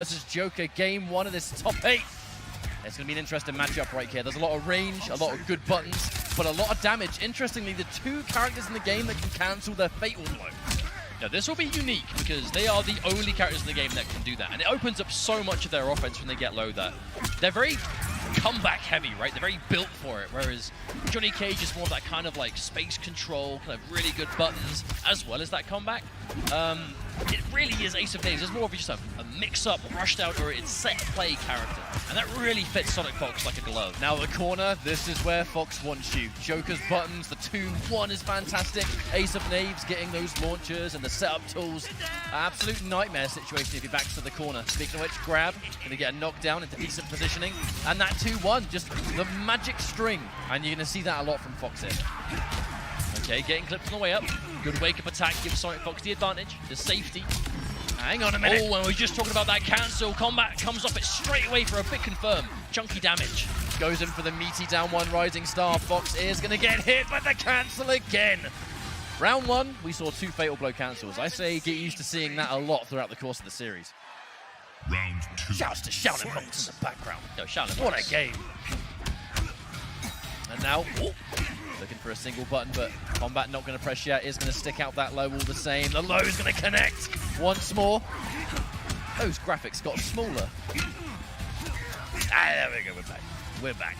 Versus Joker, game one of this top 8. It's going to be an interesting matchup right here. There's a lot of range, a lot of good buttons, but a lot of damage. Interestingly, the two characters in the game that can cancel their fatal blow. Now, this will be unique because they are the only characters in the game that can do that. And it opens up so much of their offense when they get low that they're very comeback heavy, right? They're very built for it, whereas Johnny Cage is more of that kind of like space control, kind of really good buttons, as well as that comeback. It really is Ace of Days. It's more of just a mix-up, rushed out, or it's set play character. And that really fits SonicFox like a glove. Now the corner, this is where Fox wants you. Joker's buttons, the 2-1 is fantastic. Ace of Knaves getting those launchers and the setup tools. Absolute nightmare situation if you're back to the corner. Speaking of which, grab, gonna get a knockdown into decent positioning. And that 2-1, just the magic string. And you're gonna see that a lot from Fox here. Okay, getting clipped on the way up. Good wake-up attack gives SonicFox the advantage, the safety. Hang on a minute. Oh, and we're just talking about that cancel. Kombat comes off it straight away for a big confirm. Chunky damage. Goes in for the meaty down one rising star. Fox is going to get hit by the cancel again. Round one, we saw 2 fatal blow cancels. I say get used to seeing that a lot throughout the course of the series. Round 2. Shouts to Shaolin Fox in the background. No, Shaolin What Fox. a game. And now, looking for a single button, but Kombat not going to press yet. Is going to stick out that low all the same. The low is going to connect once more. Those graphics got smaller. There we go, we're back. We're back.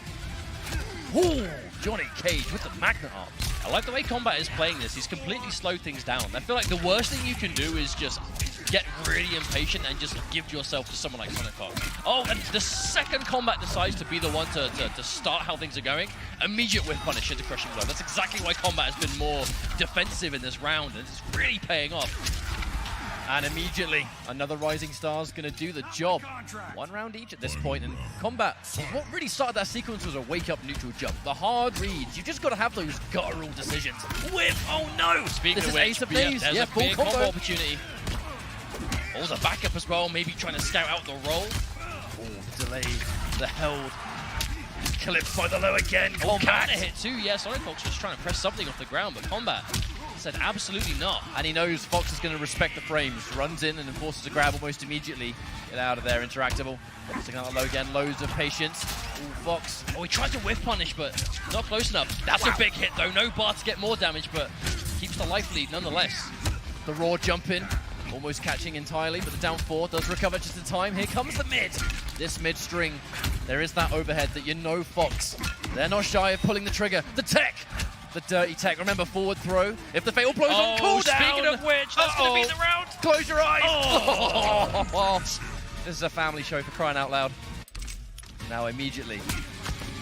Ooh, Johnny Cage with the magnet arm. I like the way Kombat is playing this. He's completely slowed things down. I feel like the worst thing you can do is just get really impatient and just give yourself to someone like SonicFox. Oh, and the second Kombat decides to be the one to start how things are going, immediate whiff punish into crushing blow. That's exactly why Kombat has been more defensive in this round, and it's really paying off. And immediately, another Rising Star's going to do the job. 1 round each at this point, and Kombat, what really started that sequence was a wake-up neutral jump. The hard reads, you've just got to have those guttural decisions. Whip, oh no! Speaking this of is which, Ace of Days. there's Yeah, a full big combo. combo opportunity. Oh, the backup as well, maybe trying to scout out the roll. Oh, delayed, the held. Clipped by the low again. Oh, Kombat. counter hit too, yeah, SonicFox was trying to press something off the ground, but Kombat said absolutely not. And he knows Fox is going to respect the frames. Runs in and forces a grab almost immediately. Get out of there, interactable. Sticking out low again, loads of patience. Ooh, Fox. Oh, he tried to whiff punish, but not close enough. That's a big hit though, no bar to get more damage, but keeps the life lead nonetheless. The raw jump in, almost catching entirely, but the down 4 does recover just in time. Here comes the mid. This mid string, there is that overhead that you know Fox. They're not shy of pulling the trigger. The tech, the dirty tech. Remember, forward throw. If the fatal blow's on cooldown. Speaking of which, that's going to be the round. Close your eyes. Oh. This is a family show for crying out loud. Now immediately.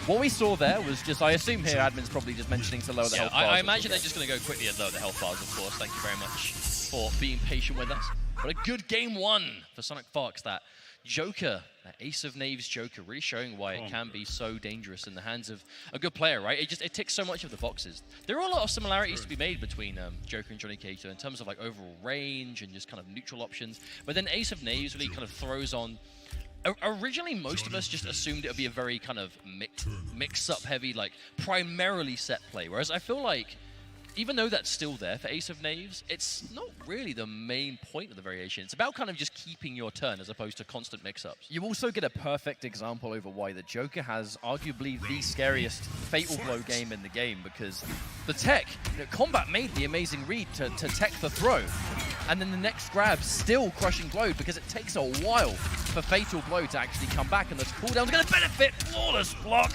What we saw there was just, I assume here, admin's probably just mentioning to lower the health bars. I imagine they're just going to go quickly and lower the health bars, of course. Thank you very much for being patient with us. But a good game 1 for SonicFox. That Joker, that Ace of Knaves Joker, really showing why it can be so dangerous in the hands of a good player, right? It ticks so much of the boxes. There are a lot of similarities to be made between Joker and Johnny Cage in terms of like overall range and just kind of neutral options. But then Ace of Knaves really kind of throws on. Originally, most of us just assumed it would be a very kind of mix-up heavy, like primarily set play. Whereas I feel like, even though that's still there for Ace of Knaves, it's not really the main point of the variation. It's about kind of just keeping your turn as opposed to constant mix-ups. You also get a perfect example over why the Joker has arguably the scariest fatal blow game in the game, because the tech, Kombat made the amazing read to tech the throw, and then the next grab still crushing blow because it takes a while for fatal blow to actually come back, and those cooldowns are going to benefit. Flawless block.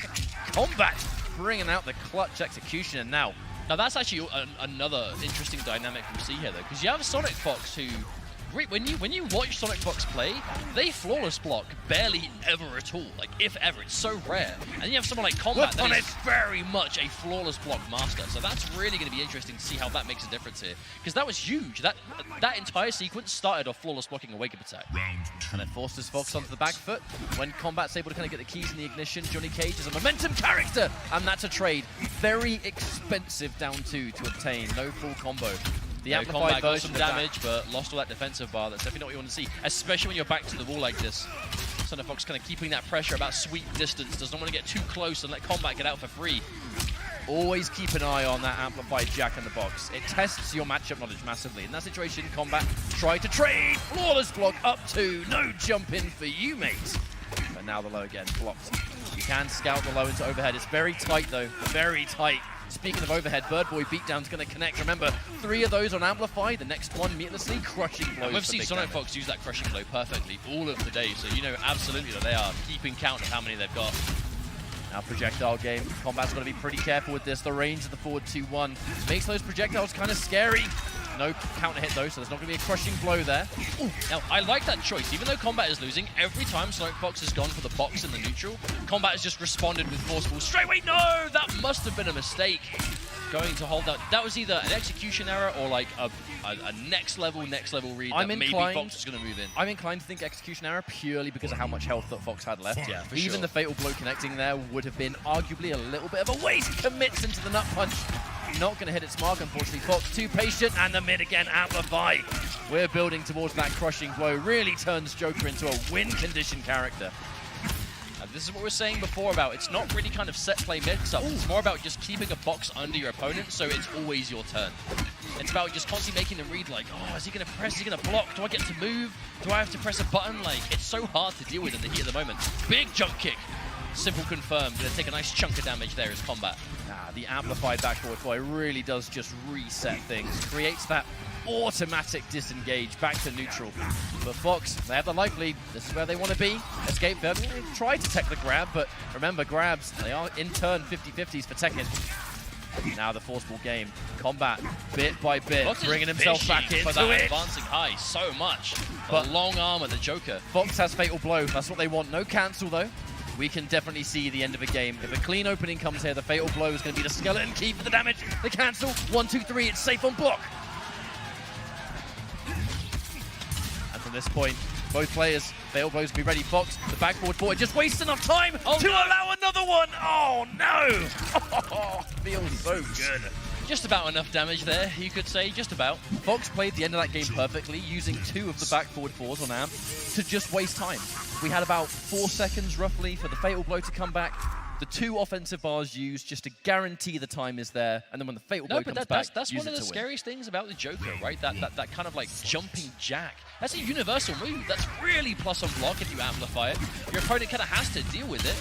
Kombat bringing out the clutch execution, and now that's actually another interesting dynamic we see here, though, because you have SonicFox who, when you watch SonicFox play, they flawless block barely ever at all, like if ever. It's so rare. And then you have someone like Kombat that is very much a flawless block master. So that's really going to be interesting to see how that makes a difference here, because that was huge. That entire sequence started off flawless blocking a wake-up attack. And it forces Fox onto the back foot. When Kombat's able to kind of get the keys in the ignition, Johnny Cage is a momentum character, and that's a trade. Very expensive down 2 to obtain. No full combo. The amplified Kombat got version some damage, but lost all that defensive bar. That's definitely not what you want to see, especially when you're back to the wall like this. SonicFox kind of keeping that pressure about sweep distance. Does not want to get too close and let Kombat get out for free. always keep an eye on that amplified Jack in the box. It tests your matchup knowledge massively. In that situation, Kombat tried to trade. Flawless block up two. No jump in for you, mate. But now the low again, blocked. You can scout the low into overhead. It's very tight, though. Very tight. Speaking of overhead, Bird Boy beatdown's going to connect. Remember, 3 of those on Amplify. The next one, meatlessly, crushing blows. We've seen SonicFox use that crushing blow perfectly all of the day, so you know absolutely that they are keeping count of how many they've got. Now projectile game. Kombat's got to be pretty careful with this. The range of the forward 2-1 makes those projectiles kind of scary. No counter hit though, so there's not going to be a crushing blow there. Ooh. Now, I like that choice. Even though Kombat is losing, every time SonicFox has gone for the box in the neutral, Kombat has just responded with forceful straight. Wait, no! That must have been a mistake. Going to hold that. That was either an execution error or like a next level read that maybe Fox is going to move in. I'm inclined to think execution error purely because of how much health that Fox had left. Yeah, for Even sure. the fatal blow connecting there would have been arguably a little bit of a waste. Commits into the nut punch. Not going to hit its mark, unfortunately. Fox too patient, and the mid again, Amplify. We're building towards that crushing blow. Really turns Joker into a win condition character. And this is what we were saying before about it's not really kind of set play mix-up. It's more about just keeping a box under your opponent, so it's always your turn. It's about just constantly making them read like, oh, is he going to press? Is he going to block? Do I get to move? Do I have to press a button? Like, it's so hard to deal with in the heat of the moment. Big jump kick. Simple confirmed. Going to take a nice chunk of damage there as Kombat. The amplified back forward fly really does just reset things. Creates that automatic disengage back to neutral. But Fox, they have the life lead. This is where they want to be. Escape them. They try to tech the grab, but remember, grabs, they are in turn 50-50s for Tekken. Now the forceful game. Kombat, bit by bit, Fox bringing himself back into that it. advancing high so much. But the long arm of the Joker. Fox has fatal blow. That's what they want. No cancel, though. We can definitely see the end of a game. If a clean opening comes here, the fatal blow is going to be the skeleton key for the damage. The cancel. 1, 2, 3. It's safe on block. And from this point, both players, fatal blows can be ready. Fox, the back forward, just wastes enough time to allow another one. Oh, no. Oh, feels so good. Just about enough damage there, you could say, just about. Fox played the end of that game perfectly, using 2 of the back forward 4s on Amp to just waste time. We had about 4 seconds, roughly, for the fatal blow to come back. The 2 offensive bars used just to guarantee the time is there, and then when the fatal blow comes back, that's one of the scariest things about the Joker, right? That kind of like jumping jack. That's a universal move. That's really plus on block if you amplify it. Your opponent kind of has to deal with it.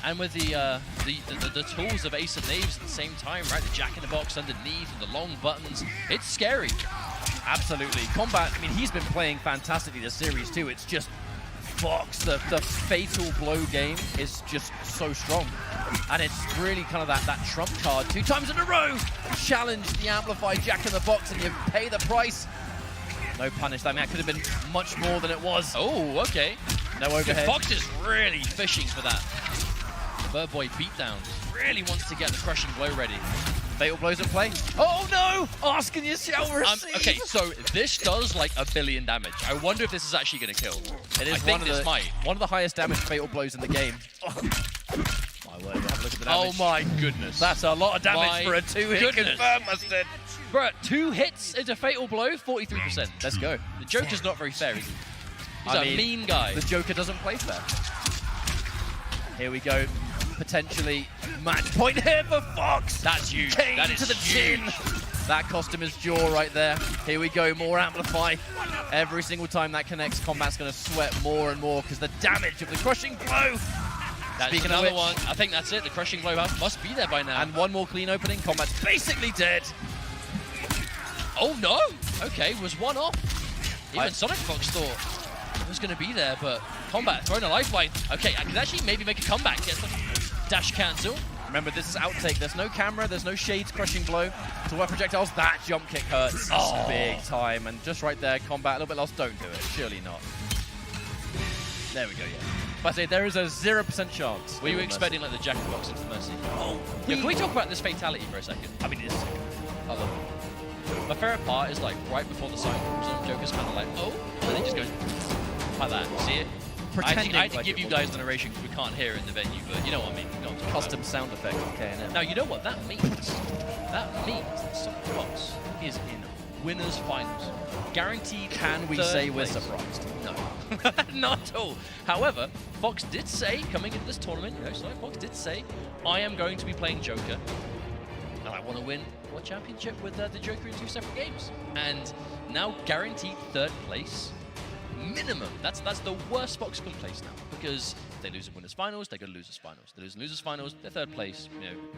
And with the tools of Ace of Knaves at the same time, right? The jack in the box underneath and the long buttons. It's scary. Absolutely. Kombat, I mean, he's been playing fantastically this series too. It's just Fox, the fatal blow game is just so strong. And it's really kind of that trump card. 2 times in a row. Challenge the amplified jack in the box and you pay the price. No punish. I mean, that could have been much more than it was. Oh, okay. No overhead. Fox is really fishing for that. Bird Boy beatdown. Really wants to get the crushing blow ready. Fatal blows at play. Oh no! Asking you shall receive. Okay, so this does like 1 billion damage. I wonder if this is actually going to kill. It is one of the highest damage fatal blows in the game. Oh. My word, have a look at the damage. Oh my goodness. That's a lot of damage for a 2-hit confirm, Mustard. Bruh, 2 hits into fatal blow, 43%. Let's go. The Joker's not very fair, is he? He's a mean guy. The Joker doesn't play fair. Here we go. Potentially match point here for Fox. That's huge. Cane that is to the huge. chin. That cost him his jaw right there. Here we go, more amplify. Every single time that connects, Kombat's going to sweat more and more because the damage of the crushing blow. That's Speaking another of which, one. I think that's it. The crushing blow must be there by now. And one more clean opening. Kombat's basically dead. Oh no! Okay, was one off. Even SonicFox thought it was going to be there, but Kombat throwing a lifeline. Okay, I can actually maybe make a comeback. Get some dash cancel. Remember, this is outtake. There's no camera. There's no shades crushing blow. To wear projectiles, that jump kick hurts big time. And just right there, Kombat a little bit lost. Don't do it. Surely not. There we go, yeah. But I say there is a 0% chance. Were you expecting like the jack in the box into Mercy? Oh, yeah, can we talk about this fatality for a second? I mean, it is sick. I love it. My favorite part is like right before the sign comes on, Joker's kind of like, oh, and then he just goes like that. See it? I had to give you guys the narration because we can't hear it in the venue, but you know what I mean. Custom sound effect on KNM. Now, you know what that means? That means that SonicFox is in winners finals. Guaranteed. Can we say we're surprised? No. Not at all. However, Fox did say, coming into this tournament, Fox did say, I am going to be playing Joker, and I want to win World Championship with the Joker in 2 separate games. And now guaranteed 3rd place, minimum. That's the worst Fox can place now, because if they lose in winners finals, they're going to losers finals. They lose in losers finals, they're 3rd place,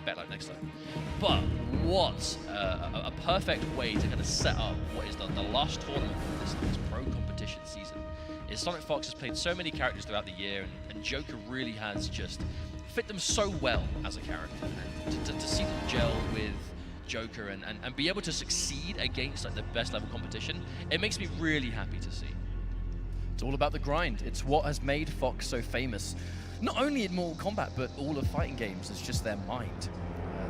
bet like next time. But what a perfect way to kind of set up what is the last tournament of this pro competition season is SonicFox has played so many characters throughout the year, and Joker really has just fit them so well as a character. And to see them gel with Joker and be able to succeed against like the best level competition, it makes me really happy to see. It's all about the grind. It's what has made Fox so famous. Not only in Mortal Kombat, but all of fighting games is just their mind.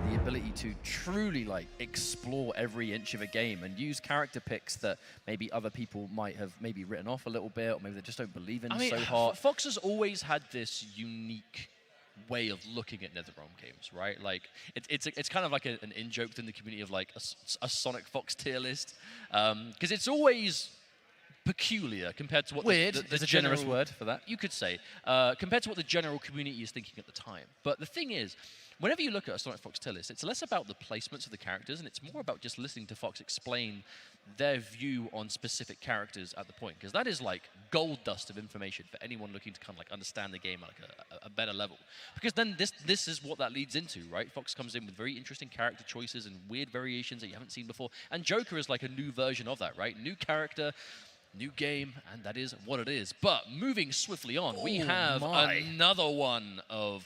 The ability to truly like explore every inch of a game and use character picks that maybe other people might have maybe written off a little bit, or maybe they just don't believe in so hard. Fox has always had this unique way of looking at NetherRealm games, right? Like it's kind of like an in-joke within the community of like a SonicFox tier list, because it's always peculiar compared to what weird the is a generous word for that. You could say compared to what the general community is thinking at the time. But the thing is, whenever you look at a SonicFox tier list, it's less about the placements of the characters, and it's more about just listening to Fox explain their view on specific characters at the point, because that is like gold dust of information for anyone looking to kind of like understand the game at like a better level. Because then this is what that leads into, right? Fox comes in with very interesting character choices and weird variations that you haven't seen before, and Joker is like a new version of that, right? New character, new game, and that is what it is. But moving swiftly on, we have another one of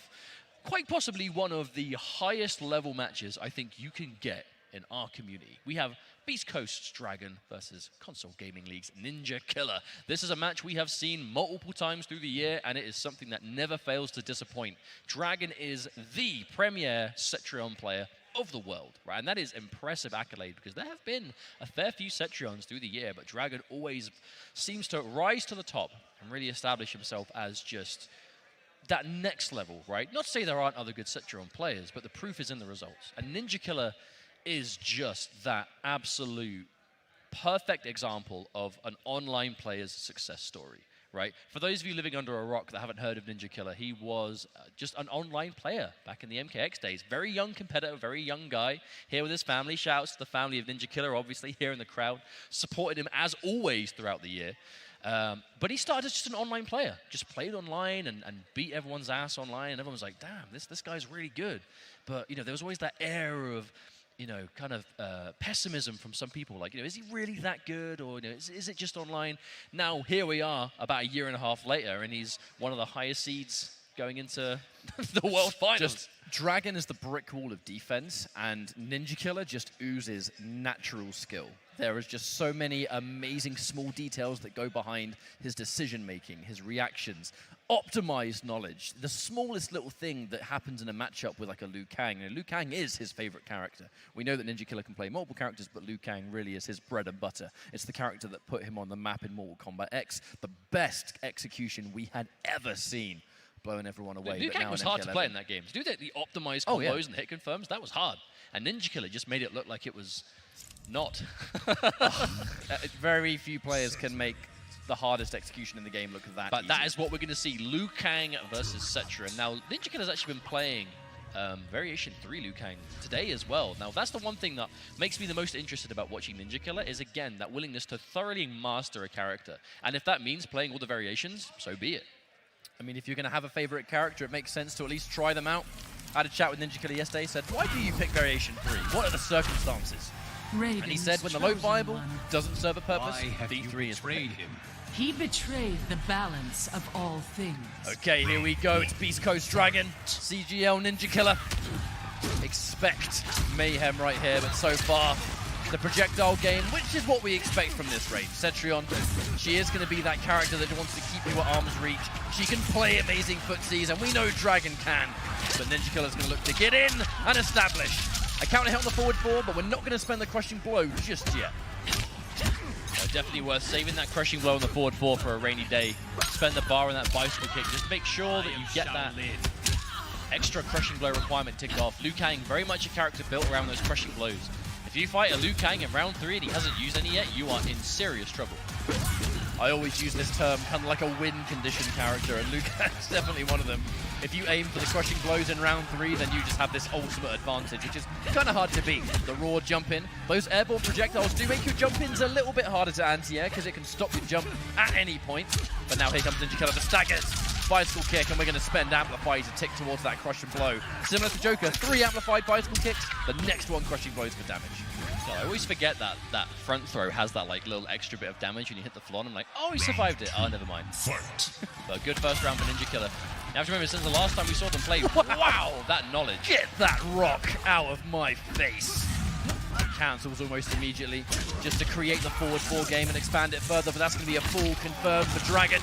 quite possibly one of the highest level matches I think you can get in our community. We have Beast Coast's Dragon versus Console Gaming League's NinjaKilla. This is a match we have seen multiple times through the year, and it is something that never fails to disappoint. Dragon is the premier Cetrion player of the world, right? And that is impressive accolade, because there have been a fair few Cetrions through the year, but Dragon always seems to rise to the top and really establish himself as just that next level, right? Not to say there aren't other good Cetrion players, but the proof is in the results. And NinjaKilla is just that absolute perfect example of an online player's success story, right? For those of you living under a rock that haven't heard of NinjaKilla, he was just an online player back in the MKX days. Very young competitor, very young guy, here with his family. Shouts to the family of NinjaKilla, obviously, here in the crowd. Supported him, as always, throughout the year. But he started as just an online player, just played online and beat everyone's ass online, and everyone was like, damn, this guy's really good. But, there was always that air of, kind of pessimism from some people, like, is he really that good, or is it just online? Now here we are, about a year and a half later, and he's one of the highest seeds going into the World Finals. Dragon is the brick wall of defense, and NinjaKilla just oozes natural skill. There is just so many amazing small details that go behind his decision-making, his reactions, optimized knowledge, the smallest little thing that happens in a matchup with like a Liu Kang. Liu Kang is his favorite character. We know that NinjaKilla can play multiple characters, but Liu Kang really is his bread and butter. It's the character that put him on the map in Mortal Kombat X, the best execution we had ever seen, blowing everyone away. Liu Kang was hard to play in that game. To do the optimized combos and hit confirms, that was hard. And NinjaKilla just made it look like it was not. Very few players can make the hardest execution in the game look that But easy. that is what we're going to see. Liu Kang versus Cetrion. Now, NinjaKilla has actually been playing Variation 3 Liu Kang today as well. Now, that's the one thing that makes me the most interested about watching NinjaKilla is, again, that willingness to thoroughly master a character. And if that means playing all the variations, so be it. I mean, if you're going to have a favorite character, it makes sense to at least try them out. I had a chat with NinjaKilla yesterday, said, why do you pick Variation 3? What are the circumstances? Ravens, and he said, when the low Bible doesn't serve a purpose, V3 is betrayed him. He betrayed the balance of all things. Okay, here we go. It's Beast Coast Dragon, CGL NinjaKilla. Expect mayhem right here, but so far, the projectile game, which is what we expect from this raid. Cetrion, she is going to be that character that wants to keep you at arm's reach. She can play amazing footsies, and we know Dragon can. But NinjaKilla's going to look to get in and establish. A counter hit on the forward 4, but we're not going to spend the crushing blow just yet. Definitely worth saving that crushing blow on the forward 4 for a rainy day. Spend the bar on that bicycle kick. Just make sure that you get that extra crushing blow requirement ticked off. Liu Kang, very much a character built around those crushing blows. If you fight a Liu Kang in round 3 and he hasn't used any yet, you are in serious trouble. I always use this term kind of like a win condition character, and Lucang's definitely one of them. If you aim for the crushing blows in round 3, then you just have this ultimate advantage, which is kind of hard to beat. The raw jump in, those airborne projectiles do make your jump ins a little bit harder to anti-air because it can stop your jump at any point. But now here comes NinjaKilla, the staggers, bicycle kick, and we're going to spend Amplify to tick towards that crushing blow. Similar to Joker, 3 amplified bicycle kicks, the next one crushing blows for damage. God, I always forget that front throw has that like little extra bit of damage when you hit the floor. And I'm like, oh, he survived it. Oh, never mind. Fight. But good first round for NinjaKilla. You have to remember, since the last time we saw them play, wow, that knowledge. Get that rock out of my face. Cancels almost immediately, just to create the forward 4 game and expand it further, but that's going to be a full confirmed for Dragon.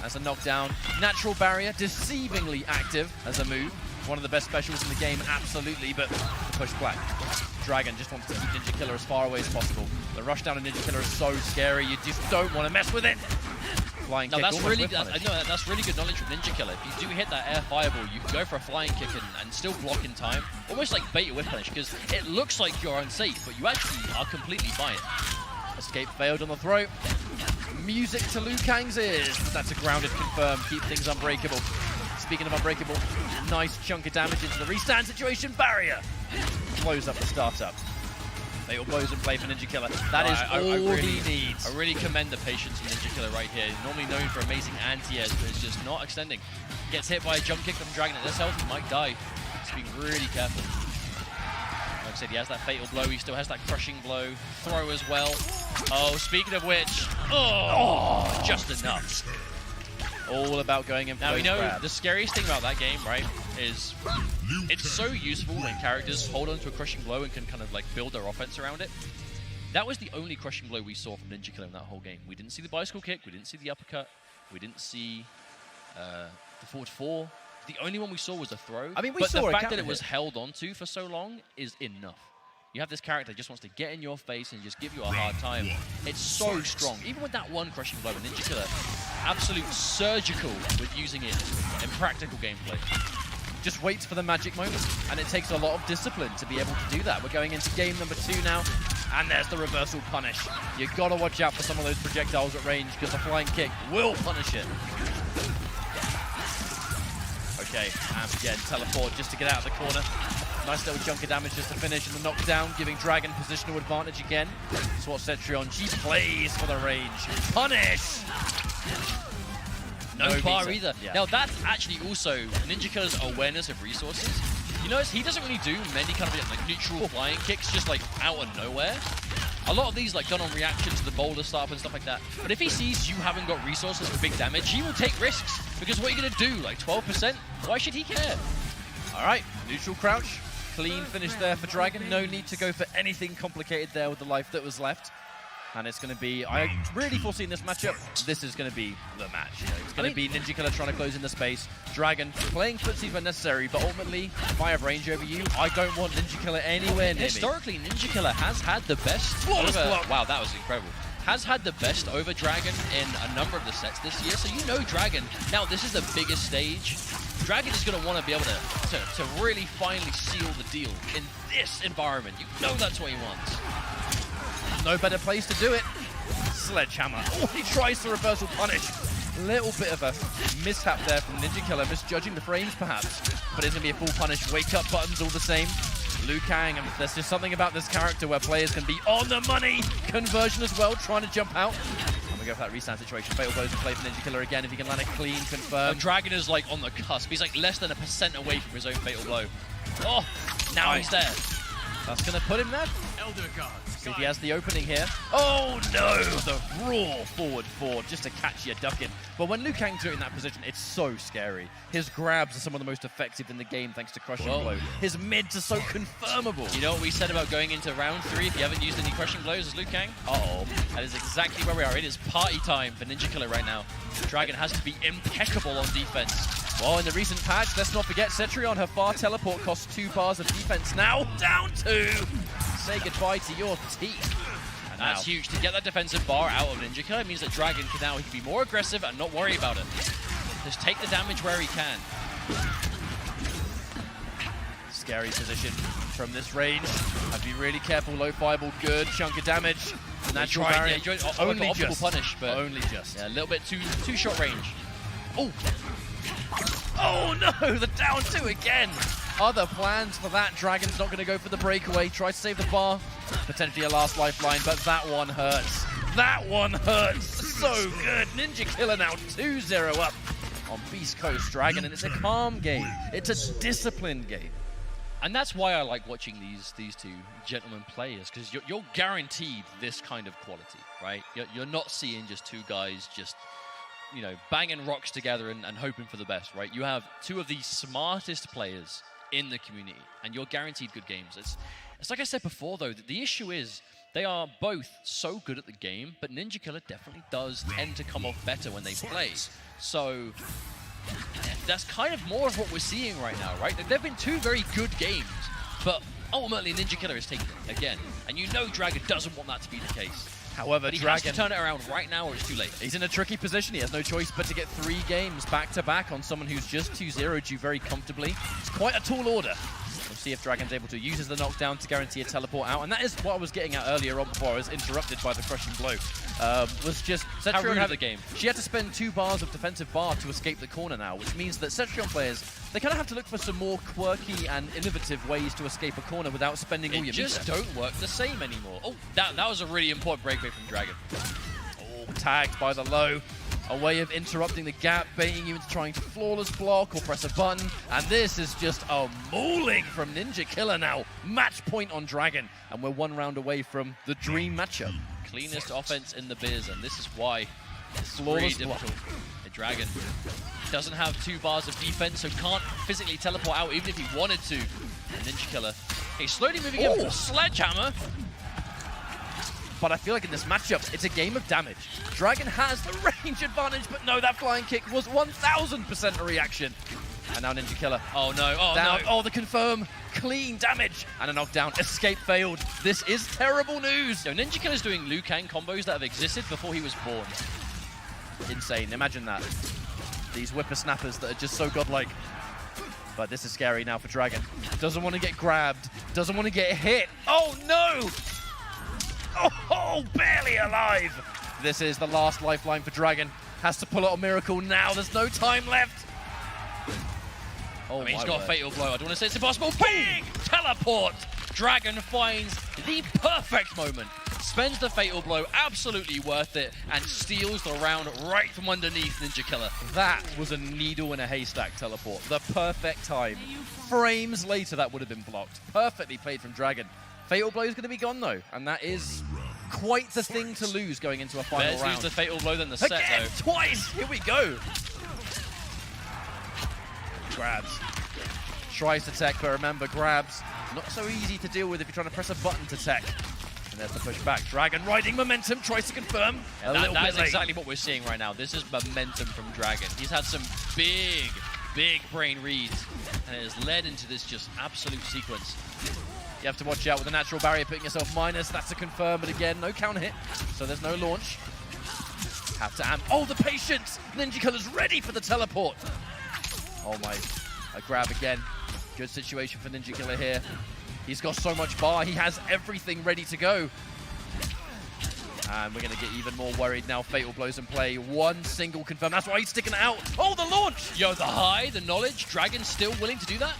That's a knockdown. Natural barrier, deceivingly active as a move. One of the best specials in the game, absolutely, but push back. Dragon just wants to keep NinjaKilla as far away as possible. The rush down on NinjaKilla is so scary, you just don't want to mess with it. Flying kick, that's really good knowledge from NinjaKilla. If you do hit that air fireball, you can go for a flying kick and still block in time. Almost like bait your whip punish, because it looks like you're unsafe, but you actually are completely fine. Escape failed on the throw. Music to Liu Kang's ears. That's a grounded confirm. Keep things unbreakable. Speaking of unbreakable, nice chunk of damage into the restand situation. Barrier blows up the startup. Fatal blows in play for NinjaKilla. That is all he needs. I really commend the patience from NinjaKilla right here. He's normally known for amazing anti-airs, but it's just not extending. Gets hit by a jump kick from Dragon at this health, he might die. Just being really careful. Like I said, he has that fatal blow. He still has that crushing blow. Throw as well. Oh, speaking of which, just enough. All about going in for Now, those you know, grabs. the scariest thing about that game, right, is it's so useful when characters hold on to a crushing blow and can kind of like build their offense around it. That was the only crushing blow we saw from NinjaKilla in that whole game. We didn't see the bicycle kick, we didn't see the uppercut, we didn't see the forward 4. The only one we saw was a throw. I mean, we but saw the a fact counter that it was hit. held onto for so long is enough. You have this character that just wants to get in your face and just give you a hard time. It's so strong. Even with that one crushing blow, NinjaKilla, absolute surgical with using it in practical gameplay. Just waits for the magic moment, and it takes a lot of discipline to be able to do that. We're going into game number 2 now, and there's the reversal punish. You've got to watch out for some of those projectiles at range, because the flying kick will punish it. Okay, and again, teleport just to get out of the corner. Nice little chunk of damage just to finish, and the knockdown, giving Dragon positional advantage again. Swat Cetrion, she plays for the range. Punish! No bar beater. either. Yeah. Now that's actually also NinjaKilla's awareness of resources. You notice he doesn't really do many kind of like neutral flying kicks just like out of nowhere. A lot of these like done on reaction to the boulder startup and stuff like that. But if he sees you haven't got resources for big damage, he will take risks. Because what are you going to do? Like 12%? Why should he care? All right, neutral crouch. Clean finish there for Dragon. No need to go for anything complicated there with the life that was left. And it's going to be, I really foresee in this matchup, this is going to be the match. You know, it's going to be NinjaKilla trying to close in the space. Dragon playing footsies when necessary, but ultimately, if I have range over you, I don't want NinjaKilla anywhere near me. Historically, NinjaKilla has had the best Flawless over... block. Wow, that was incredible. Has had the best over Dragon in a number of the sets this year, so you know Dragon. Now, this is the biggest stage. Dragon is going to want to be able to really finally seal the deal in this environment. You know that's what he wants. No better place to do it. Sledgehammer. Oh, he tries the reversal punish. Little bit of a mishap there from NinjaKilla, misjudging the frames perhaps. But it's going to be a full punish. Wake up buttons all the same. Liu Kang, and there's just something about this character where players can be on the money. Conversion as well, trying to jump out. And we go for that restand situation. Fatal blows in play for NinjaKilla again. If he can land it clean, confirm. Dragon is like on the cusp. He's like less than 1% away from his own fatal blow. Oh, now he's there. That's going to put him there. Elder Gods. See if he has the opening here. Oh no! The raw forward four just to catch you ducking. But when Liu Kang's in that position, it's so scary. His grabs are some of the most effective in the game thanks to Crushing Blow. His mids are so confirmable. You know what we said about going into round 3 if you haven't used any crushing blows as Liu Kang? Uh-oh. That is exactly where we are. It is party time for NinjaKilla right now. Dragon has to be impeccable on defense. Well, in the recent patch, let's not forget Cetrion, her far teleport costs 2 bars of defense. Now down 2. Say goodbye to your teeth. And that's huge. To get that defensive bar out of NinjaKilla, it means that Dragon can now be more aggressive and not worry about it. Just take the damage where he can. Scary position from this range. Have to be really careful. Low fireball, good chunk of damage. natural Right, barrier. yeah, Only optical just. punish, but Only just. yeah, a little bit too short range. Oh, Oh no, the down two again. Other plans for that. Dragon's not going to go for the breakaway. Tries to save the bar. Potentially a last lifeline, but that one hurts. That one hurts. So good. NinjaKilla now 2-0 up on Beast Coast Dragon, and it's a calm game. It's a disciplined game. and that's why I like watching these two gentlemen players, because you're guaranteed this kind of quality, right? You're not seeing just two guys just, you know, banging rocks together and hoping for the best, right? You have two of the smartest players in the community, and you're guaranteed good games. It's like I said before, though, that the issue is they are both so good at the game, but NinjaKilla definitely does tend to come off better when they play. So that's kind of more of what we're seeing right now, right? There have been two very good games, but ultimately NinjaKilla is taking it again. And you know Dragon doesn't want that to be the case. However, But he Dragon, has to turn it around right now or it's too late. he's in a tricky position. He has no choice but to get 3 games back-to-back on someone who's just 2-0'd you very comfortably. It's quite a tall order. We'll see if Dragon's able to use the knockdown to guarantee a teleport out. And that is what I was getting at earlier on before I was interrupted by the crushing blow. Was just How rude Cetrion of the game. She had to spend 2 bars of defensive bar to escape the corner now, which means that Cetrion players, they kind of have to look for some more quirky and innovative ways to escape a corner without spending all It your just meter. don't work the same anymore. Oh, that was a really important breakaway from Dragon. Oh, tagged by the low. A way of interrupting the gap, baiting you into trying to flawless block or press a button. And this is just a mauling from NinjaKilla now. Match point on Dragon. And we're 1 round away from the dream matchup. Cleanest offense in the biz, and this is why it's really Flawless block. difficult. The Dragon doesn't have 2 bars of defense, so can't physically teleport out even if he wanted to. And NinjaKilla, he's slowly moving in for a sledgehammer. But I feel like in this matchup, it's a game of damage. Dragon has the range advantage, but no, that flying kick was 1000% a reaction. And now NinjaKilla. Oh no, oh Down. no. Oh, the confirm. Clean damage. And a knockdown. Escape failed. This is terrible news. So NinjaKilla's doing Liu Kang combos that have existed before he was born. Insane. Imagine that. These whippersnappers that are just so godlike. But this is scary now for Dragon. Doesn't want to get grabbed. Doesn't want to get hit. Oh, no! Oh, barely alive. This is the last lifeline for Dragon. Has to pull out a miracle now. There's no time left. Oh, I mean, he's my got word. a fatal blow. I don't want to say it's impossible. Big teleport. Dragon finds the perfect moment. Spends the fatal blow, absolutely worth it, and steals the round right from underneath NinjaKilla. That was a needle in a haystack teleport. The perfect time. Frames later, that would have been blocked. Perfectly played from Dragon. Fatal blow is going to be gone, though, and that is quite the thing to lose going into a final Let's round. use the fatal blow then the set, Again, though. twice! Here we go! Grabs. Tries to tech, but remember, grabs, not so easy to deal with if you're trying to press a button to tech. And there's the pushback. Dragon riding momentum, tries to confirm. Yeah, a little bit that's late. exactly what we're seeing right now. This is momentum from Dragon. He's had some big brain reads, and it has led into this just absolute sequence. You have to watch out with the natural barrier, putting yourself minus. That's a confirm, but again, no counter hit, so there's no launch. Have to amp. Oh, the patience! NinjaKilla's ready for the teleport. Oh my, a grab again. Good situation for NinjaKilla here. He's got so much bar, he has everything ready to go. And we're gonna get even more worried now. Fatal blows in play. 1 single confirm. That's why he's sticking it out. Oh, the launch! Yo, the high, the knowledge, Dragon still willing to do that?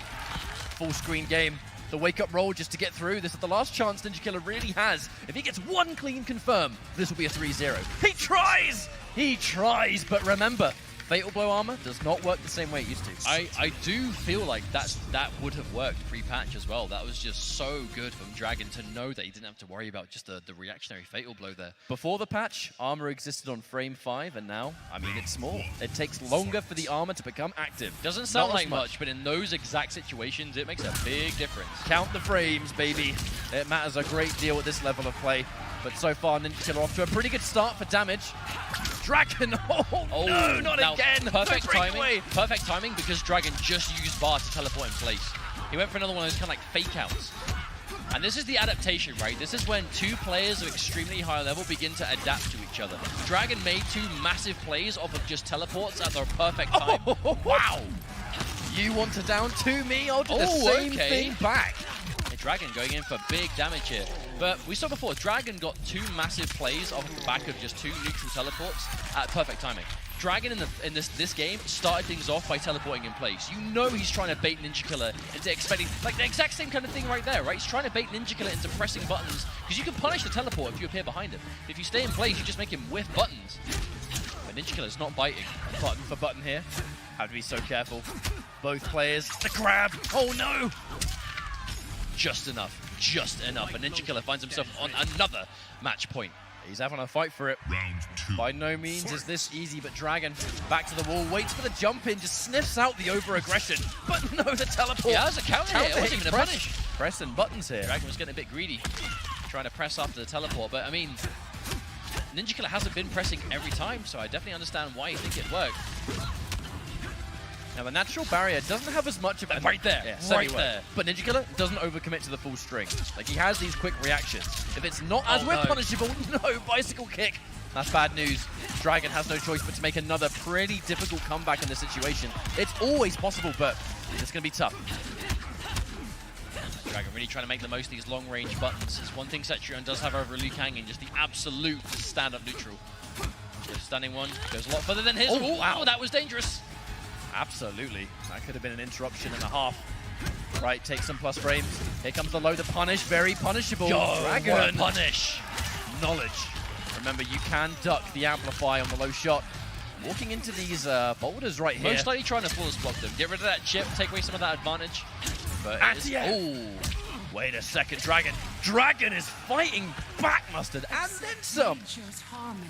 Full screen game. The wake-up roll just to get through. This is the last chance NinjaKilla really has. If he gets 1 clean confirm, this will be a 3-0. He tries! He tries, but remember, Fatal Blow armor does not work the same way it used to. I do feel like that would have worked pre-patch as well. That was just so good from Dragon to know that he didn't have to worry about just the reactionary fatal blow there. Before the patch, armor existed on frame 5, and now, I mean, it's small. It takes longer for the armor to become active. Doesn't sound Not as like much, but in those exact situations, it makes a big difference. Count the frames, baby. It matters a great deal at this level of play. But so far, NinjaKilla off to a pretty good start for damage. Dragon, oh no, not now, again. Perfect No timing. breakaway. Perfect timing because Dragon just used bar to teleport in place. He went for another one of those kind of like fake outs. And this is the adaptation, right? This is when 2 players of extremely high level begin to adapt to each other. Dragon made 2 massive plays off of just teleports at the perfect time. Oh, wow. You want to down 2 me? I'll do the same thing back. Hey, Dragon going in for big damage here. But we saw before, Dragon got 2 massive plays off the back of just 2 neutral teleports at perfect timing. Dragon in this game started things off by teleporting in place. You know he's trying to bait NinjaKilla into expecting, like the exact same kind of thing right there, right? He's trying to bait NinjaKilla into pressing buttons, because you can punish the teleport if you appear behind him. If you stay in place, you just make him whiff buttons. But NinjaKilla's not biting. Button for button here. Have to be so careful. Both players. The grab. Oh no! Just enough. And NinjaKilla finds himself on another match point. He's having a fight for it. Round 2. By no means is this easy, but Dragon back to the wall, waits for the jump in, just sniffs out the over-aggression. But no, the teleport. Yeah, that was a counter hit. It wasn't even a punish. Pressing buttons here. Dragon was getting a bit greedy, trying to press after the teleport. But I mean, NinjaKilla hasn't been pressing every time, so I definitely understand why you think it worked. Now, the natural barrier doesn't have as much of it. Right there, Yeah, right there. But NinjaKilla doesn't overcommit to the full string. Like, he has these quick reactions. If it's not as no. punishable, no, bicycle kick. That's bad news. Dragon has no choice but to make another pretty difficult comeback in this situation. It's always possible, but it's going to be tough. Dragon really trying to make the most of these long-range buttons. It's one thing Cetrion does have over Liu Kang in just the absolute stand-up neutral. The stunning one goes a lot further than his. Oh, wow. That was dangerous. Absolutely. That could have been an interruption and a half. Right, take some plus frames. Here comes the low to punish. Very punishable. Dragon. What a punish. Knowledge. Remember, you can duck the amplify on the low shot. Walking into these boulders right here. Most likely trying to flawless block them. Get rid of that chip, take away some of that advantage. But Wait a second, Dragon. Dragon is fighting back, Mustard, and then some.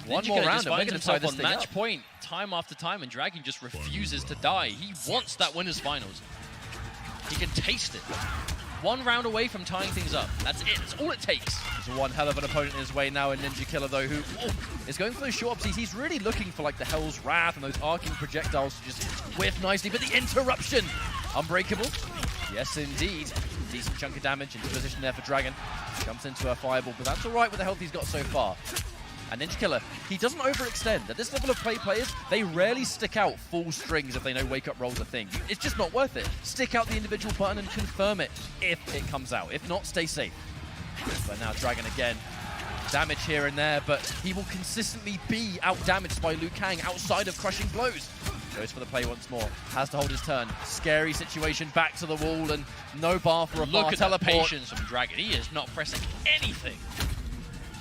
One more round, and we're going to tie this on thing match up. point time after time, and Dragon just refuses to die. He wants that winners finals. He can taste it. 1 round away from tying things up. That's it. That's all it takes. There's one hell of an opponent in his way now in NinjaKilla, though, who is going for those short ups. He's really looking for like the Hell's Wrath and those arcing projectiles to just whiff nicely. But the interruption, unbreakable. Yes, indeed. Decent chunk of damage into position there for Dragon. Jumps into a fireball, but that's all right with the health he's got so far. And NinjaKilla, he doesn't overextend. At this level of players, they rarely stick out full strings if they know wake-up roll's a thing. It's just not worth it. Stick out the individual button and confirm it if it comes out. If not, stay safe. But now Dragon again. Damage here and there, but he will consistently be out-damaged by Liu Kang outside of crushing blows. Goes for the play once more. Has to hold his turn. Scary situation. Back to the wall and no bar for a bar Look at teleport. the patience from Dragon. He is not pressing anything.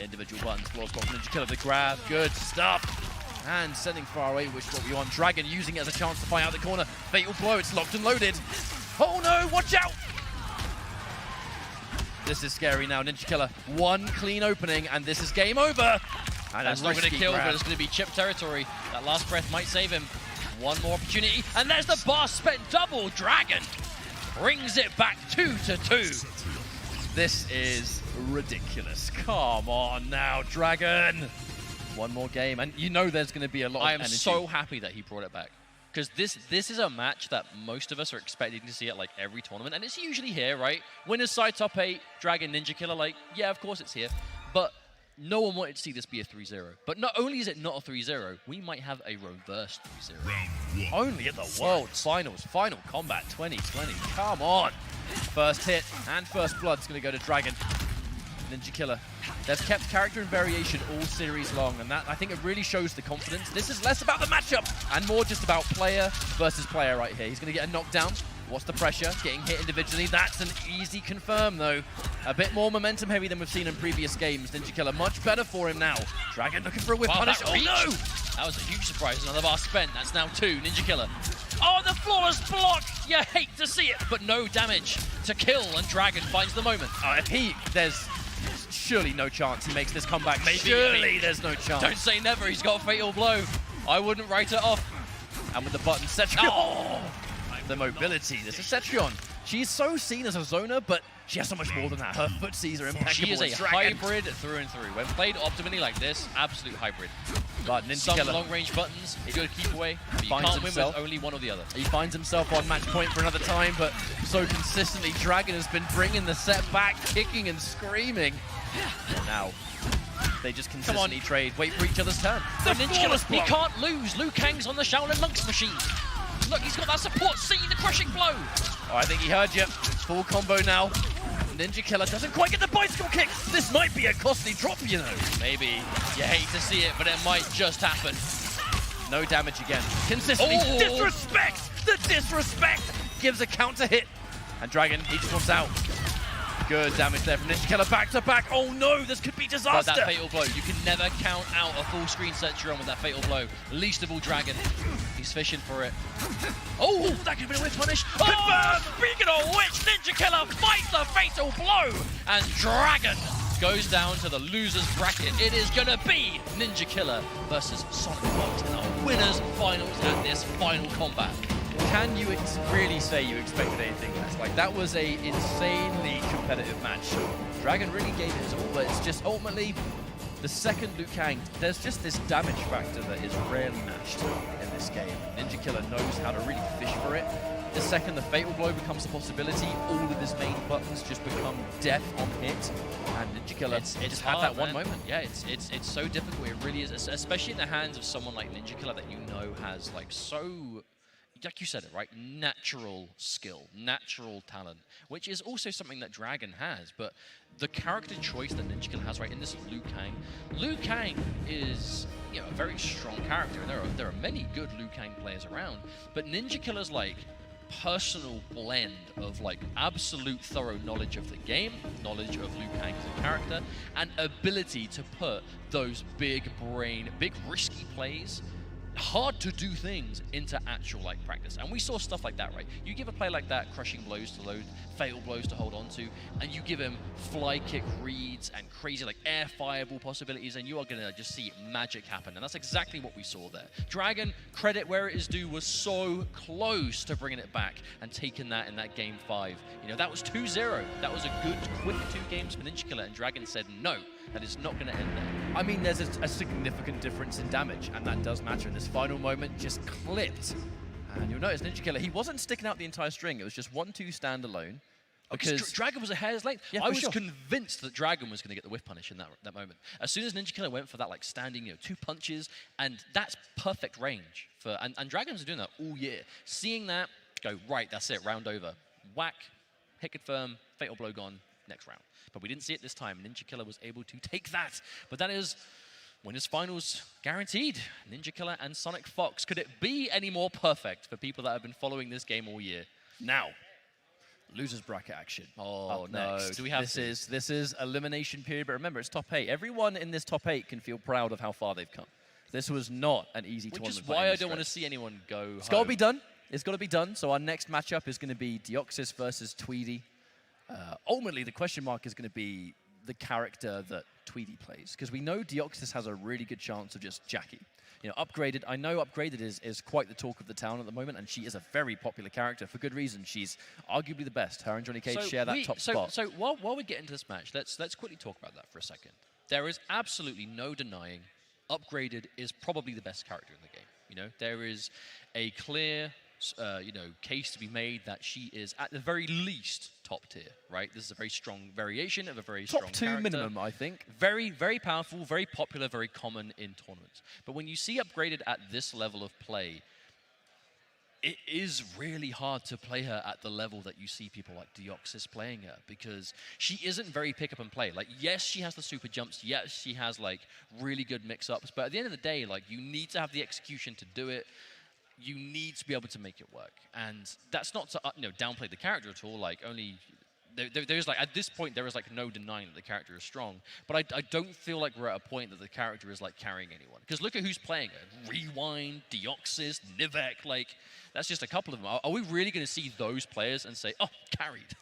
Individual buttons, floor spot from NinjaKilla, the grab, good stuff. And sending far away, which is what we want. Dragon using it as a chance to find out the corner. Fatal blow, it's locked and loaded. Oh no, watch out! This is scary now, NinjaKilla. One clean opening, and this is game over. And That's not going to kill, but it's going to be chip territory. That last breath might save him. One more opportunity, and there's the bar spent double. Dragon brings it back 2-2. This is ridiculous. Come on now, Dragon. One more game, and you know there's going to be a lot of I am energy. so happy that he brought it back. Because this is a match that most of us are expecting to see at like every tournament, and it's usually here, right? Winners side top 8, Dragon, NinjaKilla, like, yeah, of course it's here. But no one wanted to see this be a 3-0. But not only is it not a 3-0, we might have a reverse 3-0. Round 1. Only at the World Finals, Final Combat 2020. Come on. First hit and first blood's going to go to Dragon. NinjaKilla. They've kept character and variation all series long, and that, I think, it really shows the confidence. This is less about the matchup and more just about player versus player right here. He's going to get a knockdown. What's the pressure? Getting hit individually. That's an easy confirm, though. A bit more momentum heavy than we've seen in previous games. NinjaKilla, much better for him now. Dragon looking for a whip punish. Oh, no! That was a huge surprise. Another bar spent. That's now 2. NinjaKilla. Oh, the flawless block! You hate to see it, but no damage to kill, and Dragon finds the moment. There's surely no chance he makes this comeback. There's no chance. Don't say never. He's got a fatal blow. I wouldn't write it off. And with the button, Cetrion. Oh! The mobility. This is Cetrion. She's so seen as a zoner, but she has so much more than that. Her footsies are impeccable. She is a hybrid through and through. When played optimally like this, absolute hybrid. But Some NinjaKilla, long-range buttons, good keep away, but you finds can't win himself. with only one or the other. he finds himself on match point for another time, but so consistently, Dragon has been bringing the set back, kicking and screaming. And now, they just consistently trade, wait for each other's turn. He can't lose. Liu Kang's on the Shaolin Monks machine. Look, he's got that support. See the crushing blow. Oh, I think he heard you. Full combo now. NinjaKilla doesn't quite get the bicycle kick. This might be a costly drop, you know. Maybe. You hate to see it, but it might just happen. No damage again. Consistently. Oh. Disrespect! The disrespect! Gives a counter hit. And Dragon, he just wants out. Good damage there from NinjaKilla back to back. Oh no, this could be disaster. But that fatal blow, you can never count out a full screen set you're on with that fatal blow. Least of all Dragon. He's fishing for it. Oh, that could be a whip punish. Oh, speaking of which, NinjaKilla fights the fatal blow. And Dragon goes down to the loser's bracket. It is gonna be NinjaKilla versus SonicFox in our winners finals at this final combat. Can you really say you expected anything less? Like, that was a insanely competitive match. Dragon really gave it his all, but it's just ultimately the second Liu Kang, there's just this damage factor that is rarely matched in this game. NinjaKilla knows how to really fish for it. The second the fatal blow becomes a possibility, all of his main buttons just become death on hit. And NinjaKilla just had that one moment. Yeah, it's so difficult. It really is, especially in the hands of someone like NinjaKilla that you know has like so, like you said it, right? Natural skill, natural talent, which is also something that Dragon has. But the character choice that NinjaKilla has, right, in this Liu Kang is, you know, a very strong character, and there are many good Liu Kang players around. But NinjaKilla's like personal blend of like absolute thorough knowledge of the game, knowledge of Liu Kang as a character, and ability to put those big brain, big risky plays, hard to do things into actual like practice. And we saw stuff like that, right? You give a play like that, crushing blows to load, fatal blows to hold on to, and you give him fly kick reads and crazy like air fireball possibilities, and you are gonna just see magic happen. And that's exactly what we saw there. Dragon, credit where it is due, was so close to bringing it back and taking that in that game 5. You know, that was 2-0. That was a good, quick 2 games for NinjaKilla, and Dragon said no, that is not gonna end there. I mean, there's a significant difference in damage, and that does matter in this final moment. Just clipped. And you'll notice NinjaKilla, he wasn't sticking out the entire string. It was just 1-2 standalone. Because Dragon was a hair's length. Yeah, I was convinced that Dragon was going to get the whiff punish in that moment. As soon as NinjaKilla went for that like standing, 2 punches, and that's perfect range for. And Dragons are doing that all year. Seeing that, go right. That's it. Round over. Whack, hit confirm, fatal blow gone. Next round. But we didn't see it this time. NinjaKilla was able to take that. But that is winners finals guaranteed. NinjaKilla and SonicFox. Could it be any more perfect for people that have been following this game all year? Now, losers bracket action. Oh no! Next. Do we have this is elimination period, but remember it's top 8. Everyone in this top 8 can feel proud of how far they've come. This was not an easy tournament. Which is why I don't want to see anyone go. It's got to be done. It's got to be done. So our next matchup is going to be Deoxys versus Tweedy. Ultimately, the question mark is going to be the character that Tweedy plays, because we know Deoxys has a really good chance of just Jackie. You know, Upgraded, I know Upgraded is quite the talk of the town at the moment, and she is a very popular character for good reason. She's arguably the best. Her and Johnny Cage share that top spot. So while we get into this match, let's quickly talk about that for a second. There is absolutely no denying Upgraded is probably the best character in the game. You know, there is a clear case to be made that she is at the very least top tier, right? This is a very strong variation of a very strong character. Top 2 minimum, I think. Very, very powerful, very popular, very common in tournaments. But when you see Upgraded at this level of play, it is really hard to play her at the level that you see people like Deoxys playing her, because she isn't very pick up and play. Like, yes, she has the super jumps. Yes, she has like really good mix-ups. But at the end of the day, like, you need to have the execution to do it. You need to be able to make it work, and that's not to downplay the character at all. Like, only there's like at this point there is like no denying that the character is strong, but I don't feel like we're at a point that the character is like carrying anyone. Because look at who's playing her: Rewind, Deoxys, Nivek. Like, that's just a couple of them. Are we really going to see those players and say, oh, carried?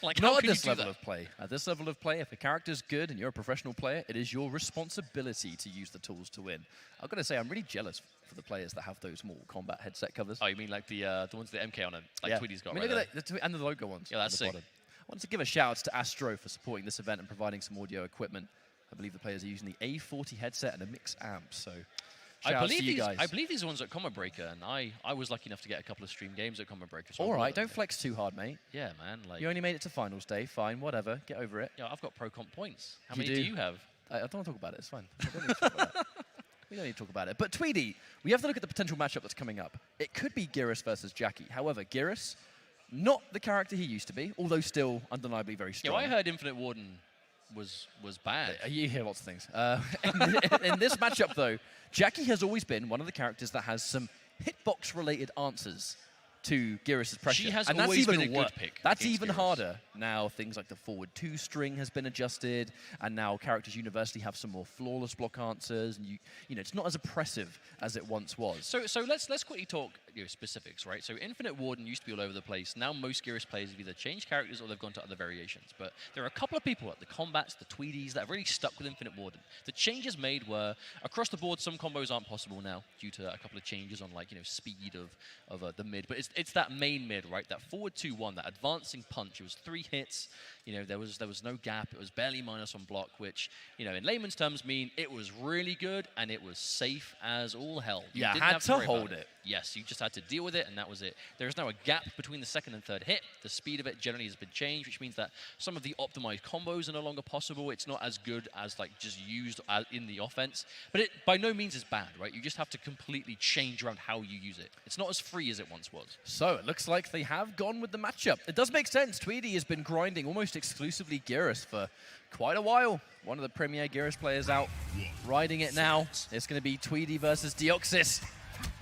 Like, not at this level of play. At this level of play, if a character's good and you're a professional player, it is your responsibility to use the tools to win. I've got to say, I'm really jealous for the players that have those more combat headset covers. Oh, you mean like the ones with the MK on them, like yeah. Tweedy's got, I mean, right look at that, and the logo ones. Yeah, that's sick. I wanted to give a shout out to Astro for supporting this event and providing some audio equipment. I believe the players are using the A40 headset and a mix amp, so shout out to you guys. I believe these ones at Combat Breaker, and I was lucky enough to get a couple of stream games at Combat Breaker. So all right, don't flex too hard, mate. Yeah, man. Like, you only made it to finals day. Fine, whatever. Get over it. Yeah, I've got pro comp points. How many do you have? I don't want to talk about it. It's fine. I don't need to talk about that. We don't need to talk about it. But Tweedy, we have to look at the potential matchup that's coming up. It could be Geras versus Jackie. However, Geras Not the character he used to be, although still undeniably very strong. Yeah, I heard Infinite Warden was bad. You hear lots of things. In this matchup, though, Jackie has always been one of the characters that has some hitbox-related answers to Geras' pressure. She has and that's always even been a good pick. That's even Geras. harder. Now things like the forward 2 string has been adjusted, and now characters universally have some more flawless block answers, and you know it's not as oppressive as it once was. So let's quickly talk specifics, right? So Infinite Warden used to be all over the place. Now most Geras players have either changed characters or they've gone to other variations. But there are a couple of people like the Kombats, the Tweedies that have really stuck with Infinite Warden. The changes made were across the board. Some combos aren't possible now due to a couple of changes on speed of the mid. But it's that main mid, right? That forward 2-1, that advancing punch. It was 3 hits. There was no gap. It was barely minus on block, which in layman's terms mean it was really good and it was safe as all hell. You had to hold it. Yes, you just had to deal with it, and that was it. There is now a gap between the second and third hit. The speed of it generally has been changed, which means that some of the optimized combos are no longer possible. It's not as good as just used in the offense, but it by no means is bad, right? You just have to completely change around how you use it. It's not as free as it once was. So it looks like they have gone with the matchup. It does make sense. Tweedy has been grinding almost exclusively Geras for quite a while. One of the premier Geras players out riding it now. It's going to be Tweedy versus Deoxys.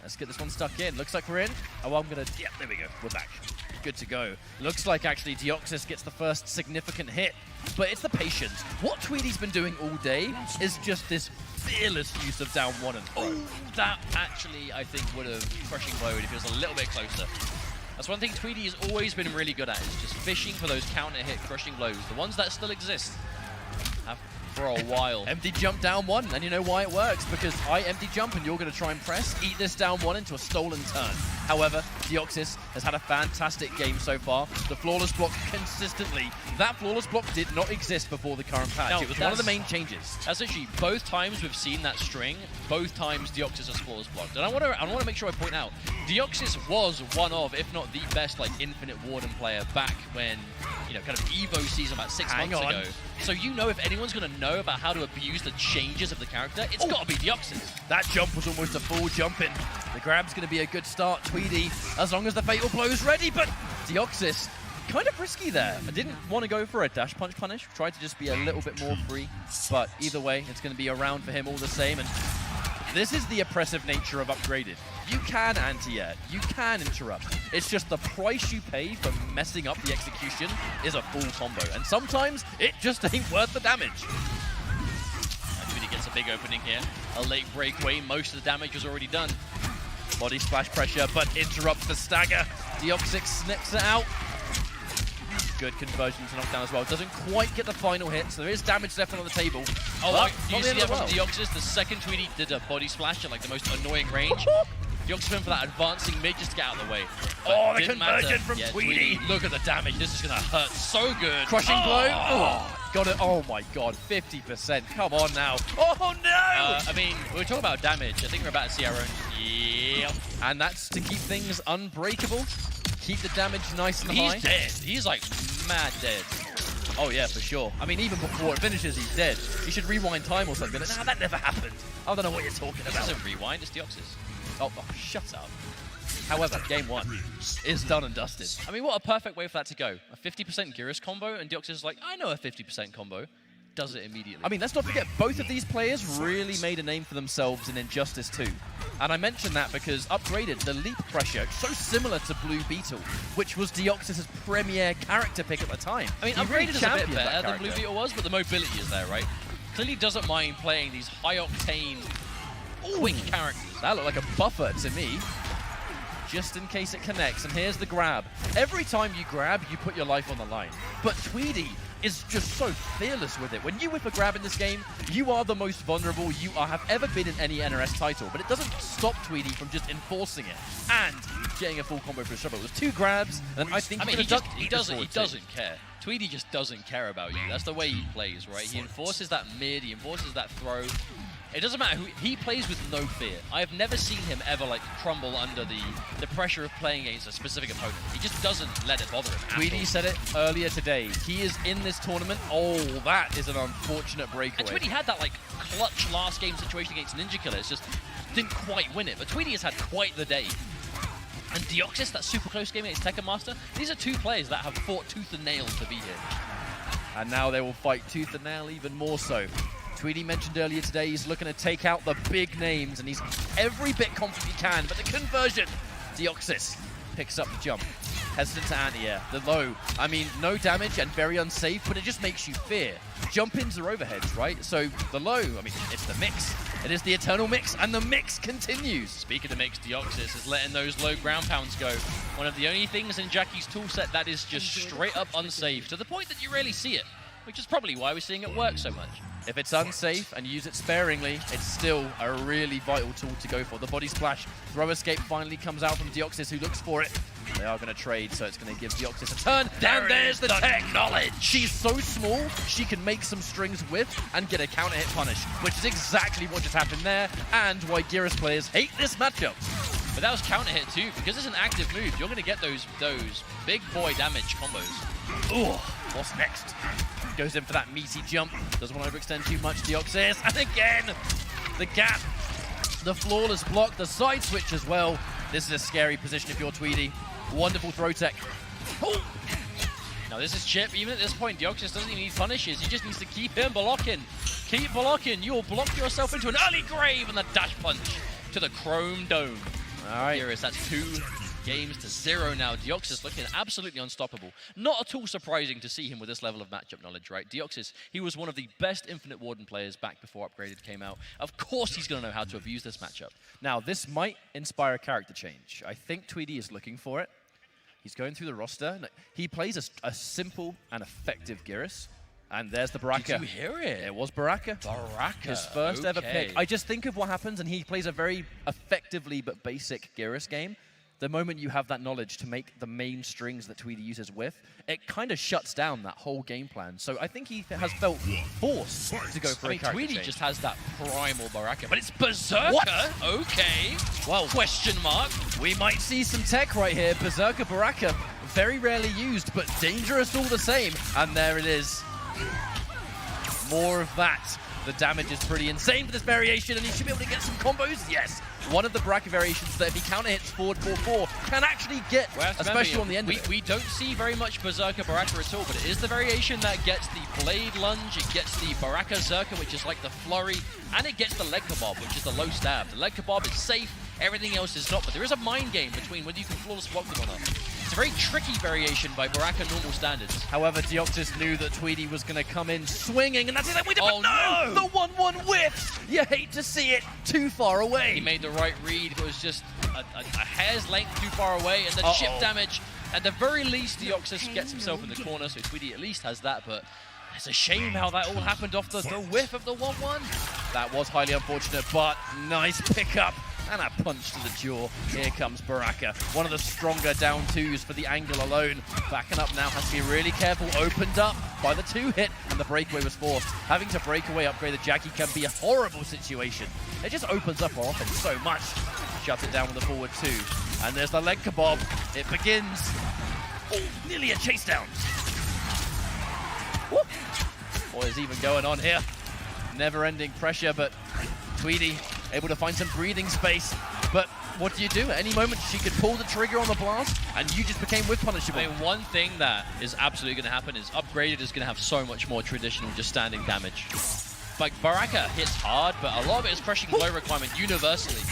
Let's get this one stuck in. Looks like we're in. Oh, I'm going to... Yeah, there we go. We're back. Good to go. Looks like actually Deoxys gets the first significant hit, but it's the patience. What Tweedy's been doing all day is just this fearless use of down 1 and throw. That actually, I think, would have crushing blowed if he was a little bit closer. That's one thing Tweedy has always been really good at, is just fishing for those counter-hit crushing blows. The ones that still exist have for a while. Empty jump down 1, and you know why it works? Because I empty jump and you're going to try and press, eat this down 1 into a stolen turn. However, Deoxys has had a fantastic game so far. The flawless block consistently. That flawless block did not exist before the current patch. It was one of the main changes. That's actually both times we've seen that string, both times Deoxys has flawless blocked. And I want to make sure I point out, Deoxys was one of, if not the best, Infinite Warden player back when, kind of Evo season about 6 months ago. So if anyone's going to know about how to abuse the changes of the character, it's got to be Deoxys. That jump was almost a full jump in. The grab's going to be a good start, Tweedy, as long as the Fatal Blow's ready, but Deoxys, kind of risky there. I didn't want to go for a dash punch punish, tried to just be a little bit more free, but either way, it's going to be a round for him all the same, and this is the oppressive nature of Upgraded. You can anti-air, you can interrupt. It's just the price you pay for messing up the execution is a full combo, and sometimes it just ain't worth the damage. Tweedy gets a big opening here. A late breakaway, most of the damage was already done. Body splash pressure, but interrupts the stagger. Deoxys snips it out. Good conversion to knockdown as well. Doesn't quite get the final hit, so there is damage left on the table. Oh, do you see that from Deoxys? The second Tweedy did a body splash at the most annoying range. Deoxys went for that advancing mid just to get out of the way. But the conversion from Tweedy. Look at the damage. This is going to hurt so good. Crushing blow. Oh, got it. Oh my god, 50%. Come on now. Oh no! We're talking about damage. I think we're about to see our own. Yep. And that's to keep things unbreakable. Keep the damage nice and high. He's dead. He's mad dead. Oh yeah, for sure. Even before it finishes, he's dead. You should rewind time or something. Nah, that never happened. I don't know what you're talking about. This isn't rewind, it's Deoxys. Oh, shut up. However, game 1 is done and dusted. What a perfect way for that to go. A 50% Geras combo, and Deoxys is I know a 50% combo. Does it immediately. Let's not forget, both of these players really made a name for themselves in Injustice 2. And I mention that because Upgraded, the leap pressure, so similar to Blue Beetle, which was Deoxys' premier character pick at the time. Upgraded is a bit better than Blue Beetle was, but the mobility is there, right? Clearly doesn't mind playing these high-octane, quick characters. That looked like a buffer to me. Just in case it connects, and here's the grab. Every time you grab, you put your life on the line. But Tweedy is just so fearless with it. When you whip a grab in this game, you are the most vulnerable you have ever been in any NRS title. But it doesn't stop Tweedy from just enforcing it and getting a full combo for a shove. It was 2 grabs, and I think he doesn't care. Tweedy just doesn't care about you. That's the way he plays, right? He enforces that mid, he enforces that throw. It doesn't matter who he plays with, no fear. I have never seen him ever crumble under the pressure of playing against a specific opponent. He just doesn't let it bother him. Tweedy said it earlier today. He is in this tournament. Oh, that is an unfortunate breakaway. And Tweedy had that clutch last game situation against NinjaKilla. It's just didn't quite win it. But Tweedy has had quite the day. And Deoxys, that super close game against Tekken Master. These are two players that have fought tooth and nail to be here. And now they will fight tooth and nail even more so. Tweedy mentioned earlier today he's looking to take out the big names, and he's every bit confident he can, but the conversion, Deoxys picks up the jump. Hesitant to anti-air, the low. I mean, no damage and very unsafe, but it just makes you fear. Jump-ins are overheads, right? So the low, I mean, it's the mix. It is the eternal mix, and the mix continues. Speaking of mix, Deoxys is letting those low ground pounds go. One of the only things in Jackie's toolset that is just straight up unsafe, to the point that you rarely see it, which is probably why we're seeing it work so much. If it's unsafe and you use it sparingly, it's still a really vital tool to go for. The body splash, throw escape finally comes out from Deoxys, who looks for it. They are going to trade, so it's going to give Deoxys a turn. And there's the tech knowledge. She's so small, she can make some strings with and get a counter hit punish, which is exactly what just happened there, and why Geras players hate this matchup. But that was counter hit too, because it's an active move. You're going to get those big boy damage combos. Ooh, what's next? Goes in for that meaty jump. Doesn't want to overextend too much, Deoxys. And again, the gap, the flawless block, the side switch as well. This is a scary position if you're Tweedy. Wonderful throw tech. Oh. Now this is Chip. Even at this point, Deoxys doesn't even need punishes. He just needs to keep him blocking. Keep blocking. You'll block yourself into an early grave and the dash punch to the Chrome Dome. All right. Geras, that's 2 games to 0 now. Deoxys looking absolutely unstoppable. Not at all surprising to see him with this level of matchup knowledge, right? Deoxys, he was one of the best Infinite Warden players back before Upgraded came out. Of course he's going to know how to abuse this matchup. Now, this might inspire a character change. I think Tweedy is looking for it. He's going through the roster. He plays a simple and effective Geras. And there's the Baraka. Did you hear it? It was Baraka. Baraka. His first ever pick. I just think of what happens, and he plays a very effectively but basic Geras game. The moment you have that knowledge to make the main strings that Tweedy uses with, it kind of shuts down that whole game plan. So I think he has felt forced to go for a character Tweedy change. just has that primal Baraka, but it's Berserker. What? Okay. Well, question mark. We might see some tech right here. Berserker Baraka, very rarely used, but dangerous all the same. And there it is. More of that. The damage is pretty insane for this variation, and he should be able to get some combos. Yes, one of the Baraka variations that if he counter hits forward 4-4 can actually get, especially on the end of it. We don't see very much Berserker Baraka at all, but it is the variation that gets the Blade Lunge, it gets the Baraka Zerka, which is like the flurry, and it gets the Leg Kebab, which is the low stab. The Leg Kebab is safe, everything else is not, but there is a mind game between whether you can flawless block them or not. It's a very tricky variation by Baraka normal standards. However, Deoxys knew that Tweedy was going to come in swinging, and that's it. Oh, no! The 1-1 whiffs! You hate to see it. Too far away. He made the right read, but it was just a hair's length too far away, and the chip damage. At the very least, Deoxys gets himself in the corner, so Tweedy at least has that, but it's a shame how that all happened off the whiff of the 1-1. That was highly unfortunate, but nice pickup. And a punch to the jaw. Here comes Baraka. One of the stronger down twos for the angle alone. Backing up now, has to be really careful. Opened up by the 2-hit, and the breakaway was forced. Having to break away upgrade the Jackie can be a horrible situation. It just opens up our offense so much. Shuts it down with the forward 2. And there's the leg kebab. It begins. Oh, nearly a chase down. Woo. What is even going on here? Never-ending pressure, but Tweedy able to find some breathing space. But what do you do? At any moment, she could pull the trigger on the blast, and you just became whiff punishable. I mean, one thing that is absolutely going to happen is Upgraded is going to have so much more traditional just standing damage. Like, Baraka hits hard, but a lot of it is crushing blow requirement universally.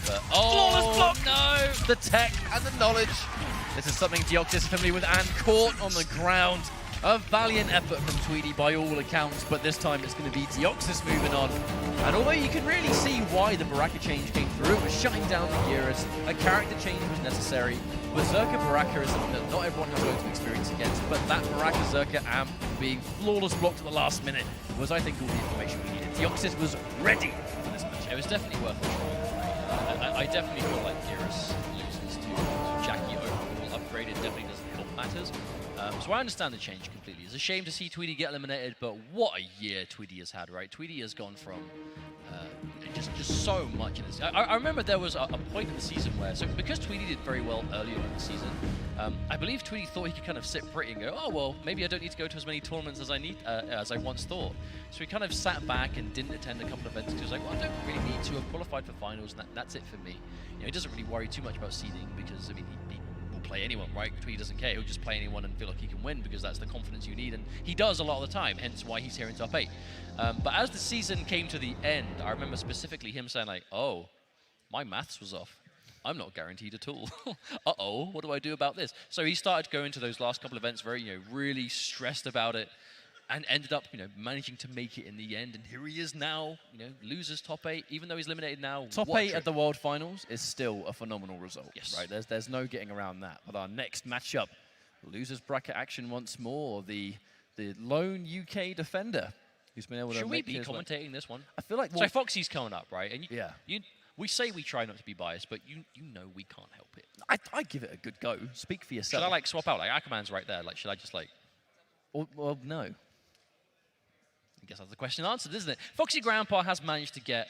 But, Flawless block! No! The tech and the knowledge. This is something Deoxys is familiar with, and caught on the ground. A valiant effort from Tweedy by all accounts, but this time it's going to be Deoxys moving on. And although you can really see why the Baraka change came through, it was shutting down the Geras, a character change was necessary. Berserker Baraka is something that not everyone has loads of experience against, but that Baraka Zerka amp being flawless blocked at the last minute was, I think, all the information we needed. Deoxys was ready for this match. It was definitely worth it. I definitely feel like Geras loses to Jackie overall. Upgraded definitely doesn't help matters. So I understand the change completely. It's a shame to see Tweedy get eliminated, but what a year Tweedy has had, right? Tweedy has gone from just so much in this. I remember there was a point in the season where, so because Tweedy did very well earlier in the season, I believe Tweedy thought he could kind of sit pretty and go, oh well, maybe I don't need to go to as many tournaments as I once thought. So he kind of sat back and didn't attend a couple of events because he was like, well, I don't really need to. I've qualified for finals, and that's it for me. You know, he doesn't really worry too much about seeding because I mean he will play anyone, right? Tweedy doesn't care. He'll just play anyone and feel like he can win because that's the confidence you need, and he does a lot of the time. Hence why he's here in top 8. But as the season came to the end, I remember specifically him saying like, oh, my maths was off. I'm not guaranteed at all. Uh-oh, what do I do about this? So he started going to those last couple of events very, really stressed about it, and ended up, managing to make it in the end. And here he is now, losers top 8, even though he's eliminated now. Top 8 at the World Finals is still a phenomenal result. Yes. Right? There's no getting around that. But our next matchup, losers bracket action once more. The lone UK defender who's been able to. Should we be commentating this one? I feel like. So Foxy's coming up, right? And yeah. We say we try not to be biased, but you know we can't help it. I give it a good go. Speak for yourself. Should I swap out? Ackerman's right there. Should I just Well, no. I guess that's the question answered, isn't it? Foxy Grandpa has managed to get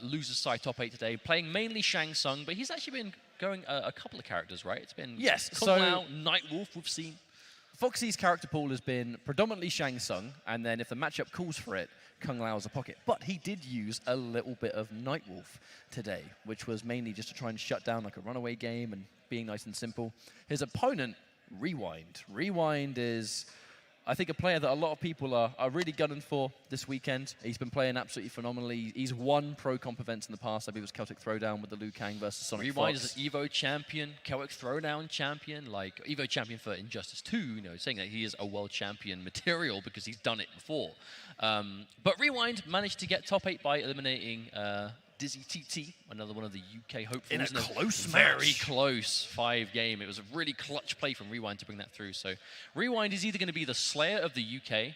losers side top 8 today, playing mainly Shang Tsung, but he's actually been going a couple of characters, right? It's been Kung Lao, Nightwolf we've seen. Foxy's character pool has been predominantly Shang Tsung, and then if the matchup calls for it, Kung Lao's a pocket. But he did use a little bit of Nightwolf today, which was mainly just to try and shut down like a runaway game and being nice and simple. His opponent, Rewind. Rewind is, I think, a player that a lot of people are really gunning for this weekend. He's been playing absolutely phenomenally. He's won pro comp events in the past. I believe it was Celtic Throwdown with the Liu Kang versus SonicFox. Rewind is an Evo champion, Celtic Throwdown champion, Evo champion for Injustice 2, saying that he is a world champion material because he's done it before. But Rewind managed to get top 8 by eliminating Dizzy TT, another one of the UK hopefuls. In a close very match. close 5 game. It was a really clutch play from Rewind to bring that through. So Rewind is either going to be the slayer of the UK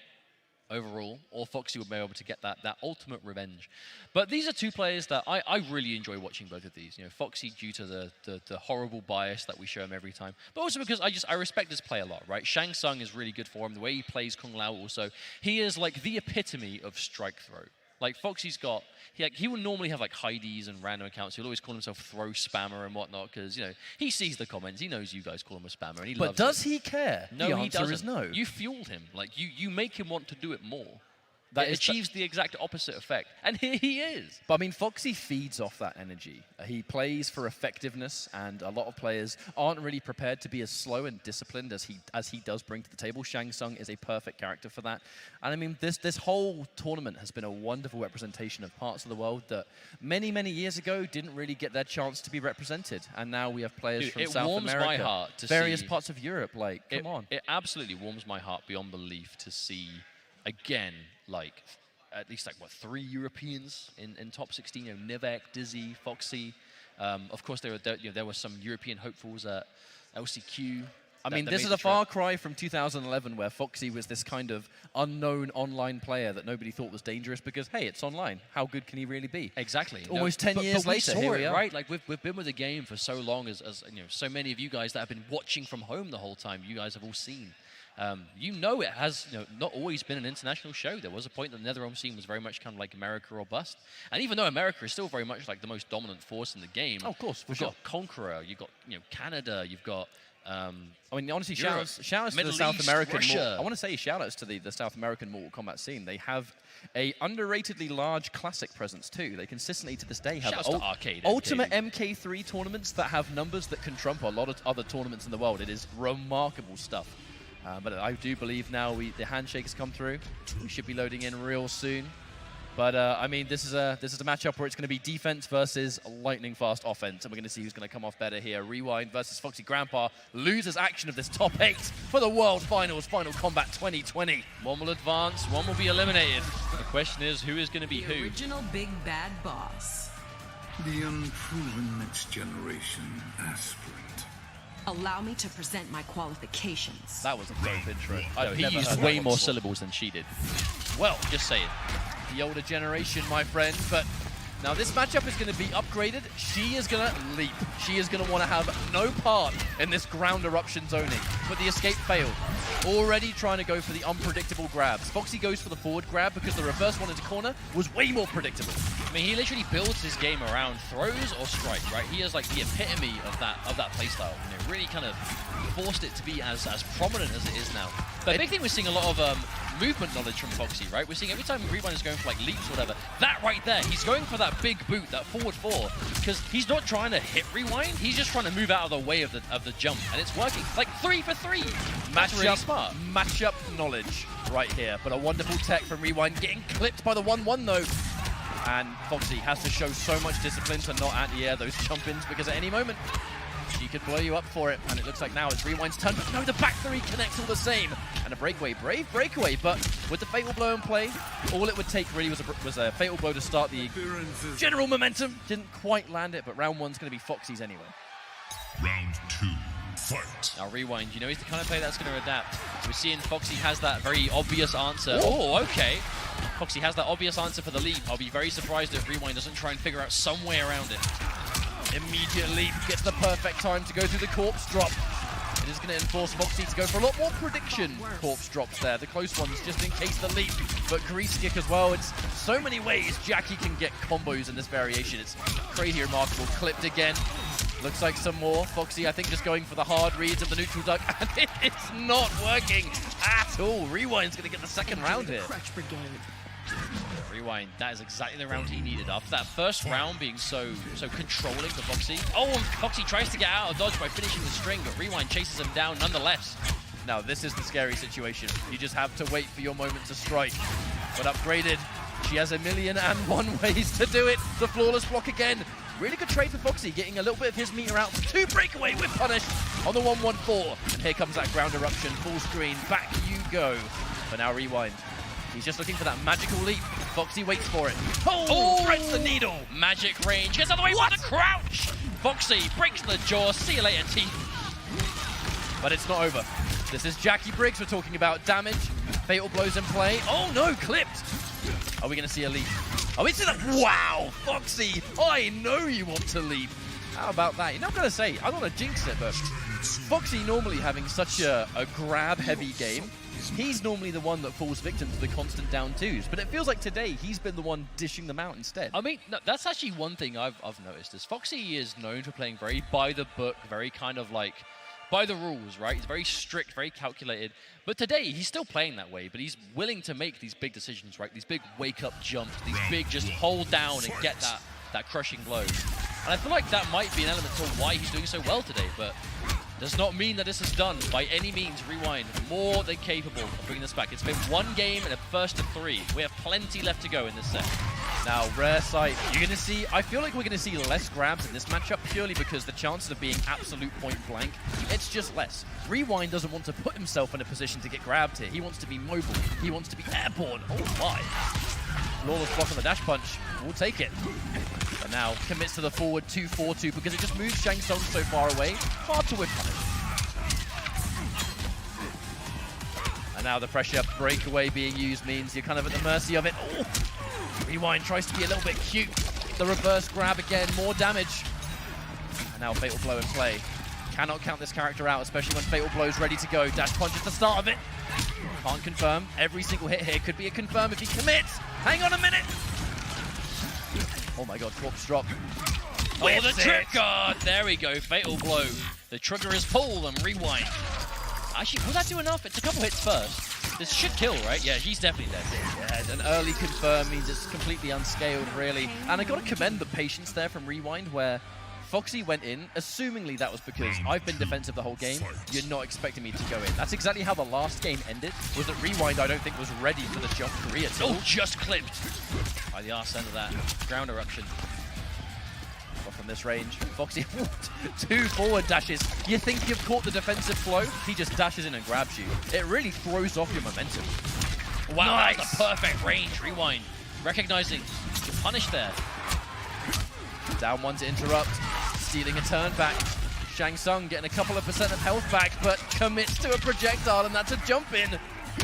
overall, or Foxy will be able to get that ultimate revenge. But these are two players that I really enjoy watching both of these. Foxy due to the horrible bias that we show him every time, but also because I respect this play a lot, right? Shang Tsung is really good for him. The way he plays Kung Lao also, he is like the epitome of strike throw. Like Foxy's got, he will normally have Heidi's and random accounts. He'll always call himself throw spammer and whatnot because he sees the comments. He knows you guys call him a spammer and he loves it. But does he care? No, the he doesn't. Is no. You fueled him. You make him want to do it more. That achieves the exact opposite effect. And here he is. But I mean, Foxy feeds off that energy. He plays for effectiveness, and a lot of players aren't really prepared to be as slow and disciplined as he does bring to the table. Shang Tsung is a perfect character for that. And I mean, this whole tournament has been a wonderful representation of parts of the world that many, many years ago didn't really get their chance to be represented. And now we have players from South America, it warms my heart to various see, parts of Europe. Come on. It absolutely warms my heart beyond belief to see, again, at least 3 Europeans in top 16. Nivek, Dizzy, Foxy. Of course, there were some European hopefuls at LCQ. I mean, this is a far cry from 2011, where Foxy was this kind of unknown online player that nobody thought was dangerous because, hey, it's online. How good can he really be? Exactly. Almost 10 years later, here we are. Right? We've been with the game for so long, as so many of you guys that have been watching from home the whole time. You guys have all seen. It has not always been an international show. There was a point that the NetherRealm scene was very much kind of like America or bust. And even though America is still very much the most dominant force in the game, of course, we've got Conqueror, you've got Canada, you've got. I mean, honestly, shout-outs to Middle the South East, American. Russia. I want to say shout-outs to the South American Mortal Kombat scene. They have a underratedly large classic presence too. They consistently to this day have ultimate MK3 tournaments that have numbers that can trump a lot of other tournaments in the world. It is remarkable stuff. But I do believe now the handshake has come through. We should be loading in real soon. But I mean, this is a matchup where it's going to be defense versus lightning fast offense, and we're going to see who's going to come off better here. Rewind versus Foxy Grandpa loses action of this top 8 for the World Finals, Final Combat 2020. One will advance, one will be eliminated. The question is, who is going to be who? The original big bad boss. The unproven next generation aspirant. Allow me to present my qualifications. That was a dope intro. No, he used way more syllables than she did. Well, just saying. The older generation, my friend, but Now this matchup is going to be upgraded. She is going to leap. She is going to want to have no part in this ground eruption zoning. But the escape failed. Already trying to go for the unpredictable grabs. Foxy goes for the forward grab because the reverse one into corner was way more predictable. I mean, he literally builds his game around throws or strike, right? He is like the epitome of that playstyle. You know, really kind of forced it to be as prominent as it is now. But the big thing, we're seeing a lot of movement knowledge from Foxy, right? We're seeing every time Rewind is going for like leaps or whatever, that right there, he's going for that big boot, that forward four, because he's not trying to hit Rewind, he's just trying to move out of the way of the jump, and it's working. Like 3 for 3. That's really smart. Matchup knowledge right here, but a wonderful tech from Rewind, getting clipped by the 1-1 though. And Foxy has to show so much discipline to not anti-air those jump-ins, because at any moment, she could blow you up for it. And it looks like now it's Rewind's turn, but no, the back 3 connects all the same. And a breakaway, brave breakaway, but with the Fatal Blow in play, all it would take really was a Fatal Blow to start the general momentum. Didn't quite land it, but round 1's going to be Foxy's anyway. Round 2, fight. Now Rewind, you know he's the kind of player that's going to adapt. We're seeing Foxy has that very obvious answer. Oh, okay. Foxy has that obvious answer for the leap. I'll be very surprised if Rewind doesn't try and figure out some way around it. Immediate leap, gets the perfect time to go through the corpse drop. It is going to enforce Foxy to go for a lot more prediction corpse drops there. The close ones just in case the leap, but grease kick as well. It's so many ways Jackie can get combos in this variation. It's crazy remarkable. Clipped again. Looks like some more. Foxy, I think, just going for the hard reads of the neutral duck, and it's not working at all. Rewind's going to get the second round here. Rewind, that is exactly the round he needed. After that first round being so controlling for Foxy. Oh, and Foxy tries to get out of dodge by finishing the string, but Rewind chases him down nonetheless. Now, this is the scary situation. You just have to wait for your moment to strike. But upgraded, she has 1,000,001 ways to do it. The flawless block again. Really good trade for Foxy, getting a little bit of his meter out. 2 breakaway with punish on the 1-1-4. And here comes that ground eruption, full screen. Back you go. But now Rewind. He's just looking for that magical leap. Foxy waits for it. Oh, threads the needle. Magic range. Gets out of the way with the crouch. Foxy breaks the jaw. See you later, teeth. But it's not over. This is Jackie Briggs we're talking about. Damage. Fatal blows in play. Oh no, clipped. Are we going to see a leap? Are we seeing that? Wow, Foxy. I know you want to leap. How about that? You're not going to say, I don't want to jinx it, but Foxy normally having such a grab-heavy game, he's normally the one that falls victim to the constant down twos, but it feels like today he's been the one dishing them out instead. I mean, no, that's actually one thing I've noticed is Foxy is known for playing very by the book, very kind of like by the rules, right? He's very strict, very calculated. But today he's still playing that way, but he's willing to make these big decisions, right? These big wake-up jumps, these big just hold down and get that crushing blow. And I feel like that might be an element to why he's doing so well today, but does not mean that this is done by any means. Rewind, more than capable of bringing this back. It's been 1 game and a first of 3. We have plenty left to go in this set. Now, rare sight. You're going to see, I feel like we're going to see less grabs in this matchup purely because the chances of being absolute point blank, it's just less. Rewind doesn't want to put himself in a position to get grabbed here. He wants to be mobile. He wants to be airborne. Oh my. Flawless block on the dash punch. We'll take it. And now commits to the forward 2-4-2 because it just moves Shang Tsung so far away. Hard to whip punish. And now the pressure breakaway being used means you're kind of at the mercy of it. Oh. Rewind tries to be a little bit cute. The reverse grab again, more damage. And now Fatal Blow in play. Cannot count this character out, especially when Fatal Blow's ready to go. Dash punch at the start of it. Can't confirm. Every single hit here could be a confirm if he commits. Hang on a minute. Oh my god, corpse drop. Oh, the trigger! There we go, Fatal Blow. The trigger is pulled and Rewind. Actually, will that do enough? It's a couple hits first. This should kill, right? Yeah, he's definitely dead. Yeah, an early confirm means it's completely unscaled, really. And I got to commend the patience there from Rewind, where Foxy went in, assumingly that was because I've been defensive the whole game, you're not expecting me to go in. That's exactly how the last game ended, was that Rewind, I don't think, was ready for the jump free at all. Oh, just clipped by the arse end of that ground eruption. But from this range, Foxy, 2 forward dashes. You think you've caught the defensive flow? He just dashes in and grabs you. It really throws off your momentum. Wow, nice. That's a perfect range. Rewind, recognizing the punish there. Down 1 to interrupt, stealing a turn back. Shang Tsung getting a couple of % of health back, but commits to a projectile, and that's a jump in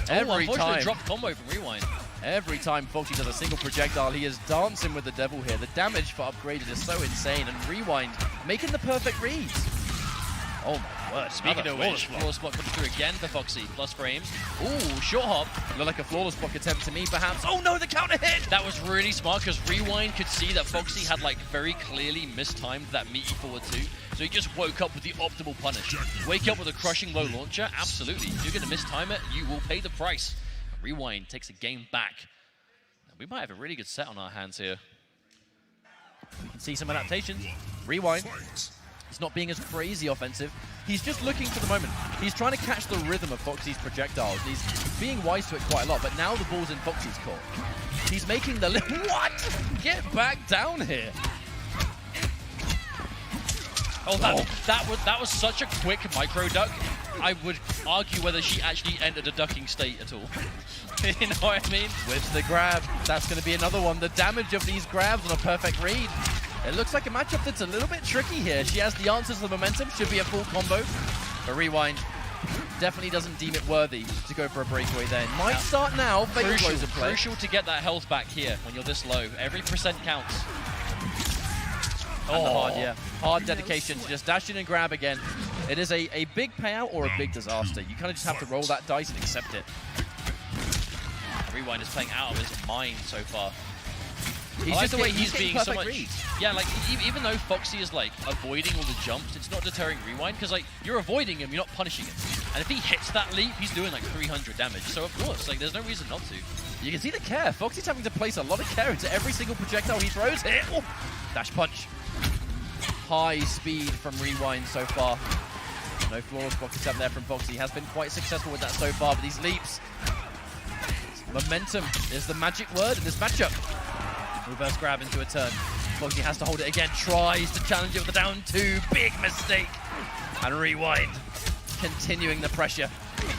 every time. Drop combo from Rewind. Every time Foxy does a single projectile, he is dancing with the devil here. The damage for upgraded is so insane, and Rewind making the perfect reads. Oh my word. Speaking of which, flawless block comes through again for Foxy. Plus frames. Ooh, short hop. Looked like a flawless block attempt to me, perhaps. Oh no, the counter hit! That was really smart because Rewind could see that Foxy had like very clearly mistimed that meaty forward 2. So he just woke up with the optimal punish. Wake up with a crushing low launcher? Absolutely. If you're going to mistime it, you will pay the price. Rewind takes a game back. We might have a really good set on our hands here. We can see some adaptations. Rewind. He's not being as crazy offensive. He's just looking for the moment. He's trying to catch the rhythm of Foxy's projectiles. He's being wise to it quite a lot, but now the ball's in Foxy's court. He's making the what? Get back down here. Oh, that was such a quick micro duck. I would argue whether she actually entered a ducking state at all. You know what I mean? With the grab, that's going to be another one. The damage of these grabs on a perfect read. It looks like a matchup that's a little bit tricky here. She has the answers to the momentum, should be a full combo. But Rewind definitely doesn't deem it worthy to go for a breakaway then. Might start now, fatal blows in play. Crucial to get that health back here when you're this low. Every percent counts. And the hard, yeah. Hard dedication to just dash in and grab again. It is a big payout or a big disaster. You kind of just have to roll that dice and accept it. Rewind is playing out of his mind so far. He's just the way he's being so much. Reads. Yeah, like even though Foxy is like avoiding all the jumps, it's not deterring Rewind because like you're avoiding him, you're not punishing him. And if he hits that leap, he's doing like 300 damage. So of course, like there's no reason not to. You can see the care. Foxy's having to place a lot of care into every single projectile he throws here. Oh, dash punch. High speed from Rewind so far. No flawless block attempt there from Foxy. He has been quite successful with that so far, but these leaps. Momentum is the magic word in this matchup. Reverse grab into a turn. Foxy has to hold it again, tries to challenge it with the down 2. Big mistake. And Rewind continuing the pressure.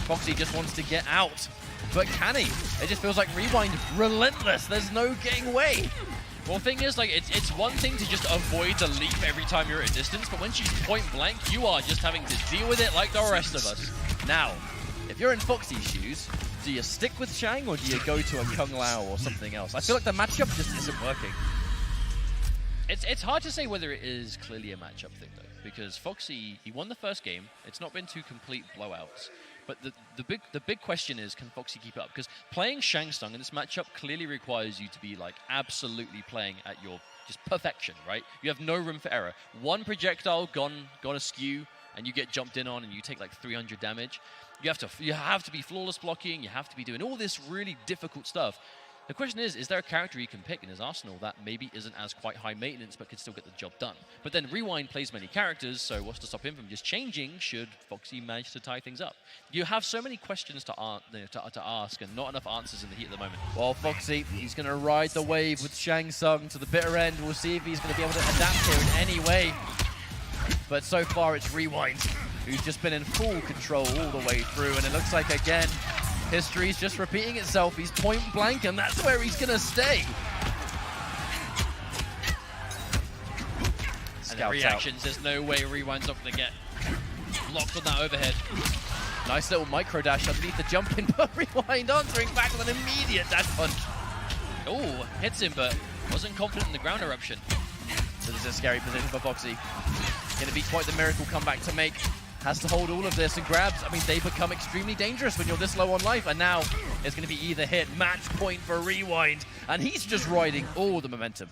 Foxy just wants to get out. But can he? It just feels like Rewind relentless. There's no getting away. Well, the thing is, like, it's one thing to just avoid the leap every time you're at a distance, but when she's point blank, you are just having to deal with it like the rest of us. Now, if you're in Foxy's shoes, do you stick with Shang or do you go to a Kung Lao or something else? I feel like the matchup just isn't working. It's hard to say whether it is clearly a matchup thing, though, because Foxy, he won the first game. It's not been two complete blowouts. But the big question is, can Foxy keep it up? Because playing Shang Tsung in this matchup clearly requires you to be like absolutely playing at your just perfection, right? You have no room for error. One projectile gone askew, and you get jumped in on, and you take like 300 damage. You have to be flawless blocking. You have to be doing all this really difficult stuff. The question is there a character he can pick in his arsenal that maybe isn't as quite high maintenance but can still get the job done? But then Rewind plays many characters, so what's to stop him from just changing should Foxy manage to tie things up? You have so many questions to ask and not enough answers in the heat at the moment. Well, Foxy, he's going to ride the wave with Shang Tsung to the bitter end. We'll see if he's going to be able to adapt here in any way. But so far it's Rewind, who's just been in full control all the way through, and it looks like, again, history's just repeating itself. He's point blank, and that's where he's going to stay. And the reactions, there's no way Rewind's not going to get blocked on that overhead. Nice little micro dash underneath the jumping, but Rewind answering back with an immediate dash punch. Oh, hits him, but wasn't confident in the ground eruption. So this is a scary position for Foxy. Going to be quite the miracle comeback to make. Has to hold all of this, and grabs, I mean, they become extremely dangerous when you're this low on life, and now it's going to be either hit, match point for Rewind, and he's just riding all the momentum.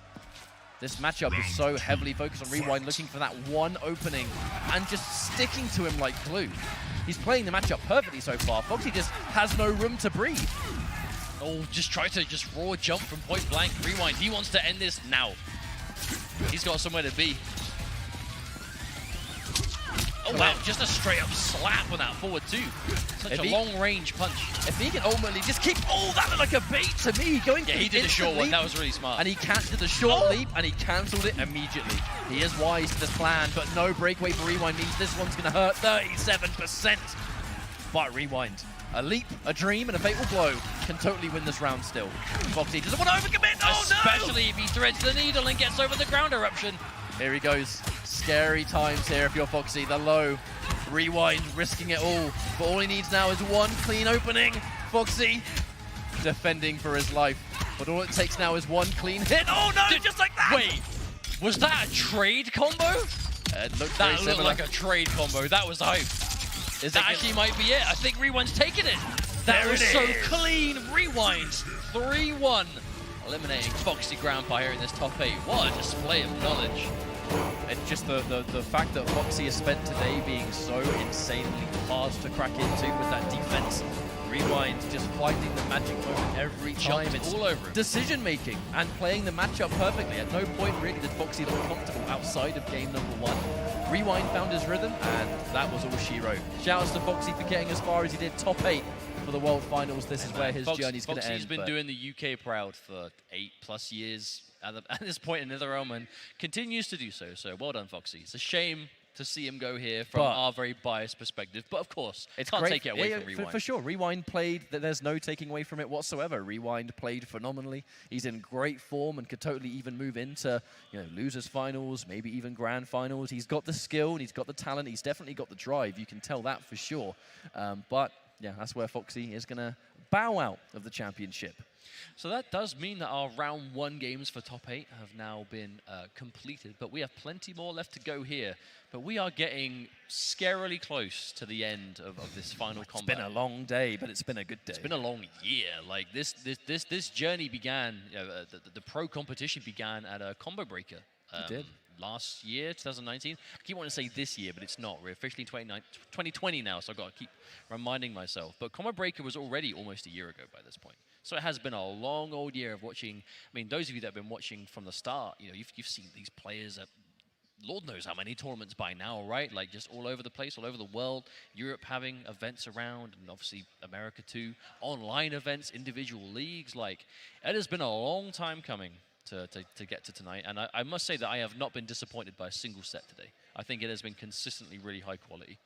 This matchup is so heavily focused on Rewind, looking for that one opening and just sticking to him like glue. He's playing the matchup perfectly so far. Foxy just has no room to breathe. Oh, just try to just raw jump from point blank. Rewind, he wants to end this now. He's got somewhere to be. Oh wow, just a straight up slap on that forward two. Such a long range punch. If he can ultimately just keep, that looked like a bait to me. He did the short one, that was really smart. And he did the short leap, and he cancelled it immediately. He is wise to this plan, but no breakaway for Rewind means this one's going to hurt 37%. But Rewind, a leap, a dream, and a fatal blow can totally win this round still. Foxy doesn't want to overcommit. Especially if he threads the needle and gets over the ground eruption. Here he goes. Scary times here if you're Foxy. The low. Rewind risking it all. But all he needs now is one clean opening. Foxy defending for his life. But all it takes now is one clean hit. Oh no, just like that! Wait, was that a trade combo? That looked like a trade combo. That was hype. That actually might be it. I think Rewind's taking it. That was so clean. Rewind 3-1. Eliminating Foxy Grandpa here in this top 8. What a display of knowledge. And just the fact that Foxy has spent today being so insanely hard to crack into with that defense. Rewind just finding the magic moment every time. It's all over him. Decision making and playing the matchup perfectly. At no point really did Foxy look comfortable outside of game number 1. Rewind found his rhythm, and that was all she wrote. Shoutouts to Foxy for getting as far as he did, top 8 for the World Finals. This is where his journey's going to end. Foxy's been doing the UK proud for 8+ years at this point in NetherRealm, and continues to do so. So well done, Foxy. It's a shame to see him go here from our very biased perspective, but of course, it's can't great. take it away from Rewind. For sure, Rewind played, there's no taking away from it whatsoever. Rewind played phenomenally. He's in great form and could totally even move into, losers finals, maybe even grand finals. He's got the skill, and he's got the talent, he's definitely got the drive. You can tell that for sure. But yeah, that's where Foxy is going to bow out of the championship. So that does mean that our round 1 games for top 8 have now been completed, but we have plenty more left to go here. But we are getting scarily close to the end of this final combat. It's been a long day, but it's been a good day. It's been a long year. Like this journey began. The pro competition began at a Combo Breaker. It did. Last year, 2019. I keep wanting to say this year, but it's not. We're officially 2020 now, so I've got to keep reminding myself. But Combat Breaker was already almost a year ago by this point. So it has been a long old year of watching. I mean, those of you that have been watching from the start, you've seen these players at Lord knows how many tournaments by now, right? Like just all over the place, all over the world. Europe having events around, and obviously America too. Online events, individual leagues. Like, it has been a long time coming to get to tonight, and I must say that I have not been disappointed by a single set today. I think it has been consistently really high quality.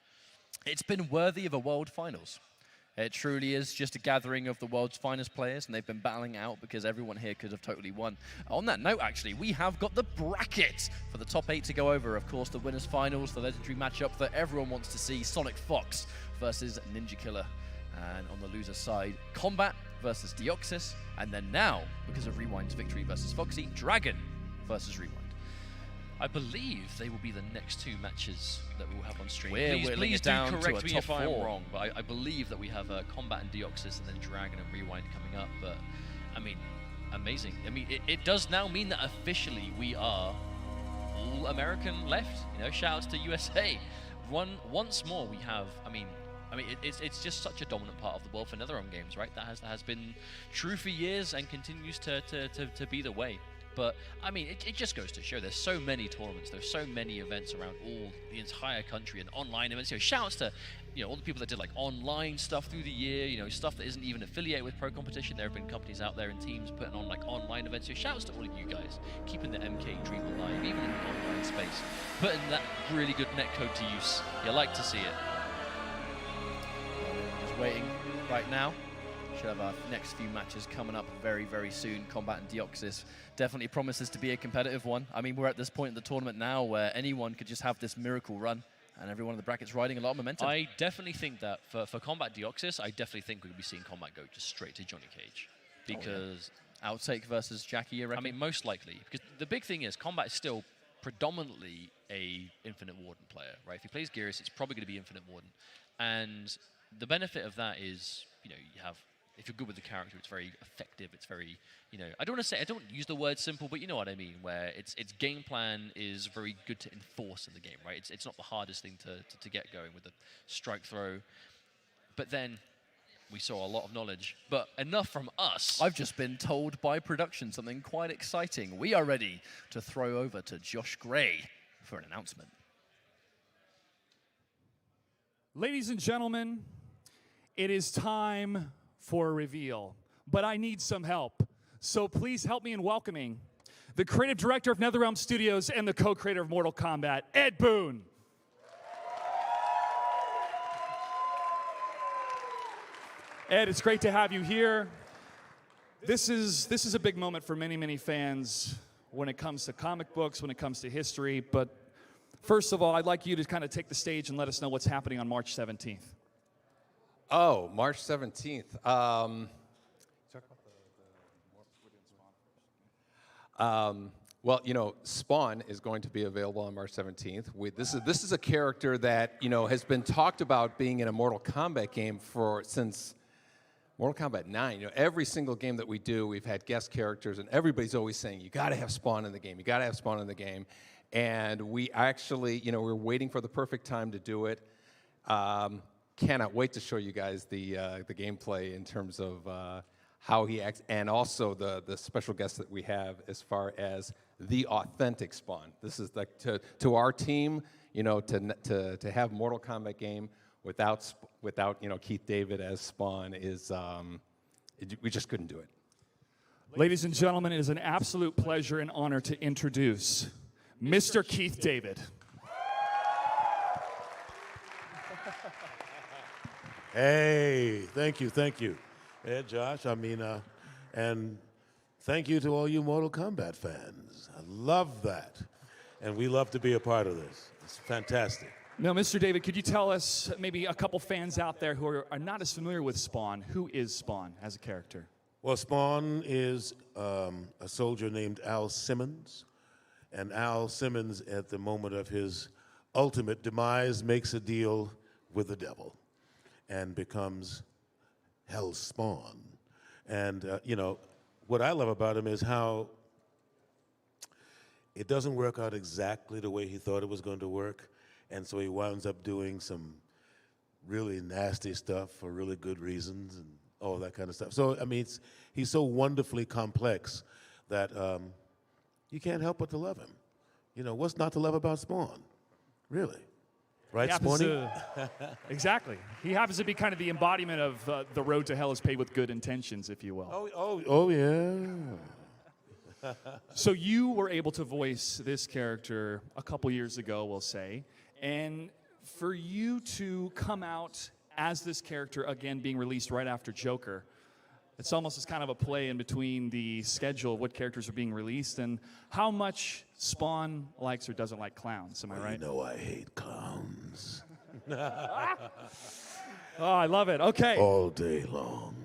It's been worthy of a World Finals. It truly is just a gathering of the world's finest players, and they've been battling out because everyone here could have totally won. On that note, actually, we have got the bracket for the top 8 to go over. Of course, the winners' finals, the legendary matchup that everyone wants to see, SonicFox versus NinjaKilla. And on the loser side, Kombat versus Deoxys. And then now, because of Rewind's victory versus Foxy, Dragon versus Rewind. I believe they will be the next 2 matches that we'll have on stream. Please do correct me if I'm 4. wrong, but I believe that we have Kombat and Deoxys, and then Dragon and Rewind coming up. But I mean, amazing. I mean, it does now mean that officially we are all American left. Shout outs to USA. Once more we have. I mean, it's just such a dominant part of the world for NetherRealm games, right? That has been true for years and continues to be the way. But, I mean, it just goes to show there's so many tournaments, there's so many events around the entire country and online events. Shout-outs to, all the people that did, like, online stuff through the year, stuff that isn't even affiliated with pro competition. There have been companies out there and teams putting on, like, online events. Shout-outs to all of you guys, keeping the MK dream alive, even in the online space. Putting that really good netcode to use. You like to see it. Just waiting right now. Should have our next few matches coming up very, very soon. Kombat and Deoxys definitely promises to be a competitive one. I mean, we're at this point in the tournament now where anyone could just have this miracle run, and everyone in the bracket's riding a lot of momentum. I definitely think that for Kombat Deoxys, I definitely think we'll be seeing Kombat go just straight to Johnny Cage. Because... Outtake versus Jackie, you reckon? I mean, most likely. Because the big thing is, Kombat is still predominantly a Infinite Warden player, right? If he plays Geras, it's probably going to be Infinite Warden. And the benefit of that is, you have... If you're good with the character, it's very effective. It's very, I don't use the word simple, but you know what I mean, where its game plan is very good to enforce in the game, right? It's not the hardest thing to get going with the strike throw. But then we saw a lot of knowledge, but enough from us. I've just been told by production something quite exciting. We are ready to throw over to Josh Gray for an announcement. Ladies and gentlemen, it is time for a reveal, but I need some help. So please help me in welcoming the creative director of NetherRealm Studios and the co-creator of Mortal Kombat, Ed Boon. Ed, it's great to have you here. This is a big moment for many, many fans when it comes to comic books, when it comes to history. But first of all, I'd like you to kind of take the stage and let us know what's happening on March 17th. Oh, March 17th. Well, you know, Spawn is going to be available on March 17th. This is a character that, you know, has been talked about being in a Mortal Kombat game since Mortal Kombat 9. You know, every single game that we do, we've had guest characters, and everybody's always saying, you got to have Spawn in the game. You got to have Spawn in the game. And we actually, you know, we're waiting for the perfect time to do it. Cannot wait to show you guys the gameplay in terms of how he acts, and also the special guest that we have as far as the authentic Spawn. This is like to our team, you know, to have Mortal Kombat game without you know, Keith David as Spawn is we just couldn't do it. Ladies and gentlemen, it is an absolute pleasure and honor to introduce Mr. Keith David. Hey, thank you. Hey, Josh, I mean, and thank you to all you Mortal Kombat fans. I love that. And we love to be a part of this. It's fantastic. Now, Mr. David, could you tell us, maybe a couple fans out there who are not as familiar with Spawn, who is Spawn as a character? Well, Spawn is a soldier named Al Simmons. And Al Simmons, at the moment of his ultimate demise, makes a deal with the devil and becomes Hell's Spawn. And, you know, what I love about him is how it doesn't work out exactly the way he thought it was going to work. And so he winds up doing some really nasty stuff for really good reasons and all that kind of stuff. So, I mean, he's so wonderfully complex that you can't help but to love him. You know, what's not to love about Spawn? Really? Right, Spawny? Exactly. He happens to be kind of the embodiment of the road to hell is paved with good intentions, if you will. Oh yeah. So you were able to voice this character a couple years ago, we'll say, and for you to come out as this character, again, being released right after Joker, it's almost as kind of a play in between the schedule of what characters are being released and how much Spawn likes or doesn't like clowns. Am I right? You know I hate clowns. Oh, I love it. Okay. All day long.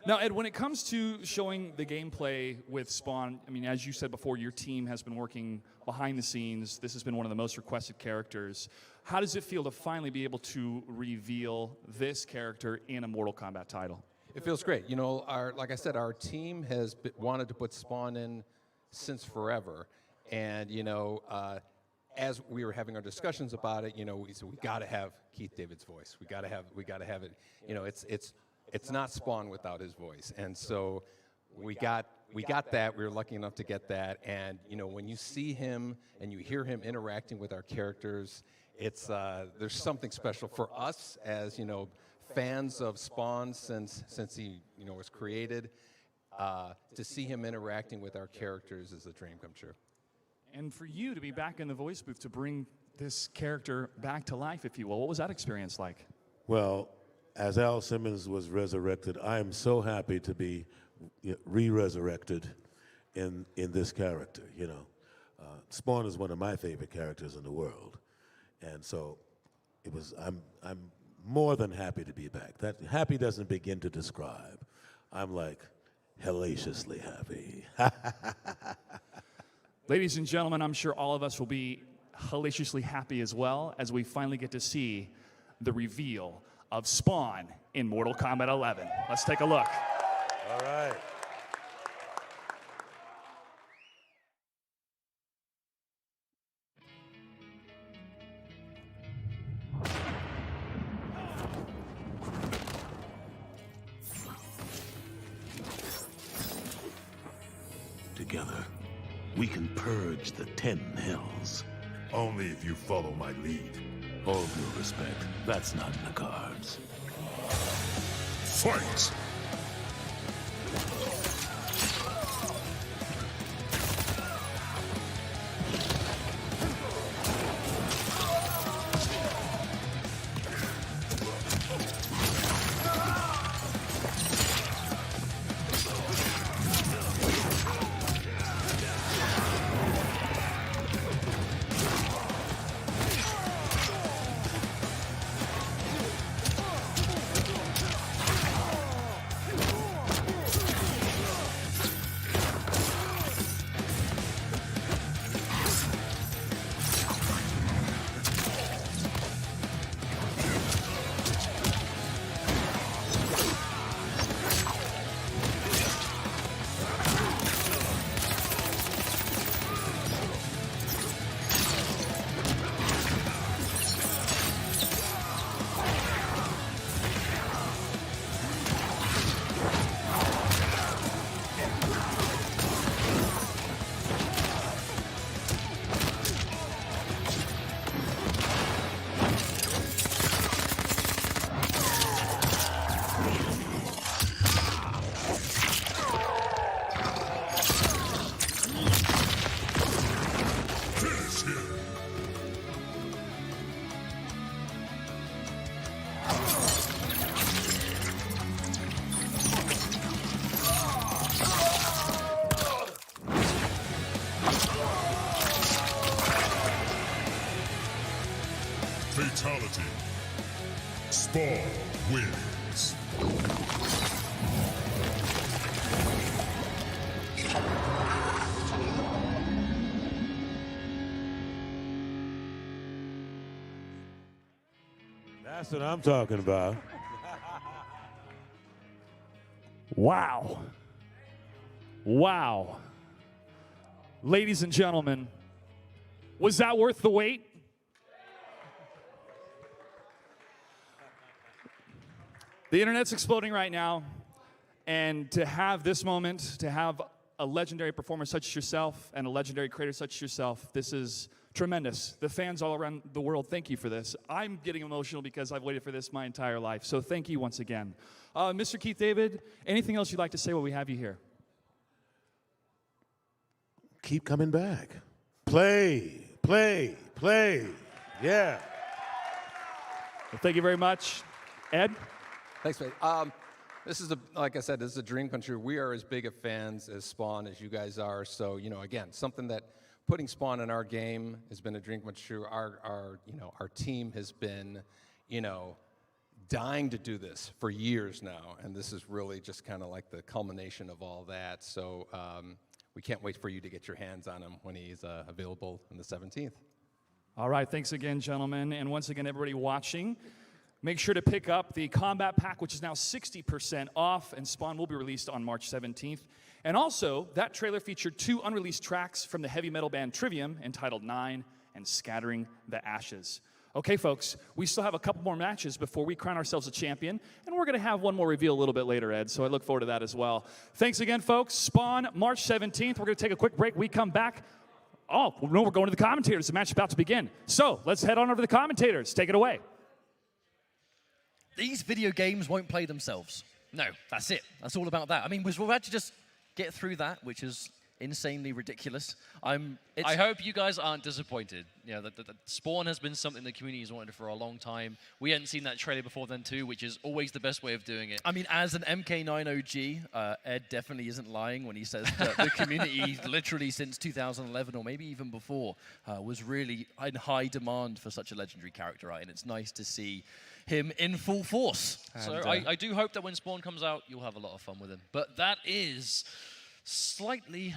Now, Ed, when it comes to showing the gameplay with Spawn, I mean, as you said before, your team has been working behind the scenes. This has been one of the most requested characters. How does it feel to finally be able to reveal this character in a Mortal Kombat title? It feels great. You know, like I said, our team has wanted to put Spawn in since forever. And, you know, as we were having our discussions about it, you know, we said, we got to have Keith David's voice. We got to have it. You know, it's not Spawn without his voice. And so we got that. We were lucky enough to get that. And, you know, when you see him and you hear him interacting with our characters, it's there's something special for us as, you know, fans of Spawn since he, you know, was created. To see him interacting with our characters is a dream come true. And for you to be back in the voice booth to bring this character back to life, if you will, what was that experience like? Well, as Al Simmons was resurrected, I am so happy to be re-resurrected in this character. You know, Spawn is one of my favorite characters in the world, and so it was. I'm more than happy to be back. That happy doesn't begin to describe. I'm like hellaciously happy. Ladies and gentlemen, I'm sure all of us will be hellaciously happy as well as we finally get to see the reveal of Spawn in Mortal Kombat 11. Let's take a look. All right. Together, we can purge the 10 hells. Only if you follow my lead. All due respect, that's not in the cards. Fight! Spawn wins. That's what I'm talking about. Wow. Wow. Ladies and gentlemen, was that worth the wait? The internet's exploding right now, and to have this moment, to have a legendary performer such as yourself and a legendary creator such as yourself, this is tremendous. The fans all around the world, thank you for this. I'm getting emotional because I've waited for this my entire life, so thank you once again. Mr. Keith David, anything else you'd like to say while we have you here? Keep coming back. Play, play, play. Yeah. Well, thank you very much. Ed? Thanks, mate. This is, like I said, this is a dream come true. We are as big of fans as Spawn as you guys are. So, you know, again, something that putting Spawn in our game has been a dream come true. Our team has been, dying to do this for years now, and this is really just kind of like the culmination of all that. So we can't wait for you to get your hands on him when he's available on the 17th. All right, thanks again, gentlemen. And once again, everybody watching, make sure to pick up the Combat Pack, which is now 60% off, and Spawn will be released on March 17th. And also, that trailer featured 2 unreleased tracks from the heavy metal band Trivium entitled 9 and Scattering the Ashes. Okay, folks, we still have a couple more matches before we crown ourselves a champion, and we're going to have one more reveal a little bit later, Ed, so I look forward to that as well. Thanks again, folks. Spawn, March 17th. We're going to take a quick break. We come back. Oh, no, we're going to the commentators. The match is about to begin. So let's head on over to the commentators. Take it away. These video games won't play themselves. No, that's it. That's all about that. I mean, we've had to just get through that, which is insanely ridiculous. I hope you guys aren't disappointed. You know, that Spawn has been something the community has wanted for a long time. We hadn't seen that trailer before then too, which is always the best way of doing it. I mean, as an MK9 OG, Ed definitely isn't lying when he says that the community, literally since 2011 or maybe even before, was really in high demand for such a legendary character, right? And it's nice to see him in full force. So I do hope that when Spawn comes out, you'll have a lot of fun with him. But that is slightly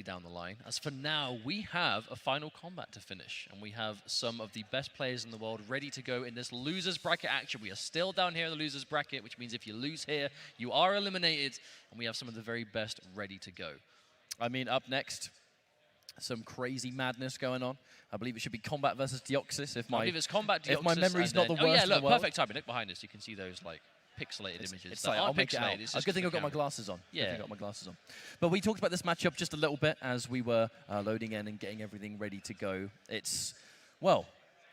down the line, as for now we have a final combat to finish, and we have some of the best players in the world ready to go in this losers bracket action. We are still down here in the losers bracket, which means if you lose here, you are eliminated, and we have some of the very best ready to go. I mean, up next, some crazy madness going on. I believe it should be Kombat versus Deoxys. I believe it's Kombat Deoxys. If my memory's not the worst yeah, in the look, world. perfect timing. Look behind us. You can see those like pixelated images. It's like, I'll make it out. I was good thing I've got my glasses on. Yeah. I got my glasses on. But we talked about this matchup just a little bit as we were loading in and getting everything ready to go. It's, well,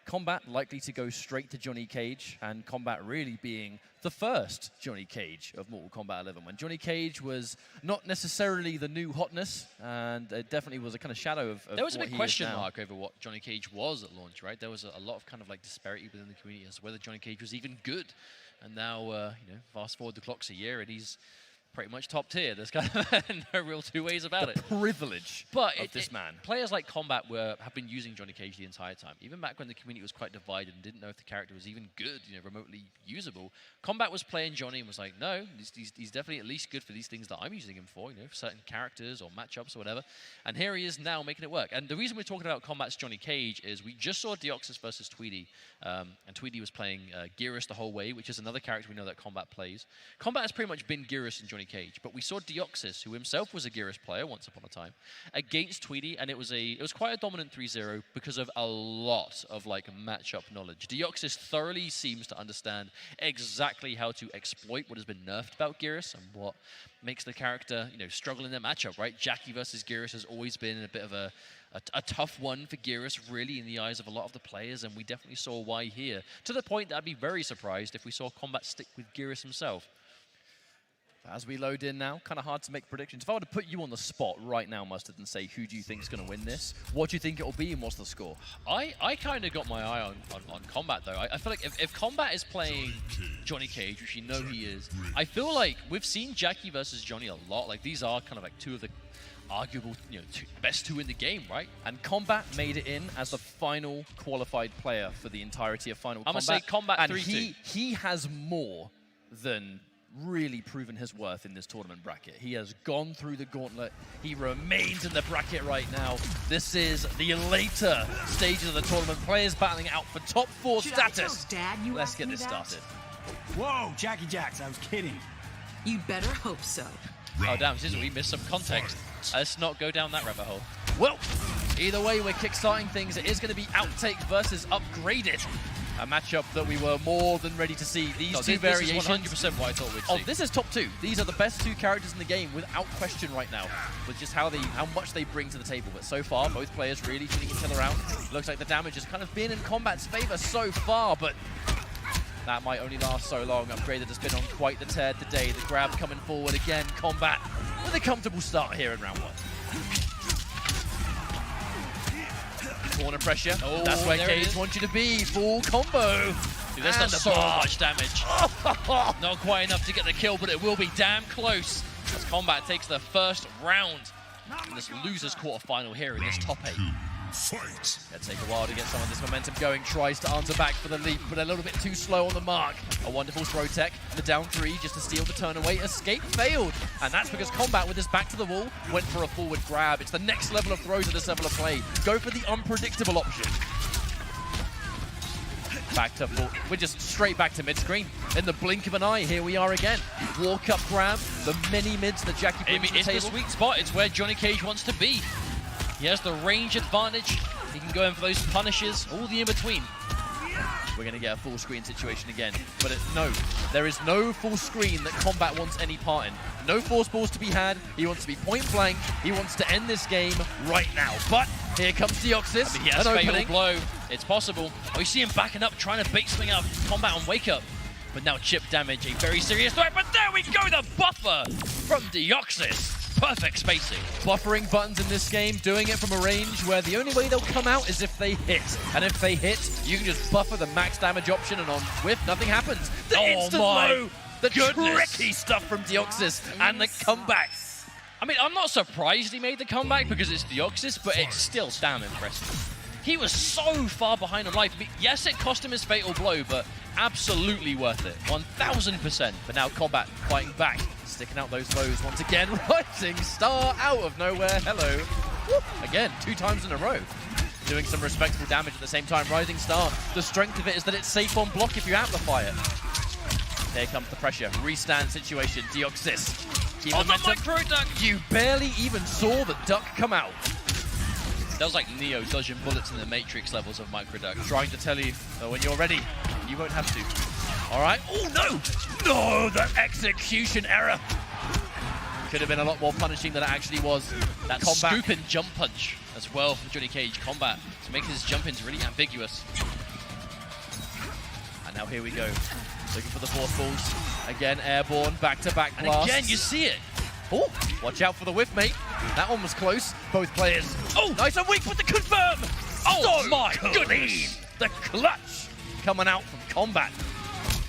Kombat likely to go straight to Johnny Cage, and Kombat really being the first Johnny Cage of Mortal Kombat 11, when Johnny Cage was not necessarily the new hotness, and it definitely was a kind of shadow of There was a what big he question is now. mark over what Johnny Cage was at launch, right? There was a lot of kind of like disparity within the community as to whether Johnny Cage was even good. And now, fast forward the clock's a year, and he's pretty much top tier. There's kind of no real two ways about it. Privilege of this man. Players like Kombat have been using Johnny Cage the entire time. Even back when the community was quite divided and didn't know if the character was even good, remotely usable. Kombat was playing Johnny and was like, no, he's definitely at least good for these things that I'm using him for, for certain characters or matchups or whatever. And here he is now making it work. And the reason we're talking about Kombat's Johnny Cage is we just saw Deoxys versus Tweedy, and Tweedy was playing Gearus the whole way, which is another character we know that Kombat plays. Kombat has pretty much been Gearus and Johnny Cage, but we saw Deoxys, who himself was a Gearus player once upon a time, against Tweedy, and it was quite a dominant 3-0 because of a lot of matchup knowledge. Deoxys thoroughly seems to understand exactly how to exploit what has been nerfed about Gearus and what makes the character struggle in their matchup, right? Jackie versus Gearus has always been a bit of a tough one for Gearus, really, in the eyes of a lot of the players, and we definitely saw why here. To the point that I'd be very surprised if we saw Kombat stick with Gearus himself. As we load in now, kind of hard to make predictions. If I were to put you on the spot right now, Mustard, and say, who do you think is going to win this? What do you think it will be and what's the score? I kind of got my eye on Kombat, though. I feel like if Kombat is playing Johnny Cage, which you know he is, I feel like we've seen Jackie versus Johnny a lot. Like, these are kind of like two of the arguable, best 2 in the game, right? And Kombat made it in as the final qualified player for the entirety of Final Kombat. I'm going to say Kombat and 3-2. he has more than really proven his worth in this tournament bracket. He has gone through the gauntlet. He remains in the bracket right now. This is the later stages of the tournament. Players battling out for top 4 status. Let's get this started. Whoa, Jackie Jacks, I was kidding. You'd better hope so. Oh, damn, we missed some context. Let's not go down that rabbit hole. Well, either way, we're kickstarting things. It is going to be Outtakes versus Upgraded. A matchup that we were more than ready to see. These two variations. This is 100% what I thought we'd see. This is top 2. These are the best 2 characters in the game without question right now, with just how much they bring to the table. But so far, both players really feeling each other out. Looks like the damage has kind of been in Kombat's favor so far, but that might only last so long. Upgraded has been on quite the tear today. The grab coming forward again. Kombat with a comfortable start here in round 1. Corner pressure. Oh, that's where Cage wants you to be. Full combo. Dude, that's not so much damage. Not quite enough to get the kill, but it will be damn close as Kombat takes the first round in this losers quarterfinal here in this top 8. Fight. It'll take a while to get some of this momentum going. Tries to answer back for the leap, but a little bit too slow on the mark. A wonderful throw tech. The down 3 just to steal the turn away. Escape failed. And that's because Kombat, with his back to the wall, went for a forward grab. It's the next level of throws at this level of play. Go for the unpredictable option. Back to full. We're just straight back to mid-screen. In the blink of an eye, here we are again. Walk up grab. The mini mids that Jackie brings to the table. It's the sweet spot. It's where Johnny Cage wants to be. He has the range advantage. He can go in for those punishes, all the in-between. We're going to get a full screen situation again. But no, there is no full screen that Kombat wants any part in. No force balls to be had. He wants to be point blank. He wants to end this game right now. But here comes Deoxys. He has fatal blow. It's possible. Oh, you see him backing up, trying to bait swing out Kombat on Wake Up. But now chip damage, a very serious threat. But there we go, the buffer from Deoxys. Perfect spacing. Buffering buttons in this game, doing it from a range where the only way they'll come out is if they hit. And if they hit, you can just buffer the max damage option, and on whiff, nothing happens. The instant low, the tricky stuff from Deoxys, and the comeback. I mean, I'm not surprised he made the comeback because it's Deoxys, but it's still damn impressive. He was so far behind on life. Yes, it cost him his fatal blow, but absolutely worth it. 1000%. But now Kombat fighting back, sticking out those lows once again. Rising Star out of nowhere. Hello. Woo. Again, 2 times in a row. Doing some respectable damage at the same time. Rising Star, the strength of it is that it's safe on block if you amplify it. There comes the pressure. Restand situation. Deoxys. Keep momentum. You barely even saw the duck come out. That was like Neo dodging bullets in the Matrix levels of micro-duck. Trying to tell you that when you're ready, you won't have to. All right. Oh, no! No, the execution error. Could have been a lot more punishing than it actually was. That scoop and jump punch as well for Johnny Cage. Kombat to make his jump-ins really ambiguous. And now here we go. Looking for the force balls. Again, airborne, back-to-back blasts. And again, you see it. Oh, watch out for the whiff, mate. That one was close. Both players. Oh, nice and weak with the confirm. Oh, so my goodness. The clutch coming out from Kombat.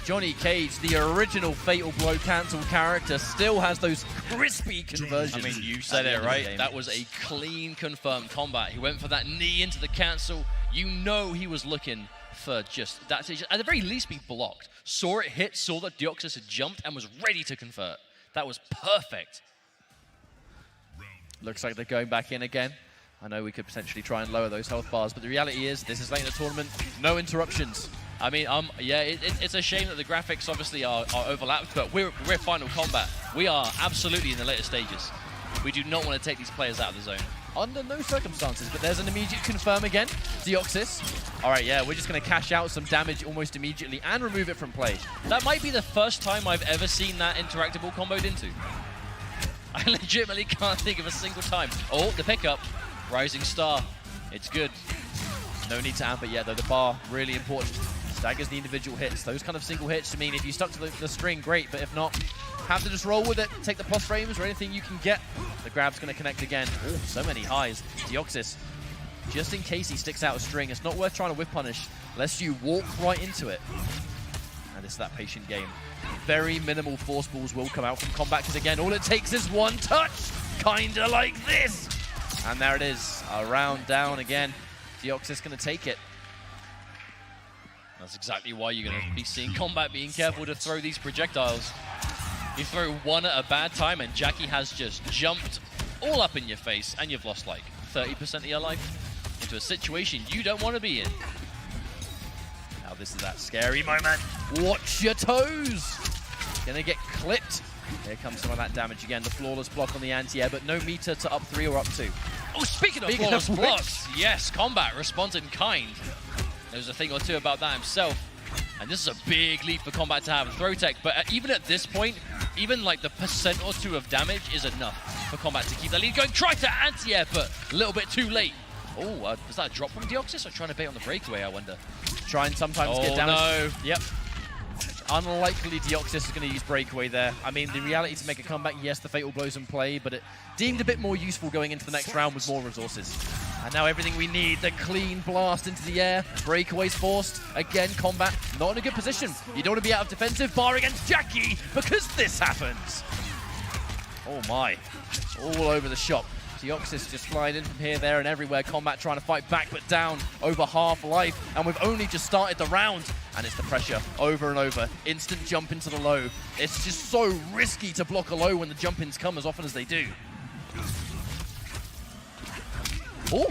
Johnny Cage, the original fatal blow cancel character, still has those crispy conversions. I mean, you said it, right? That was a clean confirmed combat. He went for that knee into the cancel. You know he was looking for just that. At the very least, be blocked. Saw it hit, saw that Deoxys had jumped, and was ready to convert. That was perfect. Looks like they're going back in again. I know we could potentially try and lower those health bars, but the reality is this is late in the tournament. No interruptions. I mean, yeah, it's a shame that the graphics obviously are overlapped, but we're Final Kombat. We are absolutely in the later stages. We do not want to take these players out of the zone. Under no circumstances, but there's an immediate confirm again. Deoxys. All right, yeah, we're just going to cash out some damage almost immediately and remove it from play. That might be the first time I've ever seen that interactable comboed into. I legitimately can't think of a single time. Oh, the pickup. Rising Star. It's good. No need to amp it yet, though. The bar, really important. Staggers the individual hits. Those kind of single hits, I mean, if you stuck to the string, great. But if not, have to just roll with it. Take the plus frames or anything you can get. The grab's going to connect again. Ooh, so many highs. Deoxys, just in case he sticks out a string, it's not worth trying to whip punish unless you walk right into it. And it's that patient game. Very minimal force balls will come out from Kombat because, again, all it takes is one touch. kinda like this. And there it is, a round down again. Deoxys gonna take it. That's exactly why you're gonna be seeing Kombat being careful to throw these projectiles. You throw one at a bad time and Jackie has just jumped all up in your face and you've lost like 30% of your life into a situation you don't want to be in. Now this is that scary moment. Watch your toes. Gonna get clipped. Here comes some of that damage again. The flawless block on the anti-air, but no meter to up 3 or up 2. Oh, speaking of flawless blocks, yes, Kombat responds in kind. There's a thing or two about that himself. And this is a big lead for Kombat to have throw tech, but even at this point, even like the % or 2 of damage is enough for Kombat to keep that lead going. Try to anti-air, but a little bit too late. Oh, was that a drop from Deoxys or trying to bait on the breakaway, I wonder? Trying sometimes to get damage. No. Yep. Unlikely Deoxys is going to use breakaway there. I mean, the reality to make a comeback, yes, the fatal blow's in play, but it deemed a bit more useful going into the next round with more resources. And now everything we need, the clean blast into the air, breakaways forced. Again, Kombat not in a good position. You don't want to be out of defensive bar against Jackie because this happens. Oh my, it's all over the shop. Deoxys just flying in from here, there, and everywhere. Kombat trying to fight back, but down over half life. And we've only just started the round. And it's the pressure over and over. Instant jump into the low. It's just so risky to block a low when the jump-ins come as often as they do. Oh!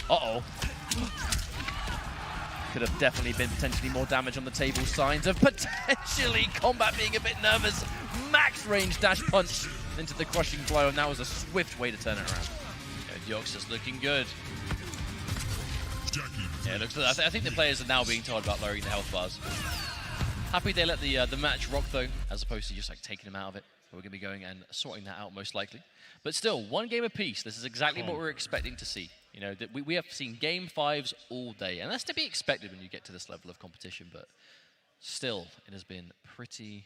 Uh-oh. Could have definitely been potentially more damage on the table. Signs of potentially Kombat being a bit nervous. Max range dash punch into the crushing blow, and that was a swift way to turn it around. Yeah, Deoxys looking good. Yeah, looks. I think the players are now being told about lowering the health bars. Happy they let the match rock though, as opposed to just like taking them out of it. But we're gonna be going and sorting that out most likely. But still, one game apiece. This is exactly what we're expecting to see. You know, that we have seen game 5s all day, and that's to be expected when you get to this level of competition. But still, it has been pretty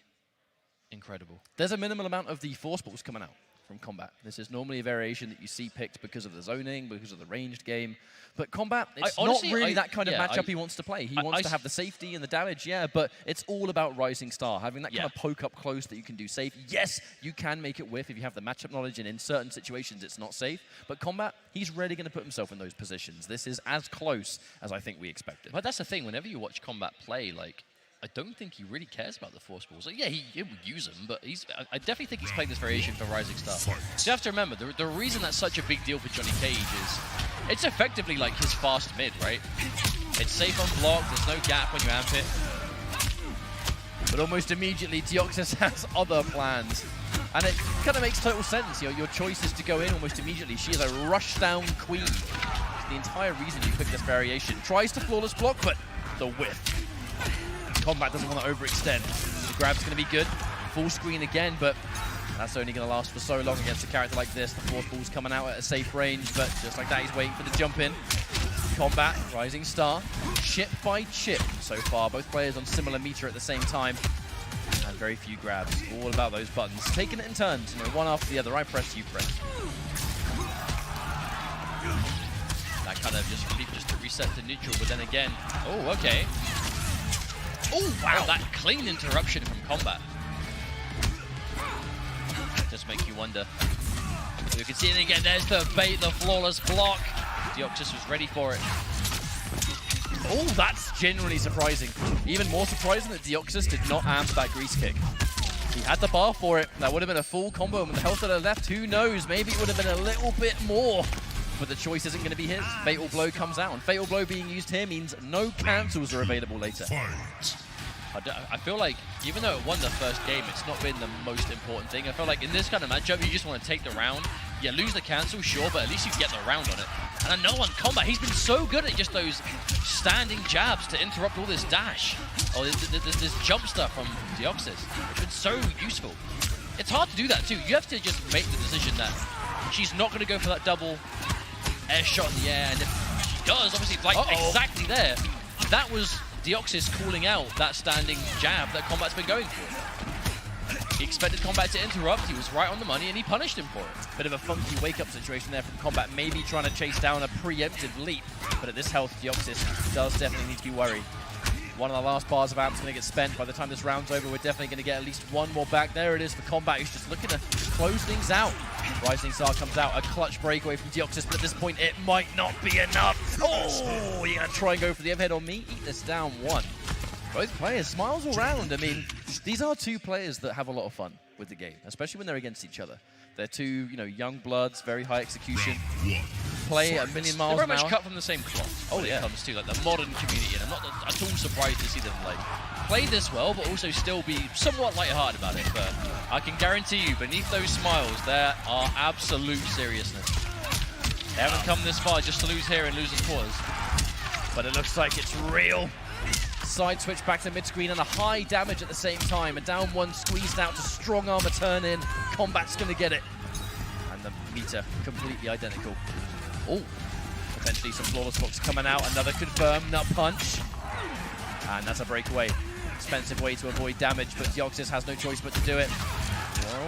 incredible. There's a minimal amount of the force balls coming out from Kombat. This is normally a variation that you see picked because of the zoning, because of the ranged game. But Kombat, it's honestly, not really that kind of matchup he wants to play. He wants to have the safety and the damage, yeah, but it's all about Rising Star, having that kind of poke up close that you can do safe. Yes, you can make it whiff if you have the matchup knowledge, and in certain situations it's not safe. But Kombat, he's really going to put himself in those positions. This is as close as I think we expected. But that's the thing, whenever you watch Kombat play, like, I don't think he really cares about the force balls. Like, yeah, he will use them, but I definitely think he's playing this variation for Rising Star. So you have to remember, the reason that's such a big deal for Johnny Cage is it's effectively like his fast mid, right? It's safe on block, there's no gap when you amp it. But almost immediately, Deoxys has other plans. And it kind of makes total sense. Your choice is to go in almost immediately. She is a rushdown queen. It's the entire reason you pick this variation. Tries to flawless block, but the whiff. Kombat doesn't want to overextend. The grab's going to be good. Full screen again, but that's only going to last for so long against a character like this. The force ball's coming out at a safe range, but just like that, he's waiting for the jump in. Kombat, Rising Star, chip by chip so far. Both players on similar meter at the same time. And very few grabs. All about those buttons. Taking it in turns, you know, one after the other. I press, you press. That kind of just to reset to neutral, but then again, oh, okay. Oh, wow, that clean interruption from Kombat. Just make you wonder. So you can see it again, there's the bait, the flawless block. Deoxys was ready for it. Oh, that's genuinely surprising. Even more surprising that Deoxys did not amp that grease kick. He had the bar for it. That would have been a full combo, and with the health that are left, who knows? Maybe it would have been a little bit more. But the choice isn't going to be his. Fatal Blow comes out, and Fatal Blow being used here means no cancels are available later. I feel like, even though it won the first game, it's not been the most important thing. I feel like in this kind of matchup, you just want to take the round. Yeah, lose the cancel, sure, but at least you get the round on it. And I know on Kombat, he's been so good at just those standing jabs to interrupt all this dash. Or this jump stuff from Deoxys. It's been so useful. It's hard to do that too. You have to just make the decision that she's not going to go for that double air shot in the air. And if she does, obviously, like exactly there, that was Deoxys calling out that standing jab that Kombat's been going for. He expected Kombat to interrupt, he was right on the money, and he punished him for it. Bit of a funky wake-up situation there from Kombat, maybe trying to chase down a preemptive leap. But at this health, Deoxys does definitely need to be worried. One of the last bars of amp's going to get spent. By the time this round's over, we're definitely going to get at least one more back. There it is for Kombat, who's just looking to close things out. Rising Star comes out, a clutch breakaway from Deoxys, but at this point, it might not be enough. Oh, you're going to try and go for the overhead on me? Eat this down one. Both players, smiles all round. I mean, these are two players that have a lot of fun with the game, especially when they're against each other. They're two, you know, young bloods, very high execution. Play a million miles They're an very hour. much cut from the same cloth when it comes to like the modern community, and I'm not at all surprised to see them like play this well, but also still be somewhat lighthearted about it. But I can guarantee you, beneath those smiles, there are absolute seriousness. They haven't come this far just to lose here and lose as quarters. But it looks like it's real. Side switch back to mid-screen and a high damage at the same time. A down one squeezed out to strong armor turn in. Kombat's going to get it. And the meter completely identical. Oh, potentially some flawless blocks coming out. Another confirmed nut punch. And that's a breakaway. Expensive way to avoid damage, but Deoxys has no choice but to do it.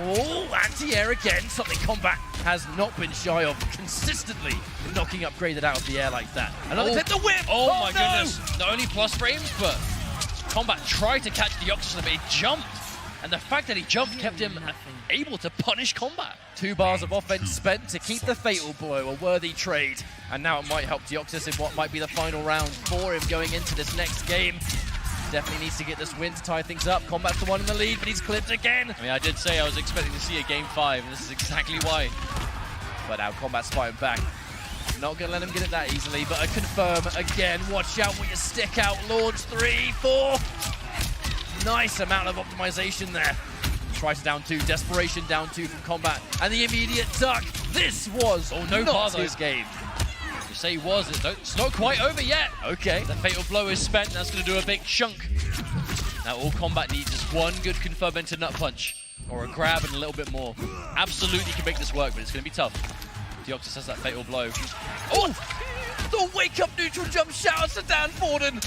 Oh, anti-air again. Something Kombat has not been shy of, consistently knocking upgraded out of the air like that. Another hit the whip! Oh my goodness. Not only plus frames, but Kombat tried to catch Deoxys, but he jumped. And the fact that he jumped kept him able to punish Kombat. 2 bars of offense spent to keep the fatal blow, a worthy trade. And now it might help Deoxys in what might be the final round for him going into this next game. Definitely needs to get this win to tie things up. Kombat's the one in the lead, but he's clipped again. I mean, I did say I was expecting to see a Game 5, and this is exactly why. But now Kombat's fighting back. Not going to let him get it that easily, but a confirm again. Watch out with your stick out. Launch 3, 4. Nice amount of optimization there. Tries to down 2. Desperation down 2 from Kombat. And the immediate duck. This was not his game. You say he was, it's not quite over yet. Okay. The fatal blow is spent, and that's going to do a big chunk. Now all Kombat needs is one good confirm into nut punch, or a grab and a little bit more. Absolutely can make this work, but it's going to be tough. Deoxys has that fatal blow. Oh! The wake-up neutral jump, shout out to Dan Forden.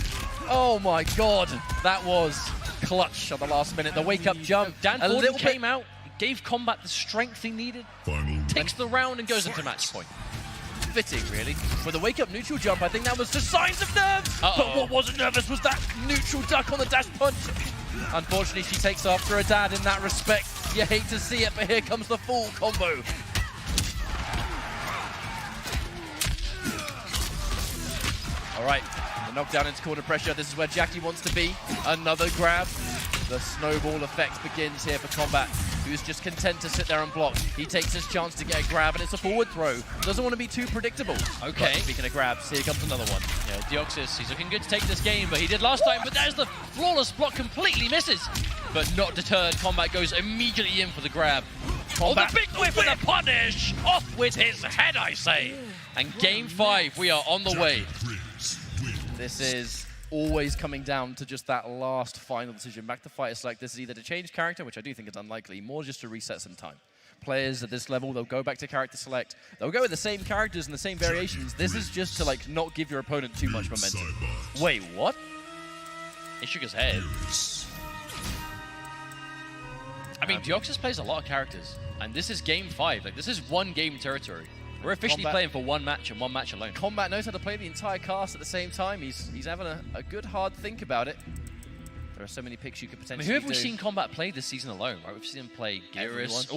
Oh my god, that was clutch at the last minute. The wake-up jump. Dan Forden came out, gave Kombat the strength he needed, takes the round and goes into match point. Fitting, really. For the wake-up neutral jump, I think that was just signs of nerves. But what wasn't nervous was that neutral duck on the dash punch. Unfortunately, she takes after her dad in that respect. You hate to see it, but here comes the full combo. All right, the knockdown into corner pressure. This is where Jackie wants to be. Another grab. The snowball effect begins here for Kombat, who's just content to sit there and block. He takes his chance to get a grab, and it's a forward throw. Doesn't want to be too predictable. Okay. But speaking of grabs, here comes another one. Yeah, Deoxys, he's looking good to take this game, but he did last time, but there's the flawless block, completely misses. But not deterred, Kombat goes immediately in for the grab. Oh, the big whip and the punish! Off with his head, I say! And Game 5, we are on the way. This is always coming down to just that last final decision. Back to fighter select. This is either to change character, which I do think is unlikely, more just to reset some time. Players at this level, they'll go back to character select. They'll go with the same characters and the same variations. This is just to like not give your opponent too much momentum. Wait, what? He shook his head. I mean, Deoxys plays a lot of characters, and this is Game 5. Like, this is one game territory. We're officially playing for one match and one match alone. Kombat knows how to play the entire cast at the same time. He's having a good hard think about it. There are so many picks you could potentially who have we seen Kombat play this season alone, right? We've seen him play Geras,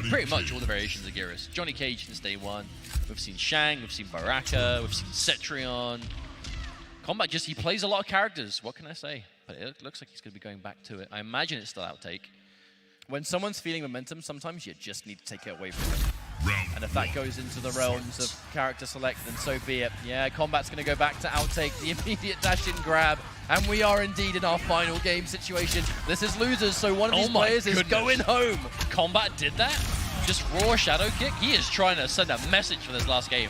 pretty much all the variations of Geras. Johnny Cage since day one. We've seen Shang, we've seen Baraka, we've seen Cetrion. Kombat he plays a lot of characters. What can I say? But it looks like he's going to be going back to it. I imagine it's still outtake. When someone's feeling momentum, sometimes you just need to take it away from them. And if that goes into the realms of character select, then so be it. Yeah, Kombat's going to go back to outtake, the immediate dash-in grab, and we are indeed in our final game situation. This is losers, so one of these players is going home. Kombat did that? Just raw shadow kick? He is trying to send a message for this last game.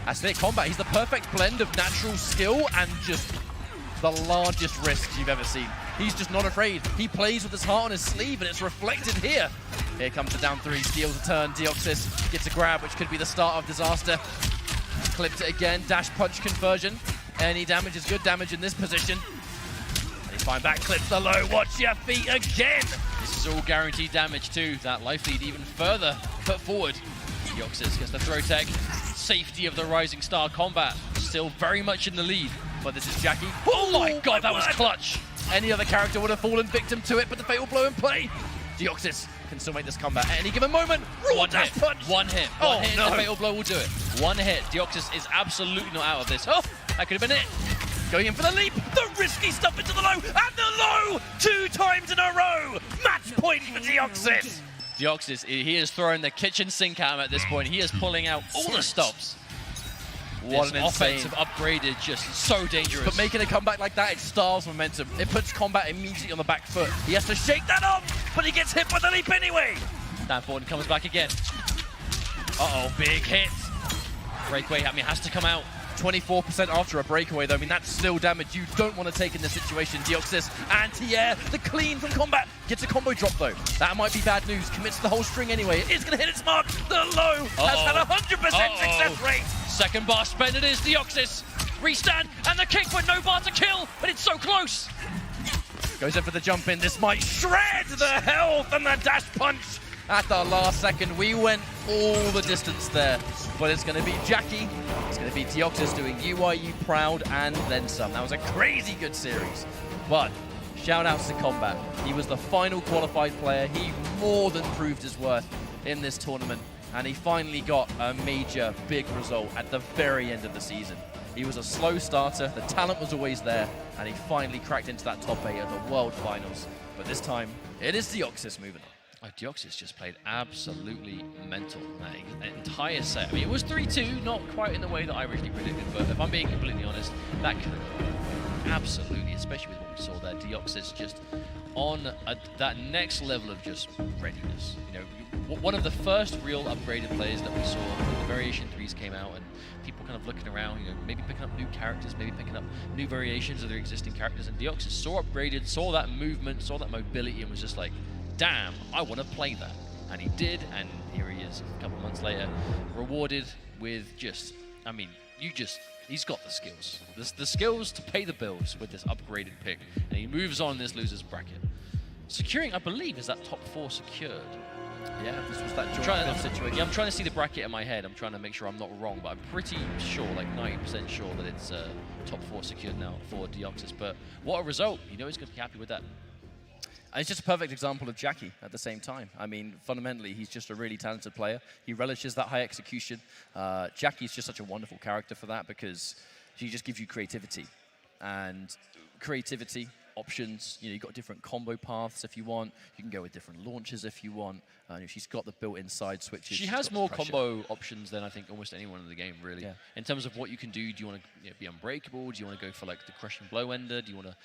That's it, Kombat. He's the perfect blend of natural skill and just the largest risks you've ever seen. He's just not afraid. He plays with his heart on his sleeve, and it's reflected here. Here comes the down 3, steals a turn. Deoxys gets a grab, which could be the start of disaster. Clipped it again, dash punch conversion. Any damage is good damage in this position. And he's fine back, clips the low. Watch your feet again. This is all guaranteed damage too. That life lead even further put forward. Deoxys gets the throw tech. Safety of the Rising Star. Kombat still very much in the lead. But this is Jackie. Oh my god, that was clutch. Any other character would have fallen victim to it, but the fatal blow in play. Deoxys can still make this comeback at any given moment. One hit. One hit. Oh, One hit. no. The fatal blow will do it. One hit. Deoxys is absolutely not out of this. Oh, that could have been it. Going in for the leap. The risky stuff into the low, and the low 2 times in a row. Match point for Deoxys. Deoxys, he is throwing the kitchen sink at him at this point. He is pulling out all the stops. What an offensive insane upgraded, just so dangerous. But making a comeback like that, it starves momentum. It puts Kombat immediately on the back foot. He has to shake that off, but he gets hit by the leap anyway. Dan Thornton comes back again. Uh-oh, big hit. Breakaway, has to come out. 24% after a breakaway, though. I mean, that's still damage you don't want to take in this situation. Deoxys, anti-air, the clean from Kombat. Gets a combo drop, though. That might be bad news. Commits the whole string anyway. It is going to hit its mark. The low has had a 100% success rate. Second bar spent, it is Deoxys. Restand, and the kick, but no bar to kill, but it's so close. Goes in for the jump in. This might shred the health and the dash punch. At the last second, we went all the distance there. But it's going to be Jackie. It's going to be Deoxys doing UIU proud and then some. That was a crazy good series. But shout outs to Kombat. He was the final qualified player. He more than proved his worth in this tournament. And he finally got a major, big result at the very end of the season. He was a slow starter. The talent was always there. And he finally cracked into that top 8 at the World Finals. But this time, it is Deoxys moving on. Oh, Deoxys just played absolutely mental that entire set. I mean, it was 3-2, not quite in the way that I originally predicted, but if I'm being completely honest, that could have absolutely, especially with what we saw there, Deoxys just on that next level of just readiness. You know, one of the first real upgraded players that we saw when the Variation 3s came out and people kind of looking around, you know, maybe picking up new characters, maybe picking up new variations of their existing characters, and Deoxys saw upgraded, saw that movement, saw that mobility, and was just like, damn, I want to play that. And he did, and here he is a couple of months later, rewarded with just, I mean, he's got the skills. The skills to pay the bills with this upgraded pick. And he moves on in this loser's bracket. Securing, I believe, is that top 4 secured. Yeah, this was that situation. Yeah, I'm trying to see the bracket in my head. I'm trying to make sure I'm not wrong, but I'm pretty sure, like 90% sure that it's top 4 secured now for Deoxys. But what a result. You know he's going to be happy with that. And it's just a perfect example of Jackie at the same time. I mean, fundamentally, he's just a really talented player. He relishes that high execution. Jackie's just such a wonderful character for that because she just gives you creativity. And creativity, options, you know, you've got different combo paths if you want. You can go with different launches if you want. She's got the built-in side switches. She has more combo options than I think almost anyone in the game, really. Yeah. In terms of what you can do you want to be unbreakable? Do you want to go for like the crushing blow ender? Do you want to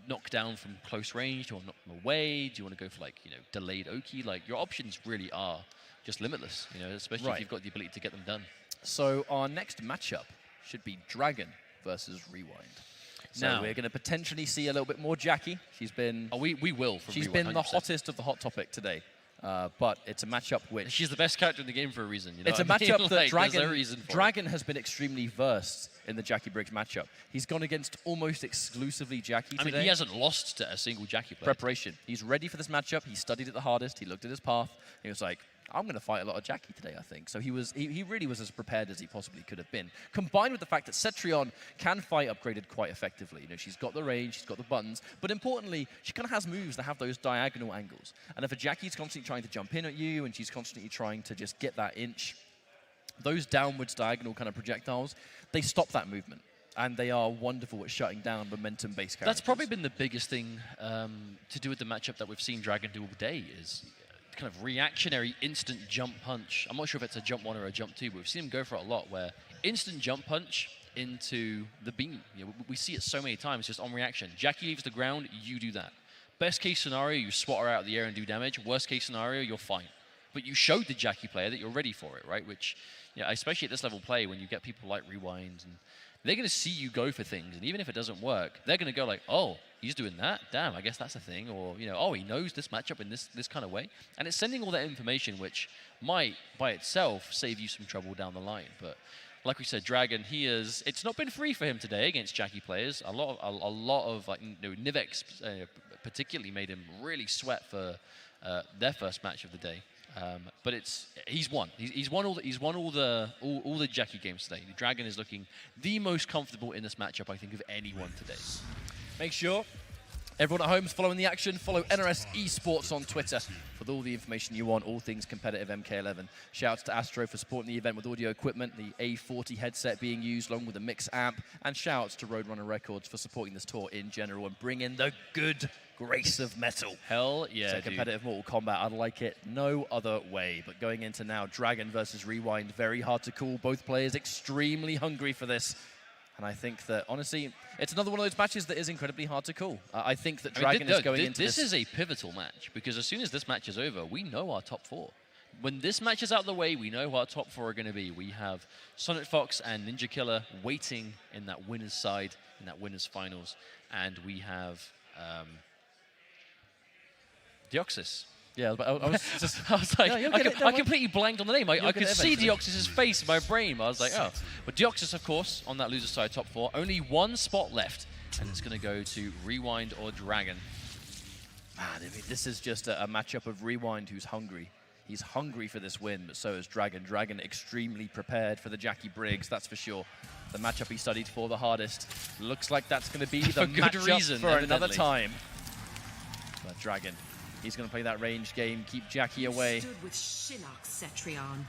knock down from close range? Do you want to knock them away? Do you want to go for like, you know, delayed Oki? Like your options really are just limitless, you know, especially if you've got the ability to get them done. So our next matchup should be Dragon versus Rewind. So now, we're going to potentially see a little bit more Jackie. She's been... Oh, we will. She's Rewind, been the 100%. hottest of the hot topic today. But it's a matchup which... She's the best character in the game for a reason. You know it's a what I mean? matchup that like, Dragon has been extremely versed in the Jackie Briggs matchup. He's gone against almost exclusively Jackie today. I mean, he hasn't lost to a single Jackie player. Preparation. He's ready for this matchup. He studied it the hardest. He looked at his path. He was like, I'm going to fight a lot of Jackie today, I think. So he really was as prepared as he possibly could have been. Combined with the fact that Cetrion can fight upgraded quite effectively. You know, she's got the range, she's got the buttons, but importantly, she kind of has moves that have those diagonal angles. And if a Jackie's constantly trying to jump in at you and she's constantly trying to just get that inch, those downwards diagonal kind of projectiles, they stop that movement. And they are wonderful at shutting down momentum-based characters. That's probably been the biggest thing to do with the matchup that we've seen Dragon do all day is kind of reactionary instant jump punch. I'm not sure if it's a jump 1 or a jump 2, but we've seen him go for it a lot, where instant jump punch into the beam. You know, we see it so many times just on reaction. Jackie leaves the ground, you do that. Best case scenario, you swat her out of the air and do damage. Worst case scenario, you're fine. But you showed the Jackie player that you're ready for it, right? Which, you know, especially at this level play, when you get people like Rewind, and they're going to see you go for things, and even if it doesn't work, they're going to go like, oh, he's doing that? Damn, I guess that's a thing. Or, you know, oh, he knows this matchup in this kind of way. And it's sending all that information, which might, by itself, save you some trouble down the line. But like we said, Dragon, it's not been free for him today against Jackie players. A lot of like, you know, Nivex particularly made him really sweat for their first match of the day. but he's won. He's won all the Jackie games today. Dragon is looking the most comfortable in this matchup, I think, of anyone today. Make sure everyone at home is following the action. Follow NRS Esports on Twitter for all the information you want, all things competitive MK11. Shouts to Astro for supporting the event with audio equipment, the A40 headset being used along with the Mix amp, and shouts to Roadrunner Records for supporting this tour in general and bringing the good grace of metal. Hell yeah, so competitive Mortal Kombat, I'd like it no other way. But going into now, Dragon versus Rewind, very hard to call. Both players extremely hungry for this. And I think that, honestly, it's another one of those matches that is incredibly hard to call. I think that Dragon is going into this. This is a pivotal match, because as soon as this match is over, we know our top 4. When this match is out of the way, we know who our top 4 are going to be. We have SonicFox and NinjaKilla waiting in that winner's side, in that winner's finals. And we have Deoxys. Yeah, but I was like, I completely blanked on the name. I could see Deoxys' face in my brain. I was like, oh. But Deoxys, of course, on that loser side top 4. Only one spot left, and it's going to go to Rewind or Dragon. Man, I mean, this is just a matchup of Rewind who's hungry. He's hungry for this win, but so is Dragon. Dragon extremely prepared for the Jackie Briggs, that's for sure. The matchup he studied for the hardest. Looks like that's going to be the matchup for another time. But Dragon, he's going to play that range game, keep Jackie away. I stood with Shinnok, Cetrion.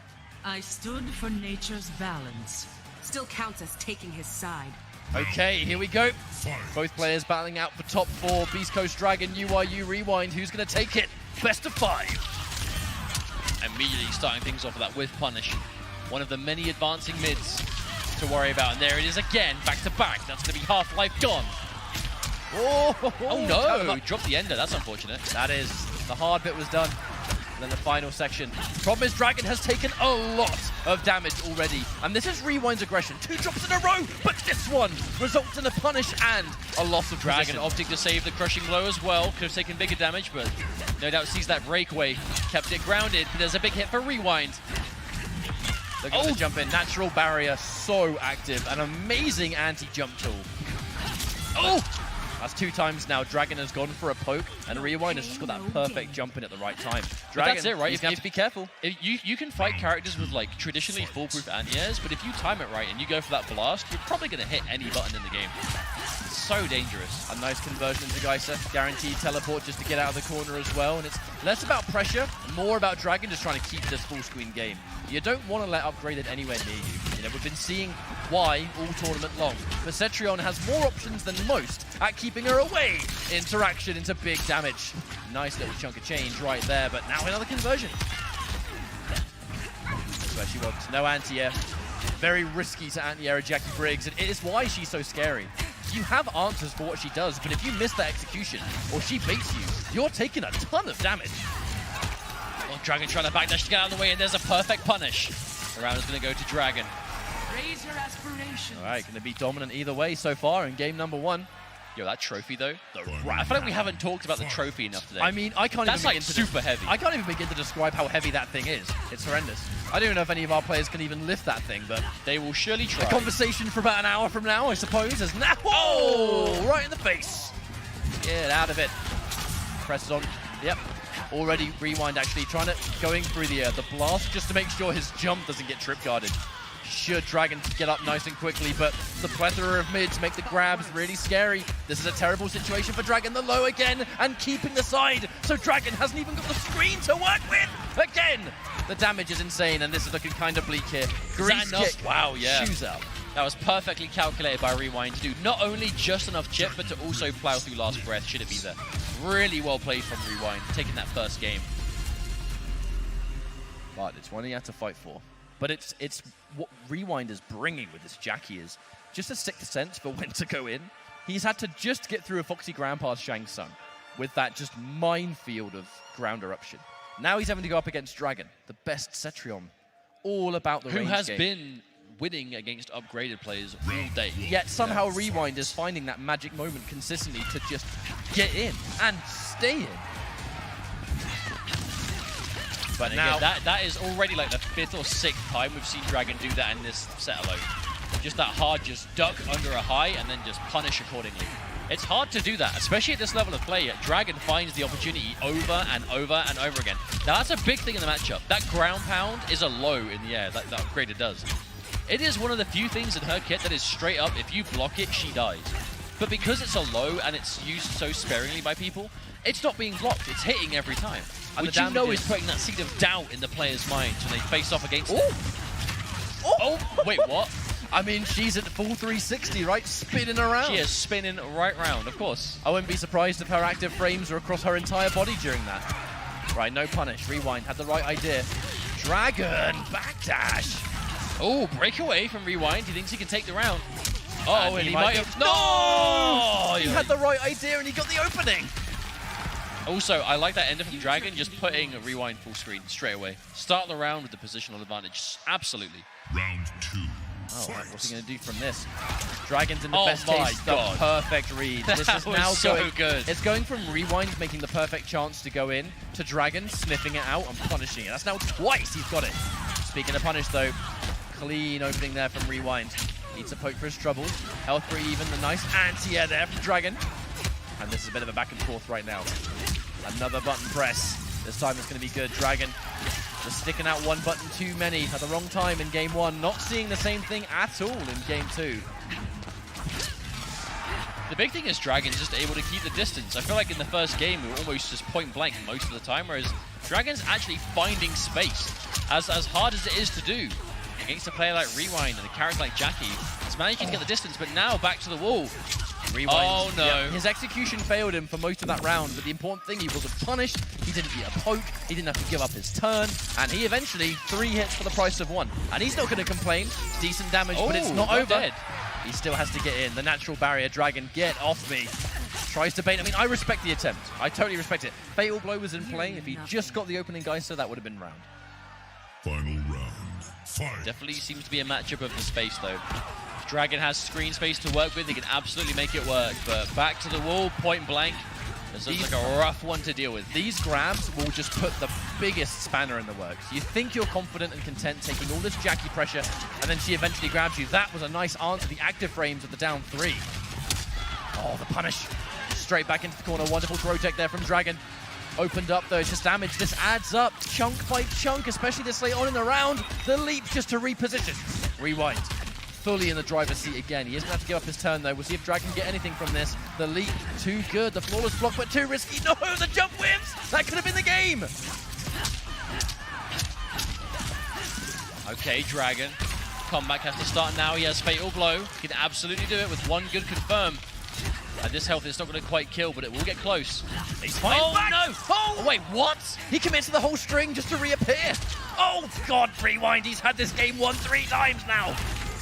I stood for nature's balance. Still counts as taking his side. Okay, here we go. Both players battling out for top 4. Beast Coast Dragon, UYU Rewind. Who's going to take it? Best of 5. Immediately starting things off with that whiff punish. One of the many advancing mids to worry about. And there it is again, back to back. That's going to be Half-Life gone. Oh no, dropped the ender. That's unfortunate. That is. The hard bit was done. And then the final section. Problem is, Dragon has taken a lot of damage already. And this is Rewind's aggression. 2 drops in a row, but this one results in a punish and a loss of Dragon position. opting to save the crushing blow as well. Could have taken bigger damage, but no doubt sees that breakaway. Kept it grounded. There's a big hit for Rewind. They're going to jump in. Natural barrier, so active. An amazing anti-jump tool. Oh! That's 2 times now. Dragon has gone for a poke, and Rewind has just got that perfect jump in at the right time. Dragon, that's it, right? He's going to have to be careful. You can fight characters with like traditionally foolproof anti-airs, but if you time it right and you go for that blast, you're probably going to hit any button in the game. It's so dangerous. A nice conversion into Geisa. Guaranteed teleport just to get out of the corner as well. And it's less about pressure, more about Dragon just trying to keep this full screen game. You don't want to let Upgraded anywhere near you. You know, we've been seeing why all tournament long. But Cetrion has more options than most at keeping her away. Interaction into big damage. Nice little chunk of change right there, but now another conversion. That's where she wants. No anti-air. Very risky to anti-air Jackie Briggs, and it is why she's so scary. You have answers for what she does, but if you miss that execution, or she baits you, you're taking a ton of damage. Well, Dragon trying to backdash to get out of the way, and there's a perfect punish. The round is going to go to Dragon. Raise your aspirations. All right, going to be dominant either way so far in game number 1. Yo, that trophy though, I feel like we haven't talked about the trophy enough today. I mean, I can't That's even like super heavy. I can't even begin to describe how heavy that thing is. It's horrendous. I don't even know if any of our players can even lift that thing, but they will surely try. A conversation for about an hour from now, I suppose, is now. Oh, right in the face. Get out of it. Presses on. Yep. Already Rewind actually going through the blast just to make sure his jump doesn't get trip guarded. Should Dragon get up nice and quickly, but the plethora of mids make the grabs really scary. This is a terrible situation for Dragon. The low again and keeping the side, so Dragon hasn't even got the screen to work with. Again, the damage is insane, and this is looking kind of bleak here. Grease kick. Wow, yeah. Shoes out. That was perfectly calculated by Rewind to do not only just enough chip, but to also plow through last breath should it be there. Really well played from Rewind, taking that first game. But it's one he had to fight for. But it's what Rewind is bringing with this Jackie is just a sixth sense for when to go in. He's had to just get through a Foxy Ground Pass Shang Tsung with that just minefield of ground eruption. Now he's having to go up against Dragon, the best Cetrion, all about the range game. Who has been winning against upgraded players all day. Yet somehow Rewind is finding that magic moment consistently to just get in and stay in. But now that is already like the 5th or 6th time we've seen Dragon do that in this set alone. Just that hard, just duck under a high and then just punish accordingly. It's hard to do that, especially at this level of play. Dragon finds the opportunity over and over and over again. Now, that's a big thing in the matchup. That ground pound is a low in the air, that upgraded does. It is one of the few things in her kit that is straight up, if you block it, she dies. But because it's a low and it's used so sparingly by people, it's not being blocked, it's hitting every time. And which you know is putting that seed of doubt in the player's mind when they face off against it. Oh, wait, what? I mean, she's at full 360, right? Spinning around. She is spinning right round, of course. I wouldn't be surprised if her active frames were across her entire body during that. Right, no punish. Rewind, had the right idea. Dragon, backdash. Oh, breakaway from Rewind. He thinks he can take the round. Oh, and he might have... No! He had the right idea and he got the opening. Also, I like that ender from Dragon, just putting a Rewind full screen straight away. Start the round with the positional advantage. Absolutely. Round 2. Oh, right, what's he going to do from this? Dragon's in the best case, the perfect read. This is now so good. It's going from Rewind making the perfect chance to go in to Dragon sniffing it out and punishing it. That's now twice he's got it. Speaking of punish, though, clean opening there from Rewind. Needs a poke for his trouble. Health 3 even, the nice anti-air there from Dragon. And this is a bit of a back and forth right now. Another button press. This time it's going to be good. Dragon just sticking out one button too many at the wrong time in game 1. Not seeing the same thing at all in game 2. The big thing is Dragon's just able to keep the distance. I feel like in the first game we were almost just point blank most of the time, whereas Dragon's actually finding space. As hard as it is to do against a player like Rewind and a character like Jackie, it's managing to get the distance, but now back to the wall. Rewind. Oh no. Yeah, his execution failed him for most of that round, but the important thing, he wasn't punished, he didn't get a poke, he didn't have to give up his turn, and he eventually 3 hits for the price of 1. And he's not going to complain. It's decent damage, but it's not over. Dead. He still has to get in. The natural barrier. Dragon, get off me. Tries to bait. I mean, I respect the attempt. I totally respect it. Fatal Blow was in play. If he just got the opening Geyser, that would have been round. Final round. Fight. Definitely seems to be a matchup of the space, though. Dragon has screen space to work with. He can absolutely make it work. But back to the wall, point blank. This looks like a rough one to deal with. These grabs will just put the biggest spanner in the works. You think you're confident and content taking all this Jackie pressure, and then she eventually grabs you. That was a nice answer. The active frames of the down 3. Oh, the punish. Straight back into the corner. Wonderful throw tech there from Dragon. Opened up though, it's just damage. This adds up, chunk by chunk, especially this late on in the round. The leap just to reposition. Rewind. Fully in the driver's seat again. He isn't going to have to give up his turn though. We'll see if Dragon can get anything from this. The leap, too good. The flawless block, but too risky. No, the jump whips! That could have been the game! Okay, Dragon. Comeback has to start now. He has Fatal Blow. He can absolutely do it with one good confirm. At this health, it's not going to quite kill, but it will get close. He's fighting back. No! Oh, wait, what? He commits to the whole string just to reappear. Oh, God, Rewind. He's had this game won 3 times now.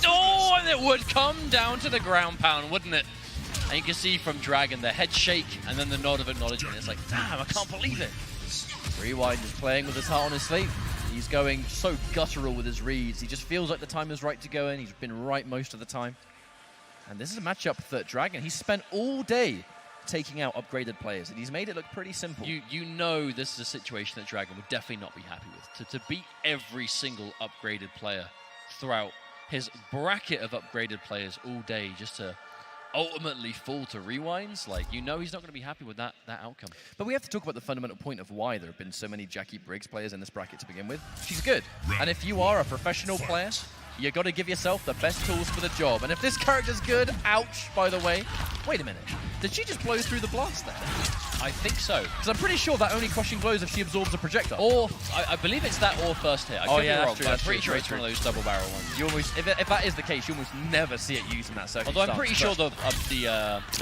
Oh, and it would come down to the ground pound, wouldn't it? And you can see from Dragon the head shake and then the nod of acknowledgement. It's like, damn, I can't believe it. Rewind is playing with his heart on his sleeve. He's going so guttural with his reads. He just feels like the time is right to go in. He's been right most of the time. And this is a matchup that Dragon, he's spent all day taking out upgraded players, and he's made it look pretty simple. You know this is a situation that Dragon would definitely not be happy with. To beat every single upgraded player throughout his bracket of upgraded players all day just to ultimately fall to Rewinds, like, you know he's not going to be happy with that outcome. But we have to talk about the fundamental point of why there have been so many Jackie Briggs players in this bracket to begin with. She's good. And if you are a professional player, you got to give yourself the best tools for the job. And if this character's good, ouch, by the way. Wait a minute. Did she just blow through the blast there? I think so. Because I'm pretty sure that only crushing blows if she absorbs a projectile. Or, I believe it's that or first hit. I could be wrong, but I'm pretty sure it's one of those double barrel ones. You almost, if that is the case, you almost never see it used in that circumstance. Although I'm pretty sure the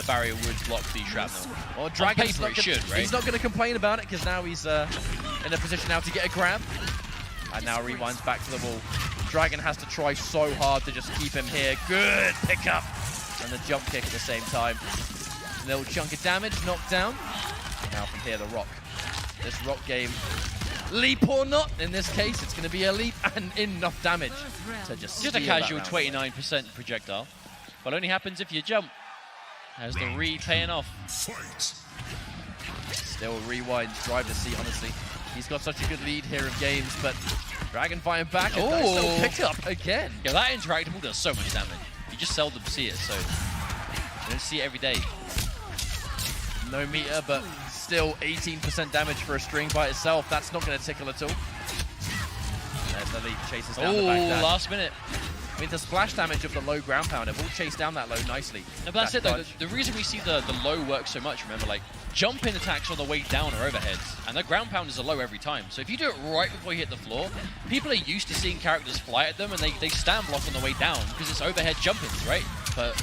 barrier would block the shrapnel. Well, Dragon's paper, it should, right? He's not going to complain about it because now he's in a position now to get a grab. And now Rewind's back to the wall. Dragon has to try so hard to just keep him here. Good pickup. And the jump kick at the same time. Little chunk of damage, knocked down. Now from here, the rock. This rock game, leap or not, in this case, it's going to be a leap and enough damage to just a casual 29% projectile. But only happens if you jump. As the read paying off. Still Rewind's driver's seat, honestly. He's got such a good lead here of games, but Dragon fighting back and still pick up again. Yeah, that interactable does so much damage. You just seldom see it, so you don't see it every day. No meter, but still 18% damage for a string by itself. That's not going to tickle at all. There's the lead, chases down the back dash. Last minute. I mean, the splash damage of the low ground pound have all chased down that low nicely. No, but that's it, though. The reason we see the low work so much, remember, like, jump-in attacks on the way down are overheads, and the ground pound is a low every time. So if you do it right before you hit the floor, people are used to seeing characters fly at them, and they stand block on the way down because it's overhead jump-ins, right? But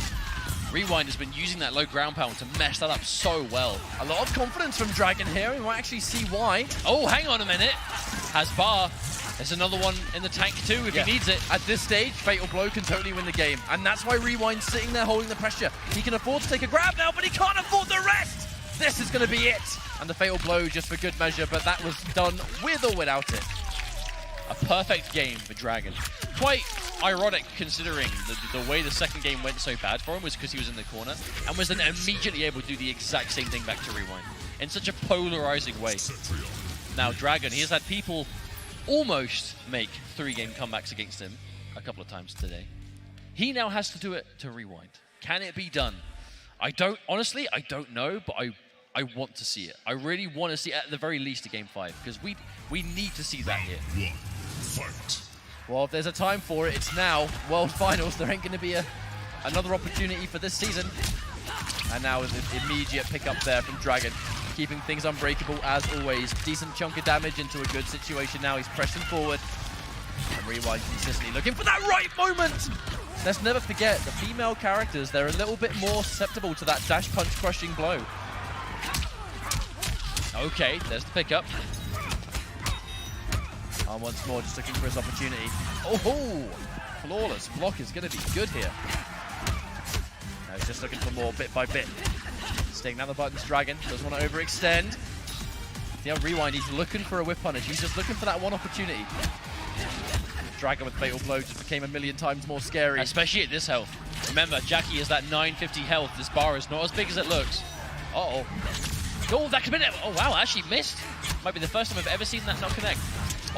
Rewind has been using that low ground pound to mess that up so well. A lot of confidence from Dragon here. We might actually see why. Oh, hang on a minute. Has bar. There's another one in the tank too if he needs it. At this stage, Fatal Blow can totally win the game. And that's why Rewind's sitting there holding the pressure. He can afford to take a grab now, but he can't afford the rest. This is going to be it. And the Fatal Blow just for good measure, but that was done with or without it. A perfect game for Dragon. Quite ironic considering the way the second game went so bad for him was because he was in the corner and was then immediately able to do the exact same thing back to Rewind in such a polarizing way. Now Dragon, he has had people almost make 3-game comebacks against him a couple of times today. He now has to do it to Rewind. Can it be done? Honestly, I don't know, but I want to see it. I really want to see it at the very least a Game 5 because we need to see that here. Fight. Well, if there's a time for it, it's now. World Finals, there ain't going to be another opportunity for this season. And now with an immediate pick up there from Dragon, keeping things unbreakable as always. Decent chunk of damage into a good situation now. He's pressing forward. And Rewind consistently looking for that right moment. Let's never forget, the female characters, they're a little bit more susceptible to that dash punch crushing blow. Okay, there's the pickup. And once more, just looking for his opportunity. Oh, flawless block is going to be good here. Now he's just looking for more bit by bit. Staying down the buttons, Dragon doesn't want to overextend. Yeah, Rewind, he's looking for a whip punish. He's just looking for that one opportunity. Dragon with Fatal Blow just became a million times more scary. Especially at this health. Remember, Jackie is that 950 health. This bar is not as big as it looks. Uh-oh. Oh, that could be it. Oh, wow, actually missed. Might be the first time I've ever seen that not connect.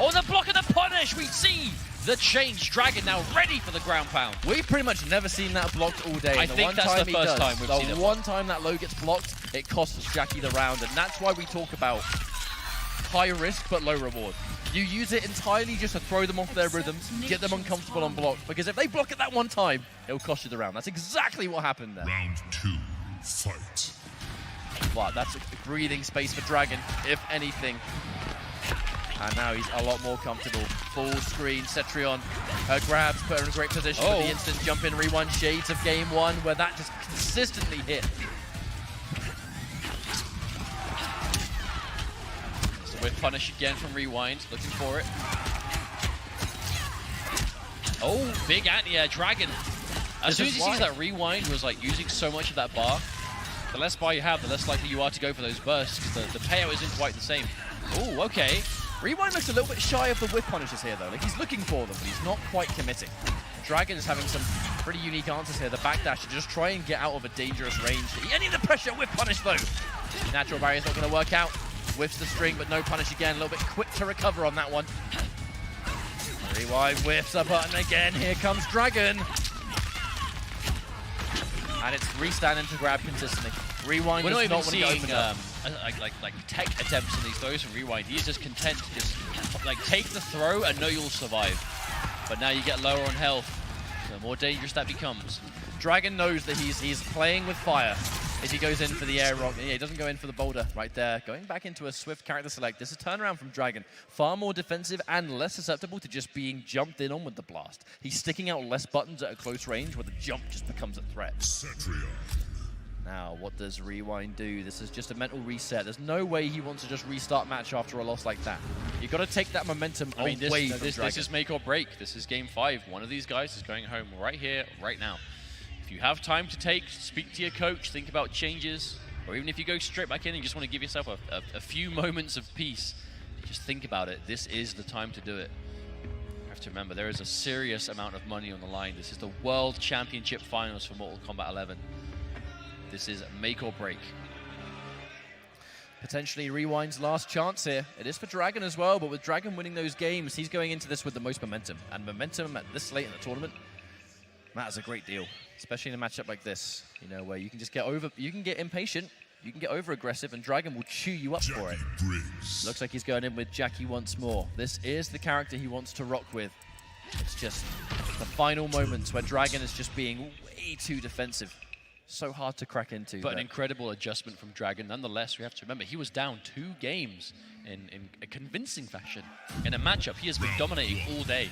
Oh, the block and the punish. We see the change. Dragon now ready for the ground pound. We've pretty much never seen that blocked all day. I think that's the first time we've seen it. The one time that low gets blocked, it costs Jackie the round, and that's why we talk about high risk but low reward. You use it entirely just to throw them off their rhythms, get them uncomfortable on block, because if they block it that one time, it'll cost you the round. That's exactly what happened there. Round 2, fight. Wow, that's a breathing space for Dragon, if anything. And now he's a lot more comfortable. Full screen, Cetrion. Her grabs put her in a great position for the instant jump in Rewind. Shades of Game 1, where that just consistently hit. It's a whip punish again from Rewind, looking for it. Oh, big anti-air, Dragon. As soon as he sees that Rewind was like using so much of that bar, the less bar you have, the less likely you are to go for those bursts, because the payout isn't quite the same. Oh, okay. Rewind looks a little bit shy of the whip punishes here, though. Like, he's looking for them, but he's not quite committing. Dragon is having some pretty unique answers here. The backdash to just try and get out of a dangerous range. Any of the pressure, whip punish, though. Natural barrier's not going to work out. Whiffs the string, but no punish again. A little bit quick to recover on that one. Rewind whiffs a button again. Here comes Dragon. And it's restand into grab consistently. Rewind We're does not not want to even open up. like tech attempts on these throws from Rewind. He's just content to just like take the throw and know you'll survive. But now you get lower on health, the more dangerous that becomes. Dragon knows that he's playing with fire as he goes in for the air rock. Yeah, he doesn't go in for the boulder right there. Going back into a swift character select. This is a turnaround from Dragon. Far more defensive and less susceptible to just being jumped in on with the blast. He's sticking out less buttons at a close range where the jump just becomes a threat. Cetrion. Now, what does Rewind do? This is just a mental reset. There's no way he wants to just restart match after a loss like that. You've got to take that momentum away from Dragon. This is make or break. This is Game 5. One of these guys is going home right here, right now. If you have time to take, speak to your coach, think about changes, or even if you go straight back in and you just want to give yourself a few moments of peace, just think about it. This is the time to do it. You have to remember, there is a serious amount of money on the line. This is the World Championship Finals for Mortal Kombat 11. This is make or break. Potentially Rewind's last chance here. It is for Dragon as well, but with Dragon winning those games, he's going into this with the most momentum. And momentum at this late in the tournament, that is a great deal. Especially in a matchup like this, you know, where you can just get impatient you can get over-aggressive and Dragon will chew you up for it. Looks like he's going in with Jackie once more. This is the character he wants to rock with. It's just the final moments where Dragon is just being way too defensive. So hard to crack into. But an incredible adjustment from Dragon. Nonetheless, we have to remember, he was down 2 games in a convincing fashion. In a matchup, he has been dominating all day.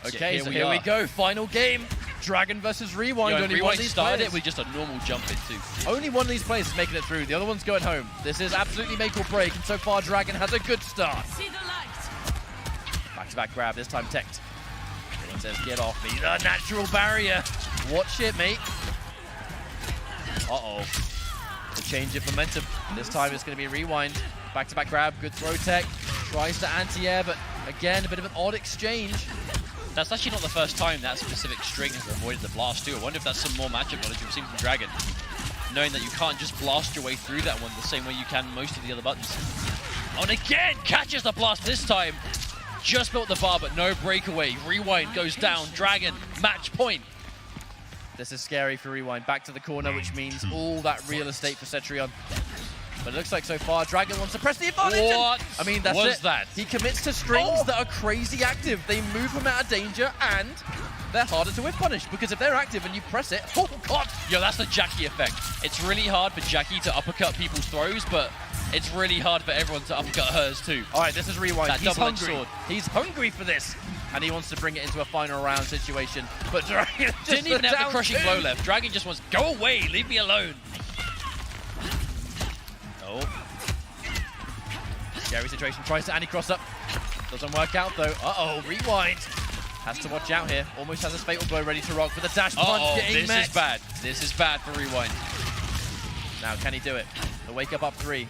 Okay, so here we go. Final game. Dragon versus Rewind. Yo, only Rewind one of these started players. it with just a normal jump in too. Only one of these players is making it through. The other one's going home. This is absolutely make or break, and so far Dragon has a good start. See the light. Back-to-back grab, this time teched. Everyone says, get off me. The natural barrier. Watch it, mate. Uh-oh. The change of momentum. This time it's going to be Rewind. Back-to-back grab, good throw tech. Tries to anti-air, but again, a bit of an odd exchange. That's actually not the first time that specific string has avoided the blast too. I wonder if that's some more matchup knowledge we've seen from Dragon. Knowing that you can't just blast your way through that one the same way you can most of the other buttons. Oh, and again, catches the blast this time. Just built the bar, but no breakaway. Rewind goes down. Dragon, match point. This is scary for Rewind. Back to the corner, which means all that real estate for Cetrion. But it looks like so far, Dragon wants to press the advantage. What I mean, that's was it. that? He commits to strings that are crazy active. They move him out of danger, and they're harder to whiff punish, because if they're active and you press it, oh God. Yo, that's the Jackie effect. It's really hard for Jackie to uppercut people's throws, but it's really hard for everyone to uppercut hers too. All right, this is Rewind. That He's double-edged hungry. sword. He's hungry for this. And he wants to bring it into a final round situation. But Dragon just Didn't even have the down crushing 2. blow left. Dragon just wants, go away, leave me alone. Oh. Scary situation, tries to anti-cross up. Doesn't work out though. Uh-oh, Rewind. Has to watch out here. Almost has his fatal blow ready to rock with a dash punch getting this met. is bad. This is bad for Rewind. Now, can he do it? The wake up 3.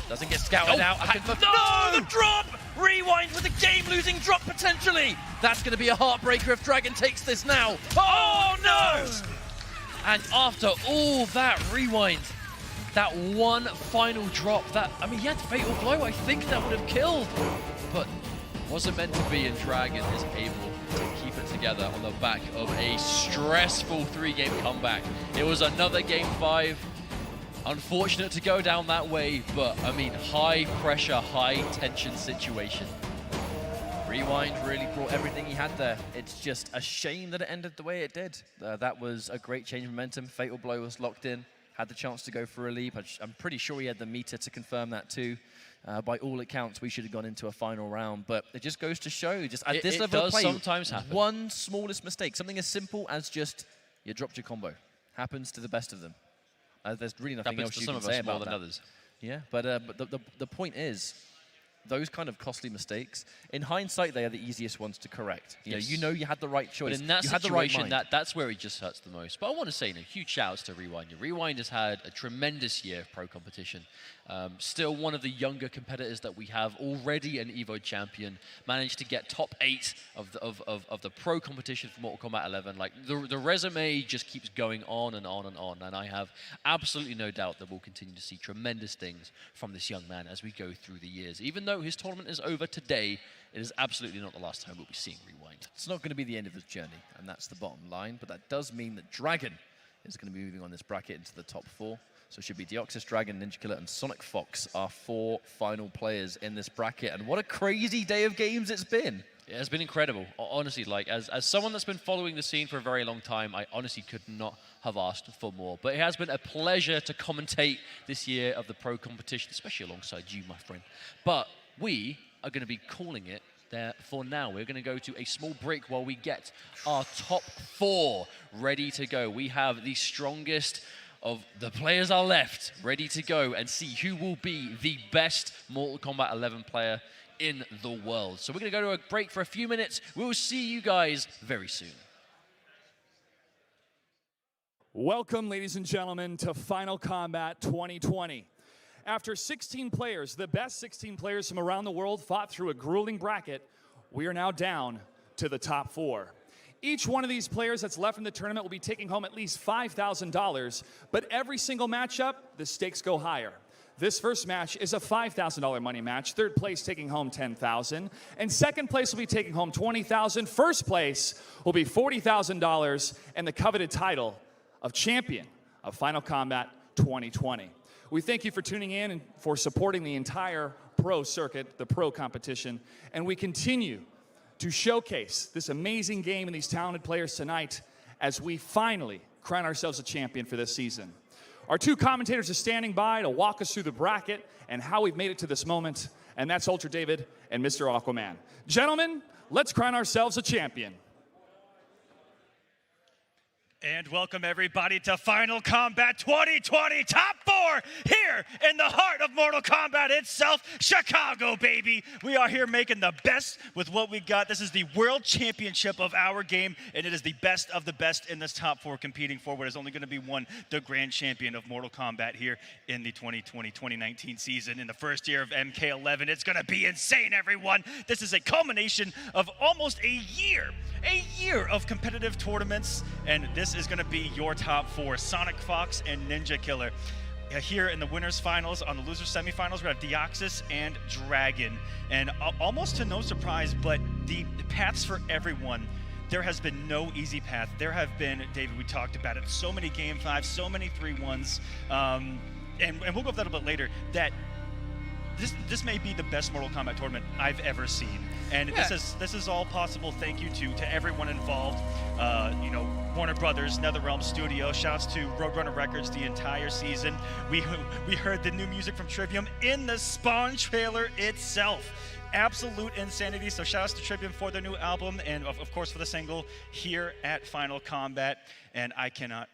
Doesn't get scouted out. No, the drop! Rewind with a game-losing drop potentially. That's going to be a heartbreaker if Dragon takes this now. Oh no! And after all that Rewind, that one final drop, I mean, he had fatal blow, I think that would have killed. But wasn't meant to be, and Dragon is able to keep it together on the back of a stressful 3-game comeback. It was another Game 5. Unfortunate to go down that way, but I mean, high pressure, high tension situation. Rewind really brought everything he had there. It's just a shame that it ended the way it did. That was a great change of momentum. Fatal blow was locked in. Had the chance to go for a leap. I'm pretty sure he had the meter to confirm that too. By all accounts, we should have gone into a final round. But it just goes to show, just at this level of play, sometimes happen. One smallest mistake, something as simple as just you dropped your combo, happens to the best of them. There's really nothing else you can say about that. Others. Yeah, but the point is, those kind of costly mistakes, in hindsight, they are the easiest ones to correct. Yes. You know you had the right choice. But in that you had the right situation, mind. that's where it just hurts the most. But I want to say, huge shout-outs to Rewind. Rewind has had a tremendous year of pro competition. Still one of the younger competitors that we have, already an EVO champion, managed to get top 8 of the pro competition for Mortal Kombat 11. Like, the resume just keeps going on and on and on, and I have absolutely no doubt that we'll continue to see tremendous things from this young man as we go through the years. Even though his tournament is over today, it is absolutely not the last time we'll be seeing Rewind. It's not going to be the end of his journey, and that's the bottom line, but that does mean that Dragon is going to be moving on this bracket into the top 4. So it should be Deoxys, Dragon, NinjaKilla, and SonicFox, our 4 final players in this bracket. And what a crazy day of games it's been. It has been incredible. Honestly, like, as someone that's been following the scene for a very long time, I honestly could not have asked for more. But it has been a pleasure to commentate this year of the pro competition, especially alongside you, my friend. But we are going to be calling it there for now. We're going to go to a small break while we get our top 4 ready to go. We have the strongest of the players are left, ready to go and see who will be the best Mortal Kombat 11 player in the world. So we're going to go to a break for a few minutes. We'll see you guys very soon. Welcome, ladies and gentlemen, to Final Combat 2020. After 16 players, the best 16 players from around the world fought through a grueling bracket, we are now down to the top 4. Each one of these players that's left in the tournament will be taking home at least $5,000, but every single matchup, the stakes go higher. This first match is a $5,000 money match. Third place taking home $10,000, and second place will be taking home $20,000. First place will be $40,000 and the coveted title of champion of Final Combat 2020. We thank you for tuning in and for supporting the entire pro circuit, the pro competition, and we continue to showcase this amazing game and these talented players tonight as we finally crown ourselves a champion for this season. Our two commentators are standing by to walk us through the bracket and how we've made it to this moment, and that's Ultra David and Mr. Aquaman. Gentlemen, let's crown ourselves a champion. And welcome everybody to Final Kombat 2020 Top 4 here in the heart of Mortal Kombat itself, Chicago, baby. We are here making the best with what we got. This is the World Championship of our game, and it is the best of the best in this Top 4 competing for what is only going to be one, the Grand Champion of Mortal Kombat here in the 2020-2019 season. In the first year of MK11, it's going to be insane, everyone. This is a culmination of almost a year of competitive tournaments, and this is going to be your top 4, SonicFox and NinjaKilla. Here in the winners finals, on the losers semifinals, we have Deoxys and Dragon. And almost to no surprise, but the paths for everyone, there has been no easy path. There have been, David, we talked about it, so many Game 5s, so many 3-1s, and we'll go over that a bit later, that this may be the best Mortal Kombat tournament I've ever seen. And this is all possible thank you to everyone involved. You know, Warner Brothers, NetherRealm Studio, shouts to Roadrunner Records the entire season. We heard the new music from Trivium in the Spawn trailer itself. Absolute insanity. So shout outs to Trivium for their new album and of course for the single here at Final Kombat. And I cannot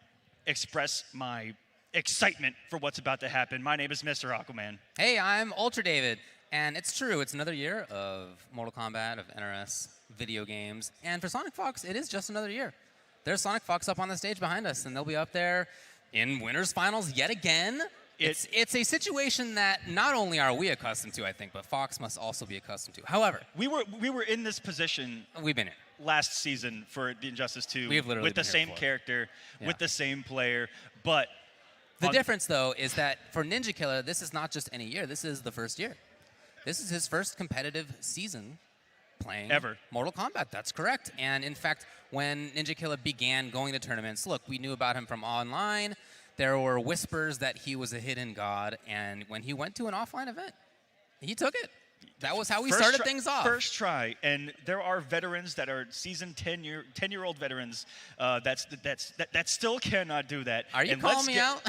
express my excitement for what's about to happen. My name is Mr. Aquaman. Hey, I'm Ultra David. And it's true, it's another year of Mortal Kombat, of NRS video games. And for SonicFox, it is just another year. There's SonicFox up on the stage behind us, and they'll be up there in winners finals yet again. It's a situation that not only are we accustomed to, I think, but Fox must also be accustomed to. However, we were in this position. We've been here last season for the Injustice 2 with the same character, with the same player, but the difference though is that for NinjaKilla, this is not just any year. This is the first year. This is his first competitive season playing Mortal Kombat. That's correct. And in fact, when NinjaKilla began going to tournaments, look, we knew about him from online. There were whispers that he was a hidden god. And when he went to an offline event, he took it. That was how we started things off. First try. And there are veterans that are seasoned 10-year-old veterans that still cannot do that. Are you calling me out?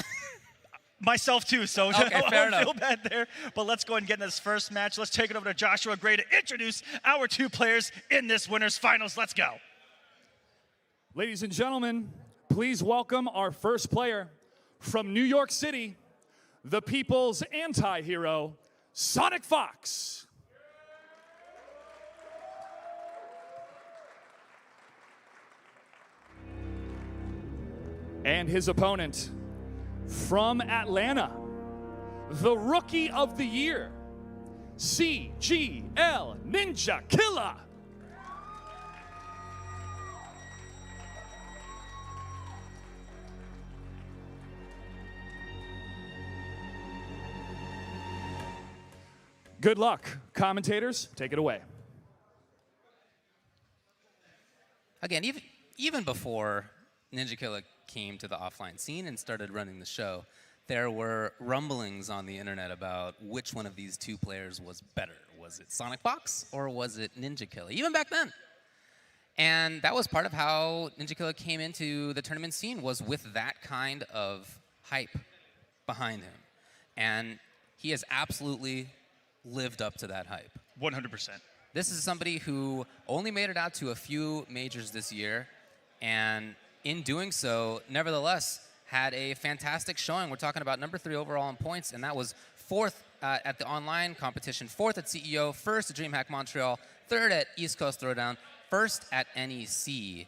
Myself too, so okay, I don't feel bad there. But let's go and get in this first match. Let's take it over to Joshua Gray to introduce our two players in this winners finals. Let's go. Ladies and gentlemen, please welcome our first player from New York City, the people's anti-hero, SonicFox. And his opponent, from Atlanta, the Rookie of the Year, CGL NinjaKilla. Good luck. Commentators, take it away. Again, even before NinjaKilla came to the offline scene and started running the show, there were rumblings on the internet about which one of these two players was better. Was it SonicFox or was it NinjaKilla? Even back then. And that was part of how NinjaKilla came into the tournament scene, was with that kind of hype behind him. And he has absolutely lived up to that hype. 100%. This is somebody who only made it out to a few majors this year, and in doing so, nevertheless, had a fantastic showing. We're talking about number 3 overall in points, and that was 4th at the online competition, 4th at CEO, 1st at DreamHack Montreal, 3rd at East Coast Throwdown, 1st at NEC.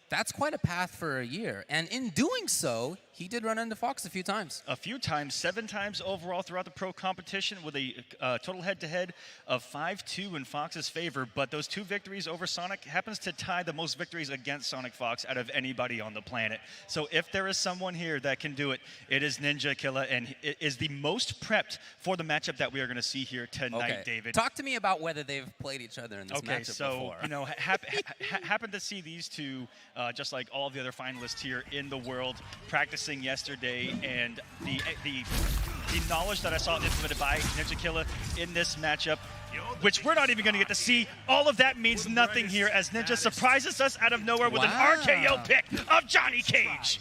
That's quite a path for a year. And in doing so, he did run into Fox a few times. A few times, 7 times overall throughout the pro competition, with a total head-to-head of 5-2 in Fox's favor. But those 2 victories over Sonic happens to tie the most victories against SonicFox out of anybody on the planet. So if there is someone here that can do it, it is NinjaKilla, and it is the most prepped for the matchup that we are going to see here tonight, David. Talk to me about whether they've played each other in this matchup before. You know, happen to see these two, just like all of the other finalists here in the world, practice practicing yesterday, and the knowledge that I saw implemented by NinjaKilla in this matchup, which we're not even going to get to see, all of that means nothing here as Ninja surprises us out of nowhere with an RKO pick of Johnny Cage.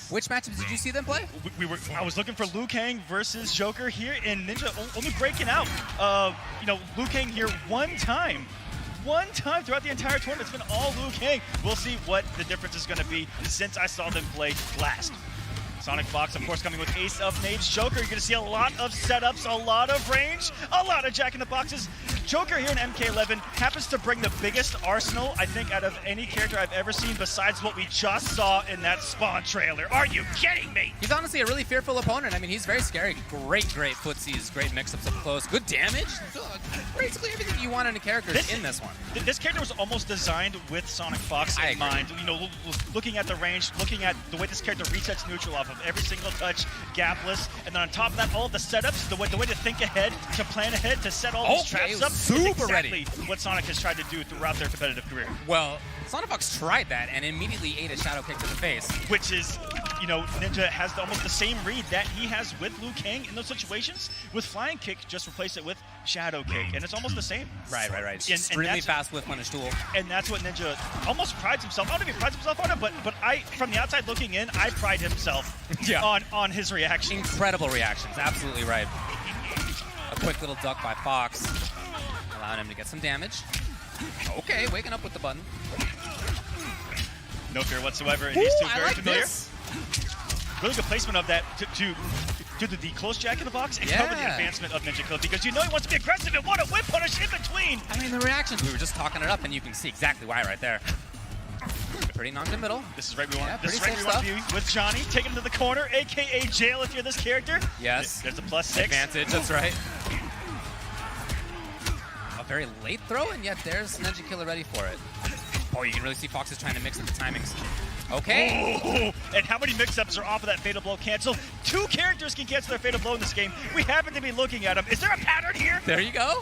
Which matchups did you see them play? I was looking for Liu Kang versus Joker here, and Ninja only breaking out. Liu Kang here one time throughout the entire tournament. It's been all Liu Kang. We'll see what the difference is going to be since I saw them play last. SonicFox, of course, coming with Ace of Nades. Joker, you're going to see a lot of setups, a lot of range, a lot of jack-in-the-boxes. Joker here in MK11 happens to bring the biggest arsenal, I think, out of any character I've ever seen besides what we just saw in that Spawn trailer. Are you kidding me? He's honestly a really fearful opponent. I mean, he's very scary. Great footsies, great mix-ups up close, good damage. Basically everything you want in a character is in this one. This character was almost designed with SonicFox in mind. Looking at the range, looking at the way this character resets neutral off of every single touch, gapless, and then on top of that, all of the setups, the way to think ahead, to plan ahead, to set all these traps up, super is exactly ready. what Sonic has tried to do throughout their competitive career. Well, SonicFox tried that and immediately ate a shadow kick to the face. Which is, Ninja has almost the same read that he has with Liu Kang in those situations. With flying kick, just replace it with shadow kick, and it's almost the same. Right. Extremely fast with punish tool. And that's what Ninja almost prides himself. I don't know if he prides himself on it, but from the outside looking in, I pride himself on his reactions. Incredible reactions, absolutely right. A quick little duck by Fox, allowing him to get some damage. Okay, waking up with the button. No fear whatsoever, and he's still very familiar. This. Really good placement of that to the close jack in the box and cover the advancement of NinjaKilla, because he wants to be aggressive and want a whip punish in between. I mean, the reactions, we were just talking it up, and you can see exactly why right there. Pretty knocked in the middle. This is right where we want. This is right where we want to be with Johnny. Take him to the corner, aka jail if you're this character. Yes. There's a +6 advantage. That's right. A very late throw, and yet there's NinjaKilla ready for it. Oh, you can really see Fox is trying to mix up the timings. Okay. Oh, and how many mix-ups are off of that fatal blow cancel? 2 characters can cancel their fatal blow in this game. We happen to be looking at them. Is there a pattern here? There you go.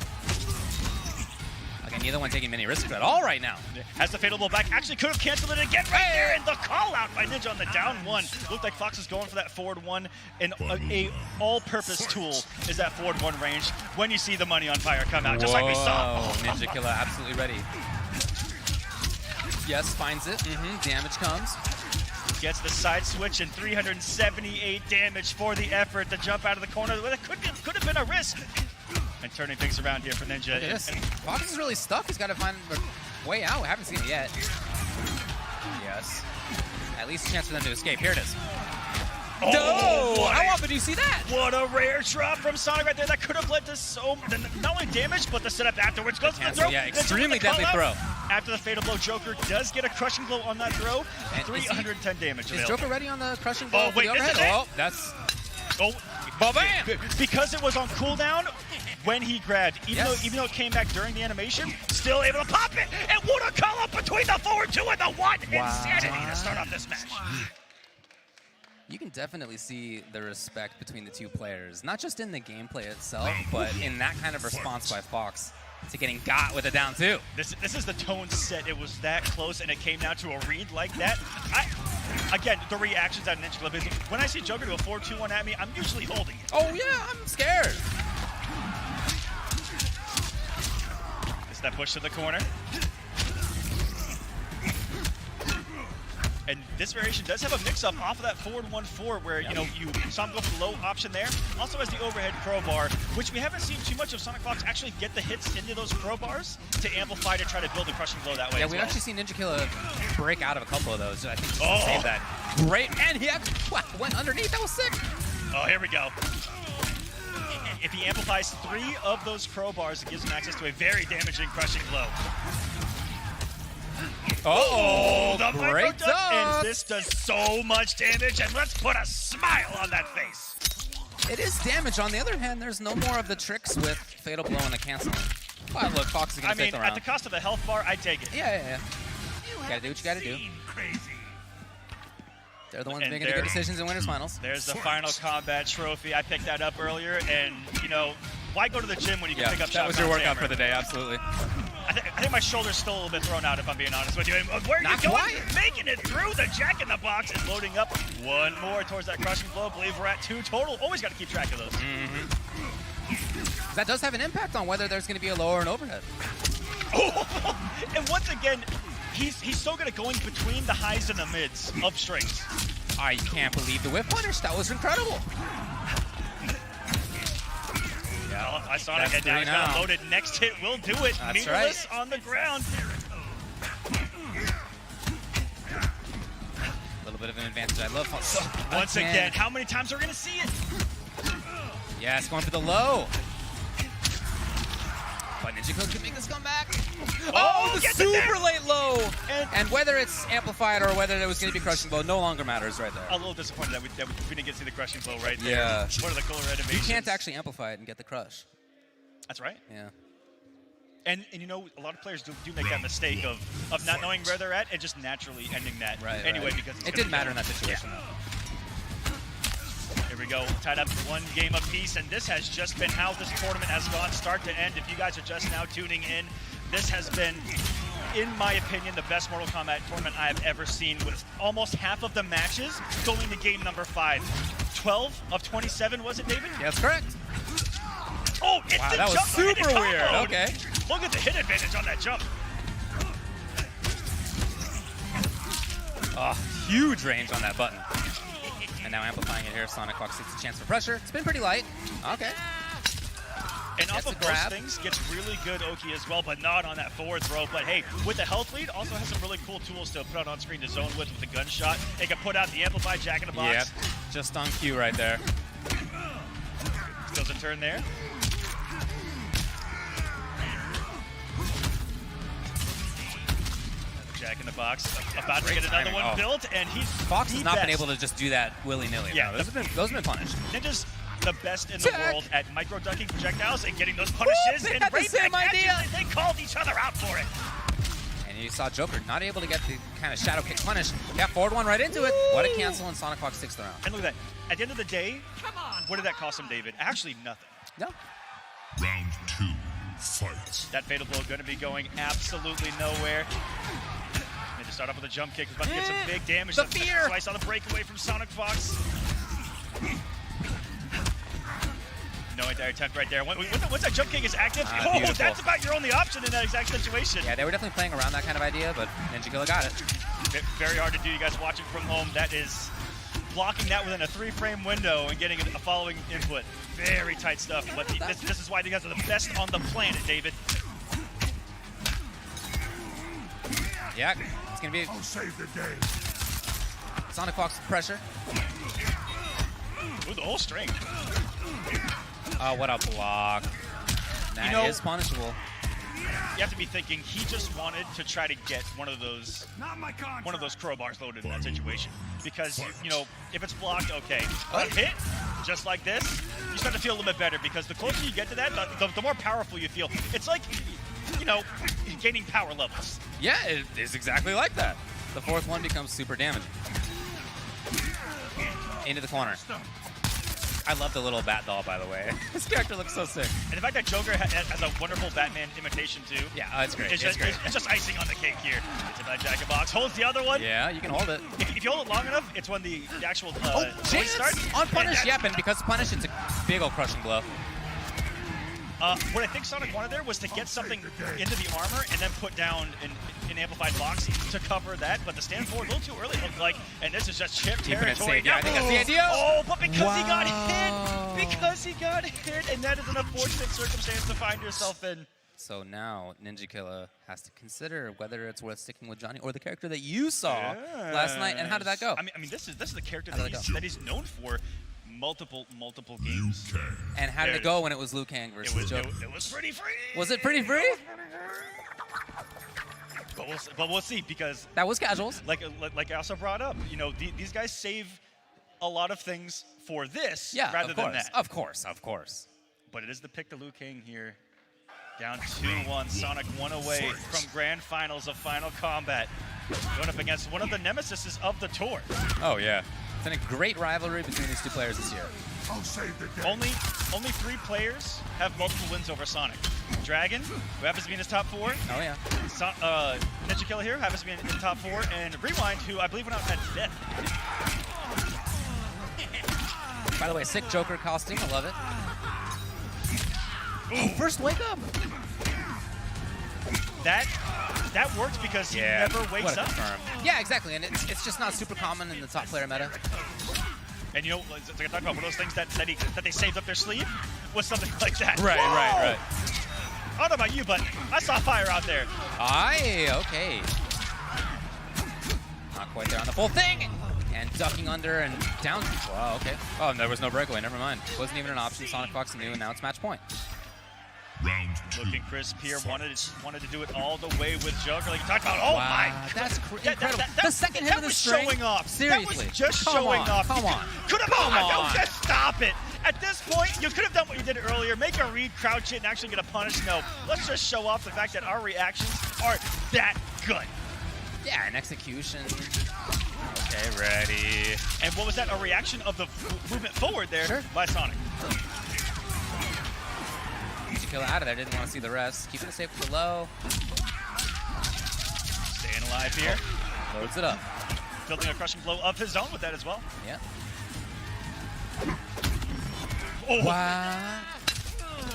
Again, neither one taking many risks at all right now. Has the fatal blow back. Actually could have canceled it again right there. And the call out by Ninja on the down one. Looked like Fox is going for that forward one. And a all-purpose tool is that forward one range when you see the money on fire come out, just like we saw. NinjaKilla absolutely ready. Yes, finds it. Damage comes. Gets the side switch and 378 damage for the effort to jump out of the corner. That could have been a risk. And turning things around here for Ninja. Fox is really stuck. He's got to find a way out. I haven't seen it yet. Yes. At least a chance for them to escape. Here it is. Oh, how often do you see that? What a rare drop from Sonic right there. That could have led to not only damage, but the setup afterwards. Goes to the throw. Yeah, extremely deadly throw. After the fatal blow, Joker does get a crushing blow on that throw. And 310 damage. Is Joker ready on the crushing blow? Oh, wait, this is it? Oh, that's... Oh, bam! Because it was on cooldown when he grabbed, even though it came back during the animation, still able to pop it. And what a call up between the forward 2 and the 1. Insanity to start off this match. You can definitely see the respect between the two players, not just in the gameplay itself, but in that kind of response by Fox to getting got with a down 2. This is the tone set. It was that close, and it came down to a read like that. Again, the reactions out of NinjaKilla. When I see Joker do a 4-2-1 at me, I'm usually holding it. Oh yeah, I'm scared. It's that push to the corner. And this variation does have a mix-up off of that forward 1-4 where, you saw him go for the low option there. Also has the overhead crowbar, which we haven't seen too much of SonicFox actually get the hits into those crowbars to amplify to try to build a crushing blow that way. Yeah, we've actually seen NinjaKilla break out of a couple of those. I think just to save that. Great, and he went underneath. That was sick. Oh, here we go. If he amplifies 3 of those crowbars, it gives him access to a very damaging crushing blow. The great duck. And this does so much damage, and let's put a smile on that face. It is damage. On the other hand, there's no more of the tricks with fatal blow and the canceling. Well, look, Fox is going to take the round. At the cost of a health bar, I take it. Yeah. You gotta do what you gotta do. Crazy. They're the ones making the good decisions in winners finals. There's the final combat trophy. I picked that up earlier, and why go to the gym when you can pick up? That was your workout for the day, absolutely. I think my shoulder's still a little bit thrown out, if I'm being honest with you. And where are you going? Making it through the Jack in the Box and loading up one more towards that crushing blow. I believe we're at 2 total. Always got to keep track of those. That does have an impact on whether there's going to be a low or an overhead. Oh, and once again, he's so good at going between the highs and the mids of strings. I can't believe the whip punish. That was incredible. Yeah, I saw it. Now he's got a loaded next hit. Will do it. That's Meaningless on the ground. A little bit of an advantage. I love how once again, how many times are we going to see it? Yeah, it's going for the low. But NinjaKilla can make this comeback. Oh, the super late low! And whether it's amplified or whether it was going to be crushing blow no longer matters right there. A little disappointed that we didn't get to see the crushing blow right there. Yeah. One of the cooler animations. You can't actually amplify it and get the crush. That's right. Yeah. And you know, a lot of players do make that mistake of not knowing where they're at and just naturally ending that anyway because it didn't matter in that situation. Yeah. Here we go, tied up 1 game apiece, and this has just been how this tournament has gone start to end. If you guys are just now tuning in, this has been, in my opinion, the best Mortal Kombat tournament I have ever seen, with almost half of the matches going to game number 5. 12 of 27, was it, David? Yeah, that's correct. Oh, it's wow, the that was jump super weird. Okay. Look at the hit advantage on that jump. Oh, huge range on that button. And now amplifying it here, SonicFox gets a chance for pressure. It's been pretty light. Okay. And off of those things, gets really good Oki as well, but not on that forward throw. But hey, with the health lead, also has some really cool tools to put out on screen to zone with the gunshot. They can put out the amplified Jack in the Box. Yep, just on cue right there. Does a turn there. Jack in the Box, about to get another one built, and Fox has not been able to just do that willy-nilly. Yeah, those have been punished. Ninja's the best in the world at micro-ducking projectiles and getting those punishes. They and had the same idea. They called each other out for it. And you saw Joker not able to get the kind of shadow kick punish. Yeah, forward one right into it. What a cancel, and SonicFox takes the round. And look at that. At the end of the day, what did that cost him, David? Actually, nothing. No. Round 2, fight. That fatal blow going to be going absolutely nowhere. They just start off with a jump kick. About to get some big damage. The fear! Slice on the breakaway from SonicFox. No entire attempt right there. Once that jump kick is active, that's about your only option in that exact situation. Yeah, they were definitely playing around that kind of idea, but NinjaKilla got it. Very hard to do. You guys watching from home, that is blocking that within a 3-frame window and getting a following input. Very tight stuff, but this is why you guys are the best on the planet, David. Yeah, it's going to be... I'll save the day. SonicFox pressure. Ooh, the whole string. Oh, what a block. That is punishable. You have to be thinking he just wanted to try to get one of those crowbars loaded in that situation. Because, you know, if it's blocked, okay. But hit, just like this, you start to feel a little bit better because the closer you get to that, the more powerful you feel. It's like, you know, gaining power levels. Yeah, it is exactly like that. The fourth one becomes super damaging. Into the corner. I love the little bat doll, by the way. This character looks so sick. And the fact that Joker has a wonderful Batman imitation, too. Yeah, it's great. It's just icing on the cake here. It's a Jack in the Box. Holds the other one. Yeah, you can hold it. If you hold it long enough, it's when the actual chance starts. On punish, yep, and because punish, it's a big old crushing blow. What I think Sonic wanted there was to get something into the armor and then put down an amplified box to cover that, but the stand forward a little too early, it looked like, and this is just chip territory. Yeah, I think that's the idea. Oh, but because he got hit, and that is an unfortunate circumstance to find yourself in. So now NinjaKilla has to consider whether it's worth sticking with Johnny or the character that you saw last night, and how did that go? I mean, this is the character that he's known for. Multiple games. And how did it go when it was Liu Kang versus Joker? It was pretty free. Was it pretty free? But we'll see, because that was casuals. Like I also brought up, you know, these guys save a lot of things for this rather than that. Of course. But it is the pick to Liu Kang here. Down 2-1, Sonic 1 away from grand finals of Final Kombat. Going up against one of the nemesises of the tour. Oh, yeah. It's been a great rivalry between these two players this year. I'll save the day. Only 3 players have multiple wins over Sonic. Dragon, who happens to be in his top 4. Oh, yeah. NinjaKilla here happens to be in top 4. And Rewind, who I believe went out at 5th. By the way, sick Joker costume. I love it. Ooh, first wake up. That works because he never wakes up. Yeah, exactly. And it's just not super common in the top player meta. And you know, like I talked about, one of those things that they saved up their sleeve was something like that. Right. I don't know about you, but I saw fire out there. Okay. Not quite there on the full thing. And ducking under and down. Wow, okay. Oh, there was no breakaway. Never mind. Wasn't even an option. SonicFox knew, and now it's match point. Round 2. Looking crisp here. Wanted to do it all the way with Joker. Like you talked about. Oh my! That's incredible. The second hit of the string. Showing off. Seriously. That was just showing off. Come on. Could have. Don't just stop it. At this point, you could have done what you did earlier. Make a read, crouch it, and actually get a punish. No. Let's just show off the fact that our reactions are that good. Yeah, an execution. Okay, ready. And what was that? A reaction of the movement forward there by Sonic. NinjaKilla out of there. Didn't want to see the rest. Keeping it safe with the low. Staying alive here. Loads it up. Building a crushing blow of his own with that as well. Yeah. Oh. Wow.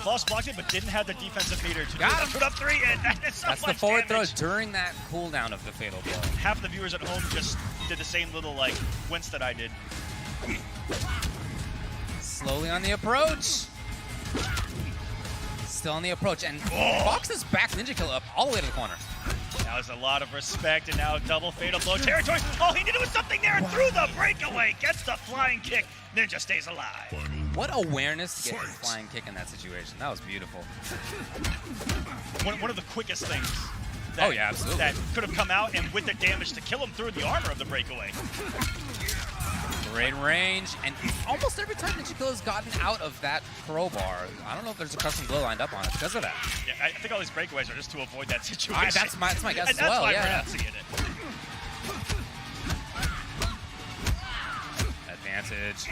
Lost blocked it, but didn't have the defensive meter to Got him. put up 3, and that's the forward throw during that cooldown of the fatal blow. Half the viewers at home just did the same little like wince that I did. Slowly on the approach. Still on the approach, and Fox has backed NinjaKilla up all the way to the corner. That was a lot of respect, and now double fatal blow territory. All he needed was something there and threw the breakaway. Gets the flying kick. Ninja stays alive. What awareness to get the flying kick in that situation. That was beautiful. One of the quickest things that, absolutely. that could have come out, and with the damage to kill him through the armor of the breakaway. Great range, and almost every time NinjaKilla's gotten out of that crowbar, I don't know if there's a custom blow lined up on it because of that. Yeah, I think all these breakaways are just to avoid that situation. That's my guess as that's well, why yeah. we're not seeing it. Advantage.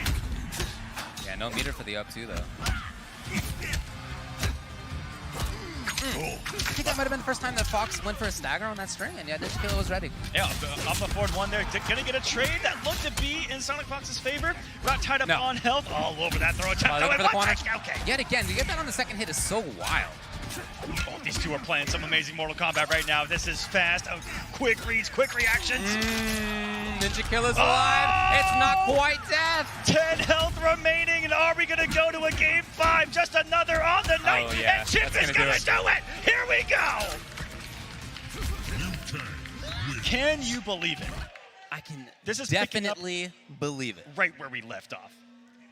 Yeah, no meter for the up two, though. I think that might have been the first time that Fox went for a stagger on that string, and yeah, NinjaKilla was ready. Yeah, up the forward one there. Gonna get a trade that looked to be in SonicFox's favor. Got tied up on health. All over that throw attempt. For the corner. Okay. Yet again, to get that on the second hit is so wild. Oh, these two are playing some amazing Mortal Kombat right now. This is fast. Quick reads, quick reactions. NinjaKilla's alive. It's not quite death. 10 health remaining, and are we going to go to a game 5? Just another on the night, and Chip is going to do it. Here we go. Can you believe it? I can definitely believe it. Right where we left off.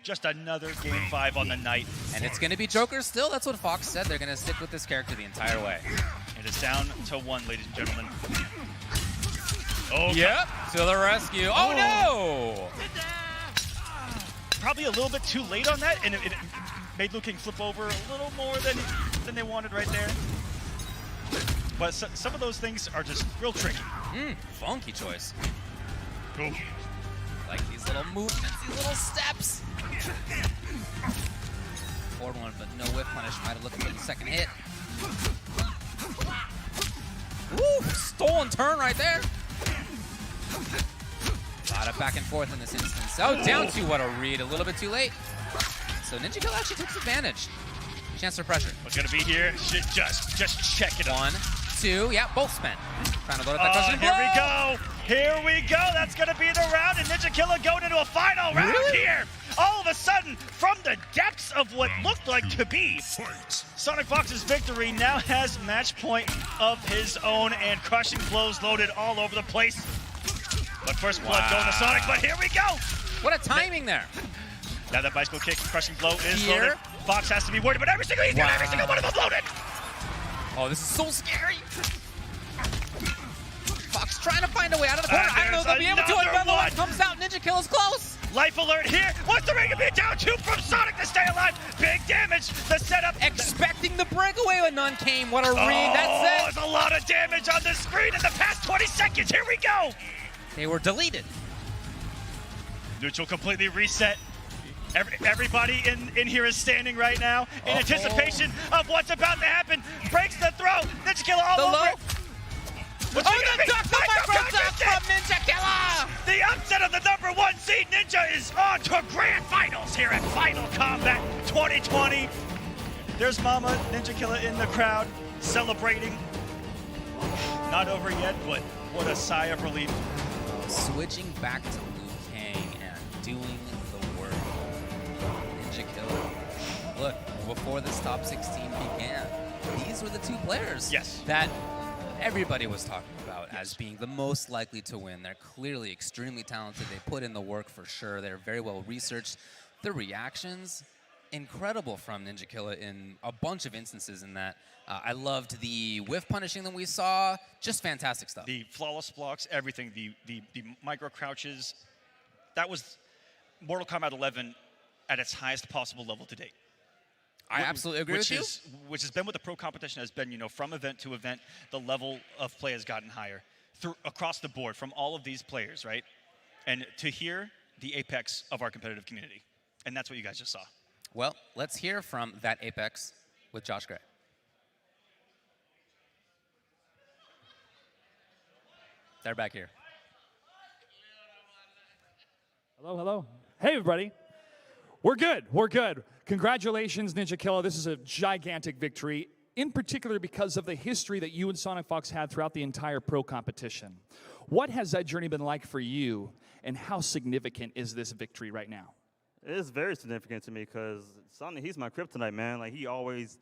Just another game 5 on the night. And it's going to be Joker still. That's what Fox said. They're going to stick with this character the entire way. It is down to 1, ladies and gentlemen. Oh, yep, to the rescue. Oh, no! Probably a little bit too late on that, and it made Liu Kang flip over a little more than they wanted right there. But some of those things are just real tricky. Funky choice. Cool. Like these little movements, these little steps. Forward one, but no whip punish. Might have looked for the second hit. Woo! Stolen turn right there. A lot of back and forth in this instance. Oh, down to what a read. A little bit too late. So NinjaKilla actually takes advantage. Chance for pressure. What's going to be here? Just check it. 1, 2, yeah, both spent. Trying to load up that custom here we go. Here we go. That's going to be the round, and NinjaKilla going into a final round here. All of a sudden, from the depths of what looked like to be SonicFox's victory, now has match point of his own, and crushing blows loaded all over the place. But first blood going to Sonic, but here we go. What a timing there. Now that bicycle kick, crushing blow is loaded. Fox has to be worried about every single one of them loaded. Oh, this is so scary. Fox trying to find a way out of the corner. I don't know if they'll be able to. Another one comes out. NinjaKilla's close. Life alert here. What's the ring to be down 2 from Sonic to stay alive? Big damage. The setup. Expecting the breakaway when none came. What a read. That's it. There's a lot of damage on the screen in the past 20 seconds. Here we go. They were deleted. Neutral completely reset. Everybody in here is standing right now in anticipation of what's about to happen. Breaks the throw. NinjaKilla all over it. The duck, the micro duck from NinjaKilla! The upset of the #1 seed. Ninja is on to grand finals here at Final Combat 2020. There's Mama NinjaKilla in the crowd celebrating. Not over yet, but what a sigh of relief. Switching back to Liu Kang and doing the work. NinjaKilla. Look, before this top 16 began, these were the two players that everybody was talking about as being the most likely to win. They're clearly extremely talented. They put in the work for sure. They're very well researched. The reactions, incredible from NinjaKilla in a bunch of instances in that. I loved the whiff punishing that we saw. Just fantastic stuff. The flawless blocks, everything, the micro crouches. That was Mortal Kombat 11 at its highest possible level to date. I absolutely agree with you. Which has been what the pro competition has been, from event to event, the level of play has gotten higher across the board from all of these players, right? And to hear the apex of our competitive community. And that's what you guys just saw. Well, let's hear from that apex with Josh Gray. They're back here. Hello, hello. Hey, everybody. We're good. We're good. Congratulations, NinjaKilla. This is a gigantic victory, in particular because of the history that you and SonicFox had throughout the entire pro competition. What has that journey been like for you, and how significant is this victory right now? It's very significant to me because Sonic, he's my kryptonite, man. Like, he always,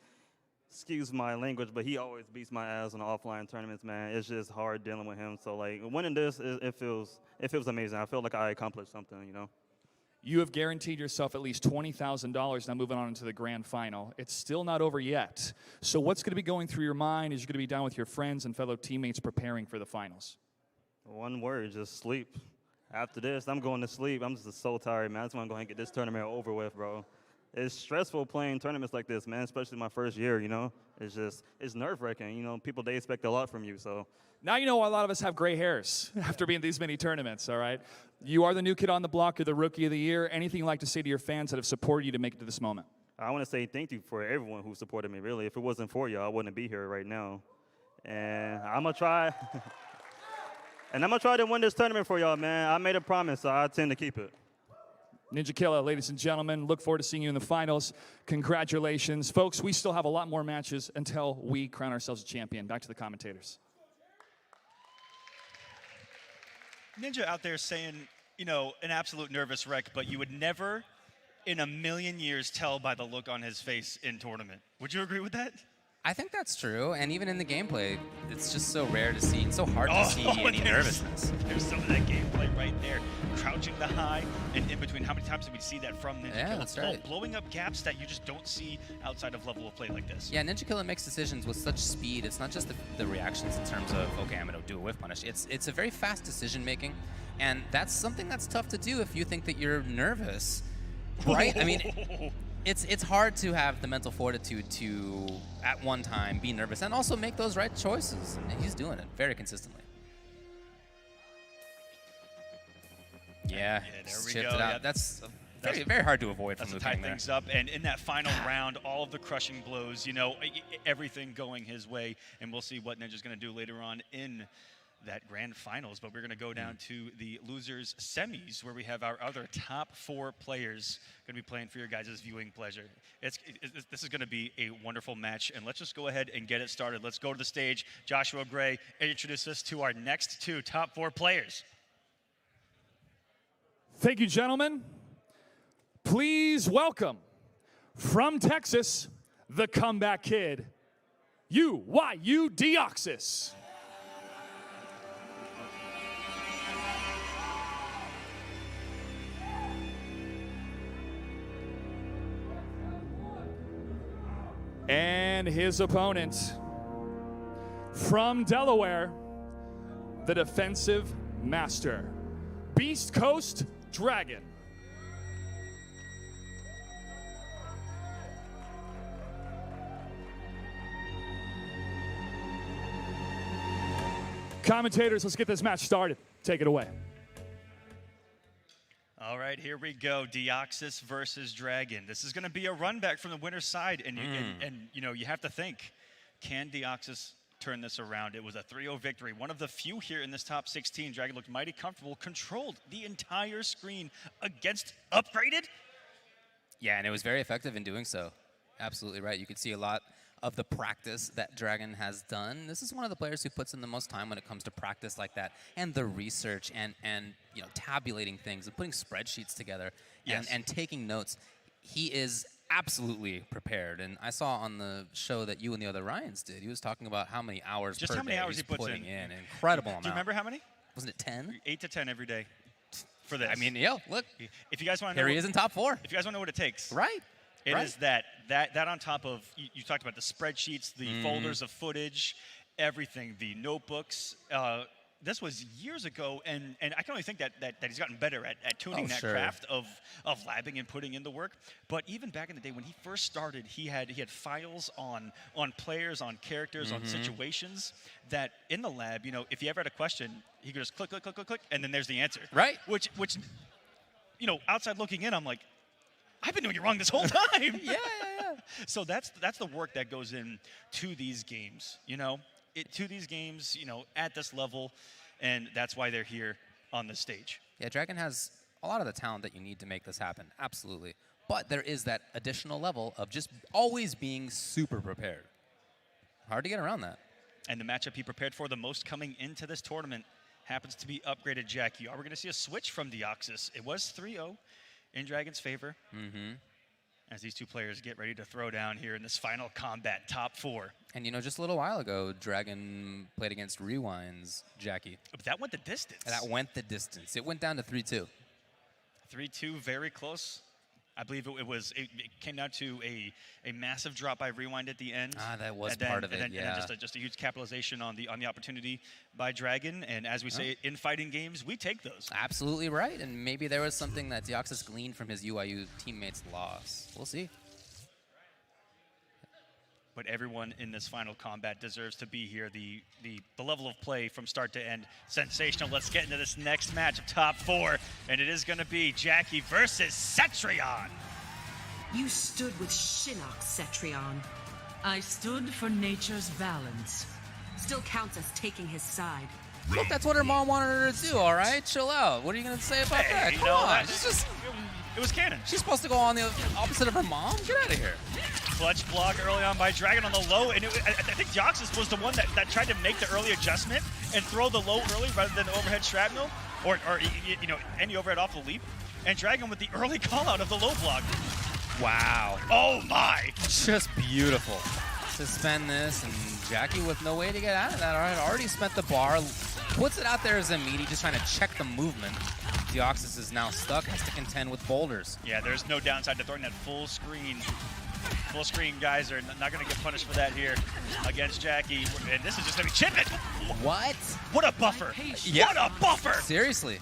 excuse my language, but he always beats my ass in the offline tournaments, man. It's just hard dealing with him. So, like, winning this, it feels amazing. I feel like I accomplished something, You have guaranteed yourself at least $20,000 now moving on into the grand final. It's still not over yet. So what's going to be going through your mind as you're going to be down with your friends and fellow teammates preparing for the finals? One word, just sleep. After this, I'm going to sleep. I'm just so tired, man. I just want to go ahead and get this tournament over with, bro. It's stressful playing tournaments like this, man, especially my first year, It's nerve-wracking. People, they expect a lot from you, so. Now you know why a lot of us have gray hairs after being these many tournaments, all right? You are the new kid on the block. You're the rookie of the year. Anything you'd like to say to your fans that have supported you to make it to this moment? I want to say thank you for everyone who supported me, really. If it wasn't for you, I wouldn't be here right now. And I'm going to try. And I'm going to try to win this tournament for y'all, man. I made a promise, so I intend to keep it. NinjaKilla, ladies and gentlemen, look forward to seeing you in the finals. Congratulations. Folks, we still have a lot more matches until we crown ourselves a champion. Back to the commentators. Ninja out there saying, an absolute nervous wreck, but you would never in a million years tell by the look on his face in tournament. Would you agree with that? I think that's true, and even in the gameplay, it's just so rare to see, and so hard to see any nervousness. There's some of that gameplay right there. Crouching the high, and in between, how many times did we see that from NinjaKilla? Yeah, that's right. Blowing up gaps that you just don't see outside of level of play like this. Yeah, NinjaKilla makes decisions with such speed. It's not just the reactions in terms of, okay, I'm going to do a whiff punish. It's a very fast decision-making, and that's something that's tough to do if you think that you're nervous, right? I mean, it's hard to have the mental fortitude to, at one time, be nervous and also make those right choices, and he's doing it very consistently. Yeah, there we chipped go. it out. Yeah, that's very, very hard to avoid from Liu Kang there. Things up, and in that final round, all of the crushing blows, everything going his way, and we'll see what Ninja's going to do later on in that grand finals. But we're going to go down to the losers semis, where we have our other top 4 players going to be playing for your guys' viewing pleasure. This is going to be a wonderful match, and let's just go ahead and get it started. Let's go to the stage. Joshua Gray, introduce us to our next 2 top 4 players. Thank you, gentlemen. Please welcome, from Texas, the comeback kid, UYU Deoxys. And his opponent, from Delaware, the defensive master, Beast Coast Dragon. Commentators, let's get this match started. Take it away. All right, here we go. Deoxys versus Dragon. This is going to be a run back from the winner's side, and you know, you have to think, can Deoxys turn this around? It was a 3-0 victory, one of the few here in this top 16. Dragon looked mighty comfortable, controlled the entire screen against Upgraded. Yeah, and it was very effective in doing so. Absolutely right. You could see a lot of the practice that Dragon has done. This is one of the players who puts in the most time when it comes to practice like that, and the research and you know, tabulating things and putting spreadsheets together and taking notes. He is absolutely prepared. And I saw on the show that you and the other Ryans did, he was talking about how many hours Just per how many day hours he's he puts putting in. Incredible amount. Do you remember how many? Wasn't it 10? 8 to 10 every day for this. I mean, yo, look. If you guys want to know, Here he is in top 4. If you guys want to know what it takes, right? It is that on top of, you talked about the spreadsheets, the folders of footage, everything, the notebooks. This was years ago, and I can only think that he's gotten better at tuning that craft of labbing and putting in the work. But even back in the day when he first started, he had files on players, on characters, on situations that in the lab, you know, if he ever had a question, he could just click, click, click, click, click, and then there's the answer. Right. Which you know, outside looking in, I'm like, I've been doing it wrong this whole time. yeah. So that's the work that goes in to these games, you know, you know, at this level, and that's why they're here on this stage. Yeah, Dragon has a lot of the talent that you need to make this happen, absolutely. But there is that additional level of just always being super prepared. Hard to get around that. And the matchup he prepared for the most coming into this tournament happens to be Upgraded Jackie. Are we going to see a switch from Deoxys? It was 3-0 in Dragon's favor. As these two players get ready to throw down here in this final combat, top 4. And you know, just a little while ago, Dragon played against Rewind's Jackie. But that went the distance. That went the distance. It went down to 3-2. 3-2, very close. I believe it came down to a massive drop by Rewind at the end. That was part of it, and then just a huge capitalization on the opportunity by Dragon. And as we say in fighting games, we take those. Absolutely right. And maybe there was something that Deoxys gleaned from his UIU teammates' loss. We'll see. But everyone in this final combat deserves to be here. The level of play from start to end, sensational. Let's get into this next match of top 4, and it is going to be Jackie versus Cetrion. You stood with Shinnok, Cetrion. I stood for nature's balance. Still counts as taking his side. Look, that's what her mom wanted her to do, all right? Chill out. What are you going to say about that? Come on. It was canon. She's supposed to go on the opposite of her mom? Get out of here. Clutch block early on by Dragon on the low, and I think Deoxys was the one that tried to make the early adjustment and throw the low early rather than the overhead shrapnel, or you know, any overhead off the leap. And Dragon with the early call out of the low block. Wow. Oh my. Just beautiful. Suspend this, and Jackie with no way to get out of that. All right, already spent the bar, puts it out there as a meaty, just trying to check the movement. Deoxys is now stuck, has to contend with boulders. Yeah, there's no downside to throwing that full screen. Full screen guys are not going to get punished for that here against Jackie. And this is just going to be chip it. What? What a buffer. Yeah. What a buffer. Seriously.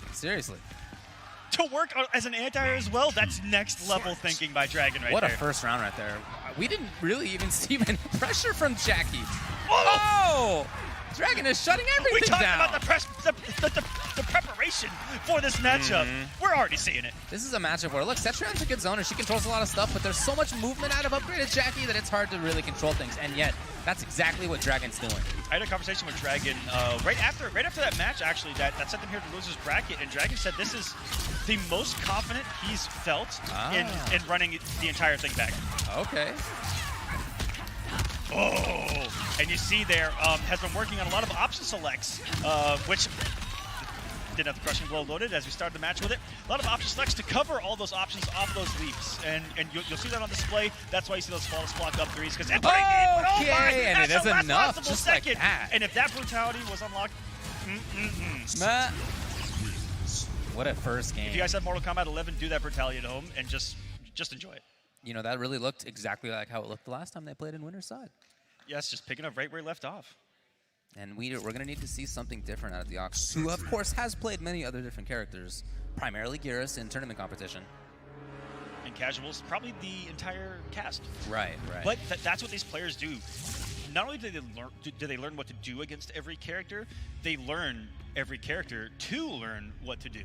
To work as an anti-air as well, that's next level thinking by Dragon right there. What a first round right there. We didn't really even see any pressure from Jackie. Oh! Dragon is shutting everything down. We talked about the preparation for this matchup. We're already seeing it. This is a matchup where, look, Cetrion's a good zoner. She controls a lot of stuff, but there's so much movement out of Upgraded Jackie that it's hard to really control things. And yet, that's exactly what Dragon's doing. I had a conversation with Dragon right after that match, actually, that sent him here to losers bracket. And Dragon said this is the most confident he's felt in running the entire thing back. Okay. Oh, and you see there has been working on a lot of option selects, which didn't have the crushing blow loaded as we started the match with it. A lot of option selects to cover all those options off those leaps, and you'll see that on display. That's why you see those flawless block up threes, because and it is enough, just second. Like that. And if that brutality was unlocked, what a first game. If you guys have Mortal Kombat 11, do that brutality at home and just enjoy it. You know, that really looked exactly like how it looked the last time they played in Winner's Side. Yes, just picking up right where he left off. And we're going to need to see something different out of Deoxys, who, of course, has played many other different characters, primarily Geras in tournament competition. And casuals, probably the entire cast. Right. But that's what these players do. Not only do they learn what to do against every character, they learn every character to learn what to do.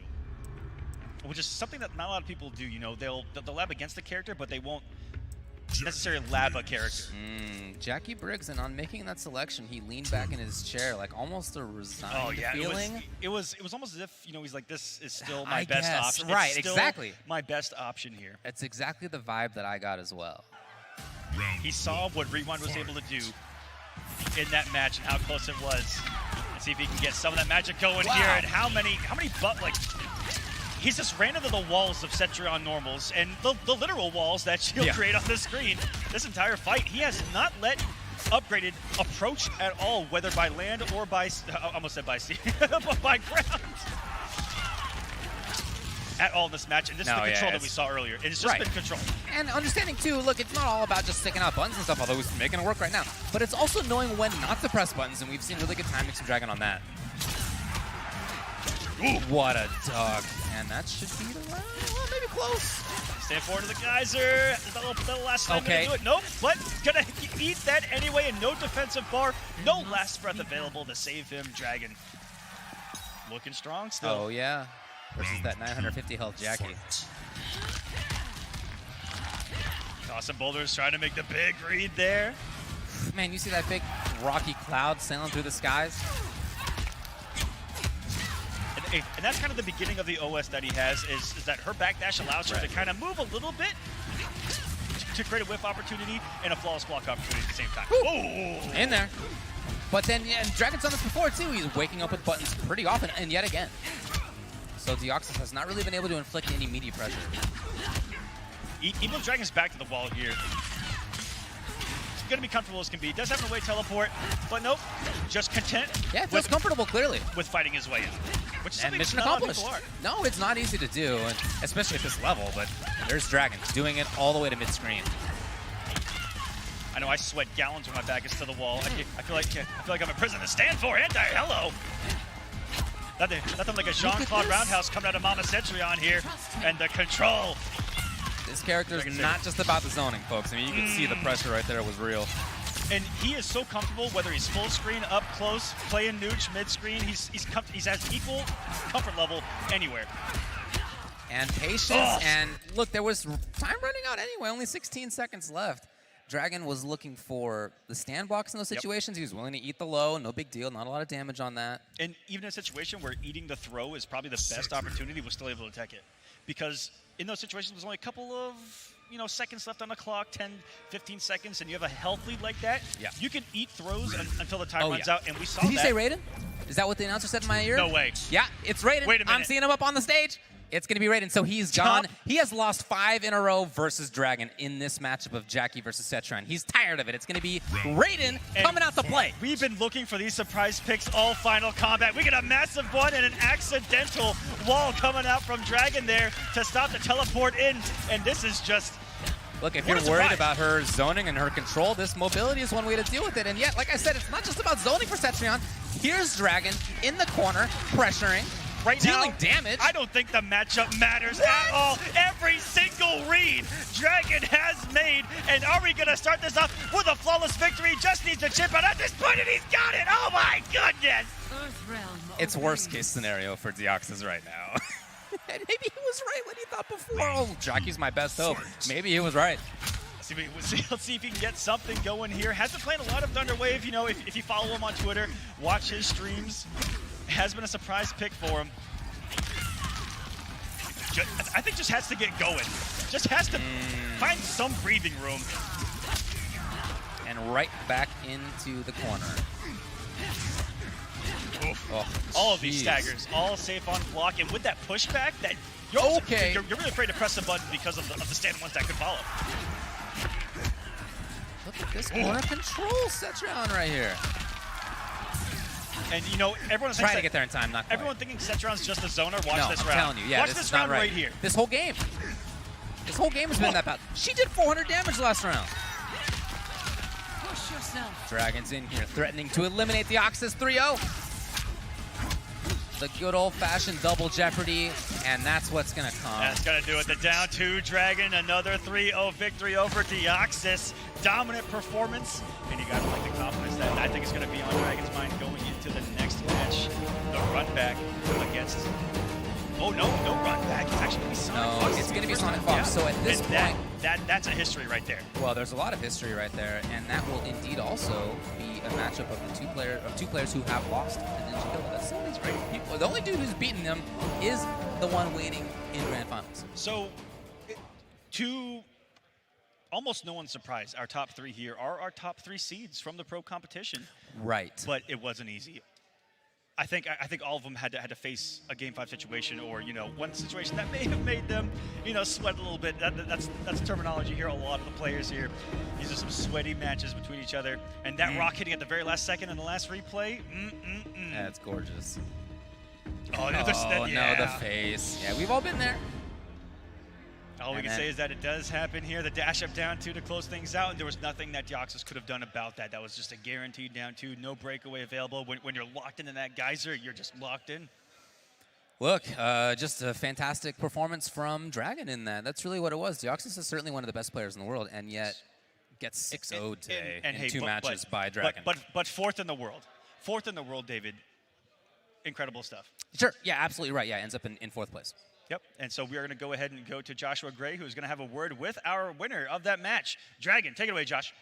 which is something that not a lot of people do. You know, they'll lab against the character, but they won't necessarily lab a character. Jackie Briggs, and on making that selection, he leaned back in his chair, like almost a resigned feeling. It was almost as if, you know, he's like, this is still my best option. Right, it's still exactly. my best option here. It's exactly the vibe that I got as well. He saw what Rewind was able to do in that match and how close it was. And see if he can get some of that magic going here. And how many he's just ran into the walls of Cetrion normals and the literal walls that she'll create on the screen. This entire fight, he has not let Upgraded approach at all, whether by land or by, I almost said by sea, but by ground. At all in this match, and this is the control that we saw earlier. It's just been control. And understanding too, look, it's not all about just sticking out buttons and stuff, although he's making it work right now. But it's also knowing when not to press buttons, and we've seen really good timings from Dragon on that. Ooh, what a dog. And that should be the round. Well, maybe close. Stand forward to the geyser. That'll last time to do it. Nope, but gonna eat that anyway, and no defensive bar. No last breath available to save him, Dragon. Looking strong still. Oh, yeah. Versus that 950 health Jackie. Tossing boulders, trying to make the big read there. Man, you see that big rocky cloud sailing through the skies? And that's kind of the beginning of the OS that he has, is that her backdash allows her to kind of move a little bit to create a whiff opportunity and a flawless block opportunity at the same time. Oh! In there. But then, and Dragon's done this before too. He's waking up with buttons pretty often, and yet again. So Deoxys has not really been able to inflict any media pressure. Even though Dragon's back to the wall here, it's going to be comfortable as can be. Does have an away teleport, but nope, just content. Yeah, it feels comfortable, clearly. With fighting his way in. Which is and mission accomplished. No, it's not easy to do, especially at this level, but there's Dragon doing it all the way to mid-screen. I know I sweat gallons when my back is to the wall. I feel like I'm a prison to stand for. Hello. Nothing like a Jean-Claude roundhouse coming out of Mama Cetrion here, and the control. This character is not just about the zoning, folks. I mean, you can see the pressure right there was real. And he is so comfortable, whether he's full screen, up close, playing nooch, mid-screen. He's has equal comfort level anywhere. And patience, and look, there was time running out anyway. Only 16 seconds left. Dragon was looking for the stand blocks in those situations. He was willing to eat the low, no big deal, not a lot of damage on that. And even in a situation where eating the throw is probably the best opportunity, we're still able to tech it. Because in those situations, there's only a couple of seconds left on the clock, 10, 15 seconds, and you have a health lead like that, you can eat throws until the time runs out, and we saw that. Did he say Raiden? Is that what the announcer said in my ear? No way. Yeah, it's Raiden. Wait a minute. I'm seeing him up on the stage. It's going to be Raiden, so he's gone. He has lost 5 in a row versus Dragon in this matchup of Jackie versus Cetrion. He's tired of it. It's going to be Raiden coming out to play. We've been looking for these surprise picks all Final Combat. We get a massive one and an accidental wall coming out from Dragon there to stop the teleport in, and this is just... Look, if you're worried about her zoning and her control, this mobility is one way to deal with it. And yet, like I said, it's not just about zoning for Cetrion. Here's Dragon in the corner, pressuring. Dealing damage. I don't think the matchup matters at all. Every single read Dragon has made. And are we going to start this off with a flawless victory? Just needs a chip out at this point, and he's got it. Oh, my goodness. It's worst case scenario for Deoxys right now. And maybe he was right when he thought before. Oh, Jackie's my best hope. Maybe he was right. Let's see if he can get something going here. Has been playing a lot of Thunderwave. You know, if you follow him on Twitter, watch his streams. Has been a surprise pick for him. I think just has to get going. Just has to find some breathing room. And right back into the corner. Oh, all of these staggers, all safe on block, and with that pushback, that you're really afraid to press the button because of the stand ones that could follow. Look at this corner control Cetrion right here. And everyone's trying to get there in time, not quite. Everyone thinking Cetrion's just a zoner. Watch no, this I'm round. Telling you, yeah, watch this round right here. This whole game. This whole game has been that bad. She did 400 damage last round. Push yourself. Dragon's in here, threatening to eliminate the Deoxys 3-0. The good old-fashioned double jeopardy, and that's what's gonna come. That's gonna do it. The down 2 Dragon, another 3-0 victory over Deoxys. Dominant performance, and you gotta like the confidence that I think is gonna be on Dragon's mind going into the next match. The run back against Oh, no run back. It's actually going to be SonicFox. No, it's going to be SonicFox. So at this point... That's a history right there. Well, there's a lot of history right there, and that will indeed also be a matchup of the two players who have lost to NinjaKilla. That's some of these great people. The only dude who's beaten them is the one waiting in Grand Finals. So, to almost no one's surprise, our top 3 here are our top 3 seeds from the pro competition. Right. But it wasn't easy. I think all of them had to face a Game 5 situation, or one situation that may have made them sweat a little bit. That's terminology here. A lot of the players here, these are some sweaty matches between each other, and that rock hitting at the very last second in the last replay. That's gorgeous. Oh, no, the face. Yeah, we've all been there. All we can say is that it does happen here. The dash up down 2 to close things out, and there was nothing that Deoxys could have done about that. That was just a guaranteed down 2, no breakaway available. When you're locked into that geyser, you're just locked in. Look, just a fantastic performance from Dragon in that. That's really what it was. Deoxys is certainly one of the best players in the world, and yet gets 6-0'd today in 2 matches by Dragon. But 4th in the world. 4th in the world, David. Incredible stuff. Sure, yeah, absolutely right. Yeah, ends up in 4th place. Yep, and so we are going to go ahead and go to Joshua Gray, who's going to have a word with our winner of that match. Dragon, take it away, Josh.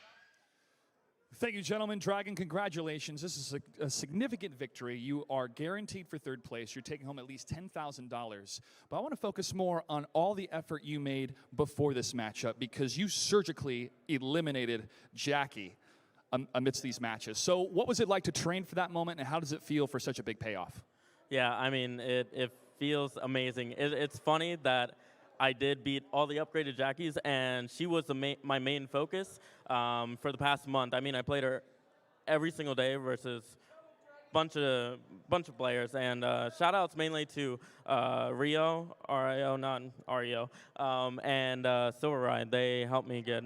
Thank you, gentlemen. Dragon, congratulations. This is a significant victory. You are guaranteed for 3rd place. You're taking home at least $10,000. But I want to focus more on all the effort you made before this matchup, because you surgically eliminated Jackie amidst these matches. So what was it like to train for that moment, and how does it feel for such a big payoff? Yeah, I mean, it feels amazing. It's funny that I did beat all the upgraded Jackies, and she was my main focus for the past month. I mean, I played her every single day versus bunch of players, and shout outs mainly to Rio, RIO, not REO, and Silver Ride. They helped me get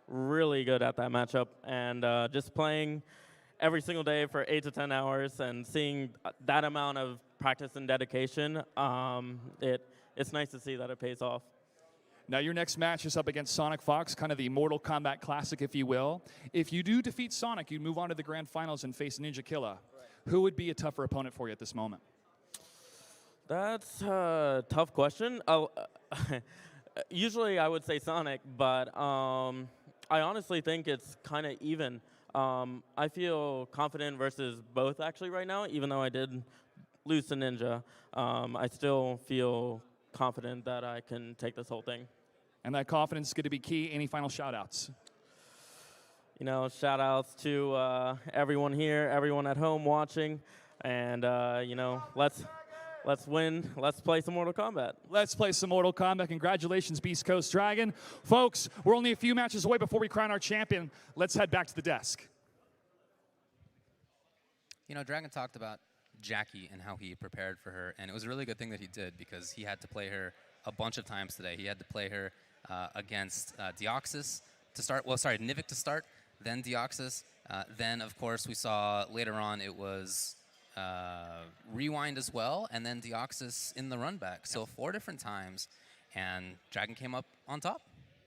really good at that matchup, and just playing every single day for 8 to 10 hours and seeing that amount of practice and dedication, it's nice to see that it pays off. Now your next match is up against SonicFox, kind of the Mortal Kombat Classic, if you will. If you do defeat Sonic, you move on to the Grand Finals and face NinjaKilla. Right. Who would be a tougher opponent for you at this moment? That's a tough question. Usually I would say Sonic, but I honestly think it's kind of even. I feel confident versus both actually right now, even though I did lose to Ninja. I still feel confident that I can take this whole thing. And that confidence is going to be key. Any final shout-outs? Shout-outs to everyone here, everyone at home watching, and, let's win. Let's play some Mortal Kombat. Let's play some Mortal Kombat. Congratulations, Beast Coast Dragon. Folks, we're only a few matches away before we crown our champion. Let's head back to the desk. Dragon talked about Jackie and how he prepared for her, and it was a really good thing that he did, because he had to play her a bunch of times today. He had to play her against Deoxys to start. Well, sorry, Nivik to start, then Deoxys. Then, of course, we saw later on it was Rewind as well, and then Deoxys in the run back. So 4 different times, and Dragon came up on top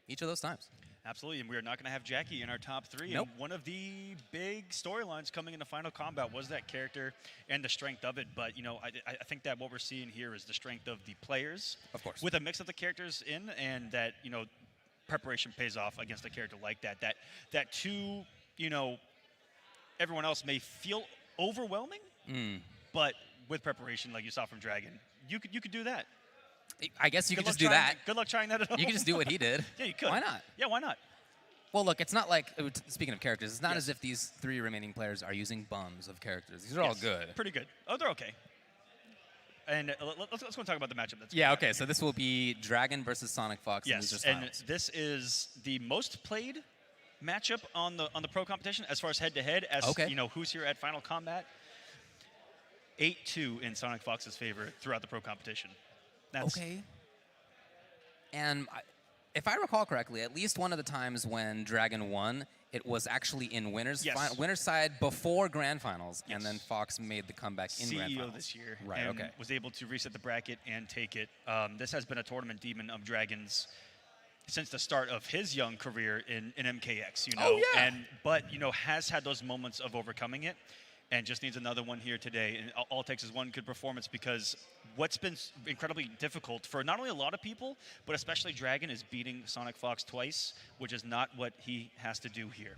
each of those times. Absolutely, and we are not going to have Jackie in our top 3. Nope. And one of the big storylines coming into Final Kombat was that character and the strength of it. But, I think that what we're seeing here is the strength of the players. Of course. With a mix of the characters in, and that, preparation pays off against a character like that. That too, everyone else may feel overwhelming, but with preparation, like you saw from Dragon, you could do that. I guess you could just do that. Good luck trying that at home. You could just do what he did. Yeah, you could. Why not? Yeah, why not? Well, look, it's not like, speaking of characters, it's not as if these 3 remaining players are using bums of characters. These are all good. Pretty good. Oh, they're okay. And let's go talk about the matchup. Okay, so this will be Dragon versus SonicFox. Yes, and this is the most played matchup on the pro competition as far as head-to-head, as who's here at Final Kombat. 8-2 in SonicFox's favor throughout the pro competition. Okay. And if I recall correctly, at least one of the times when Dragon won, it was actually in winner's side before Grand Finals, and then Fox made the comeback in Grand Finals. CEO this year, right? And was able to reset the bracket and take it. This has been a tournament demon of Dragon's since the start of his young career in MKX. Oh, yeah. But has had those moments of overcoming it. and just needs another one here today. And all it takes is one good performance, because what's been incredibly difficult for not only a lot of people, but especially Dragon, is beating SonicFox twice, which is not what he has to do here.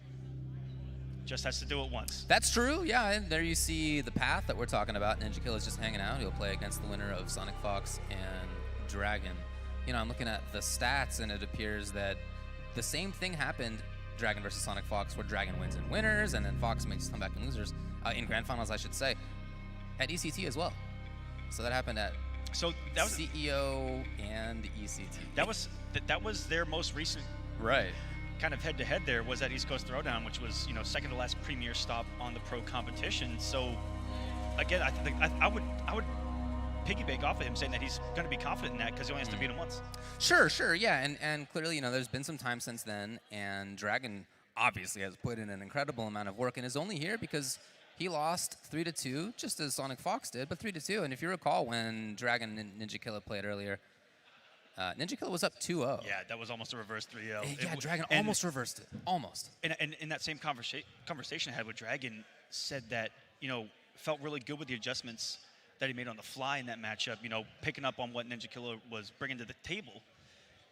Just has to do it once. That's true, yeah, and there you see the path that we're talking about. NinjaKilla is just hanging out. He'll play against the winner of SonicFox and Dragon. You know, I'm looking at the stats, and it appears that the same thing happened, Dragon versus SonicFox, where Dragon wins in winners, and then Fox makes comeback in losers, in grand finals, I should say, at ECT as well. So that happened at CEO and ECT. That was their most recent kind of head-to-head there, was at East Coast Throwdown, which was, you know, second to last premier stop on the pro competition. So again, I would piggyback off of him saying that he's going to be confident in that, because he only has to beat him once. Sure, yeah, and clearly, you know, there's been some time since then, and Dragon obviously has put in an incredible amount of work and is only here because he lost 3-2, just as SonicFox did, but 3-2. And if you recall, when Dragon and NinjaKilla played earlier, NinjaKilla was up 2-0. Yeah, that was almost a reverse 3-0. Yeah, Dragon almost reversed it. Almost. And in that same conversation I had with Dragon, said that, you know, felt really good with the adjustments that he made on the fly in that matchup, you know, picking up on what NinjaKilla was bringing to the table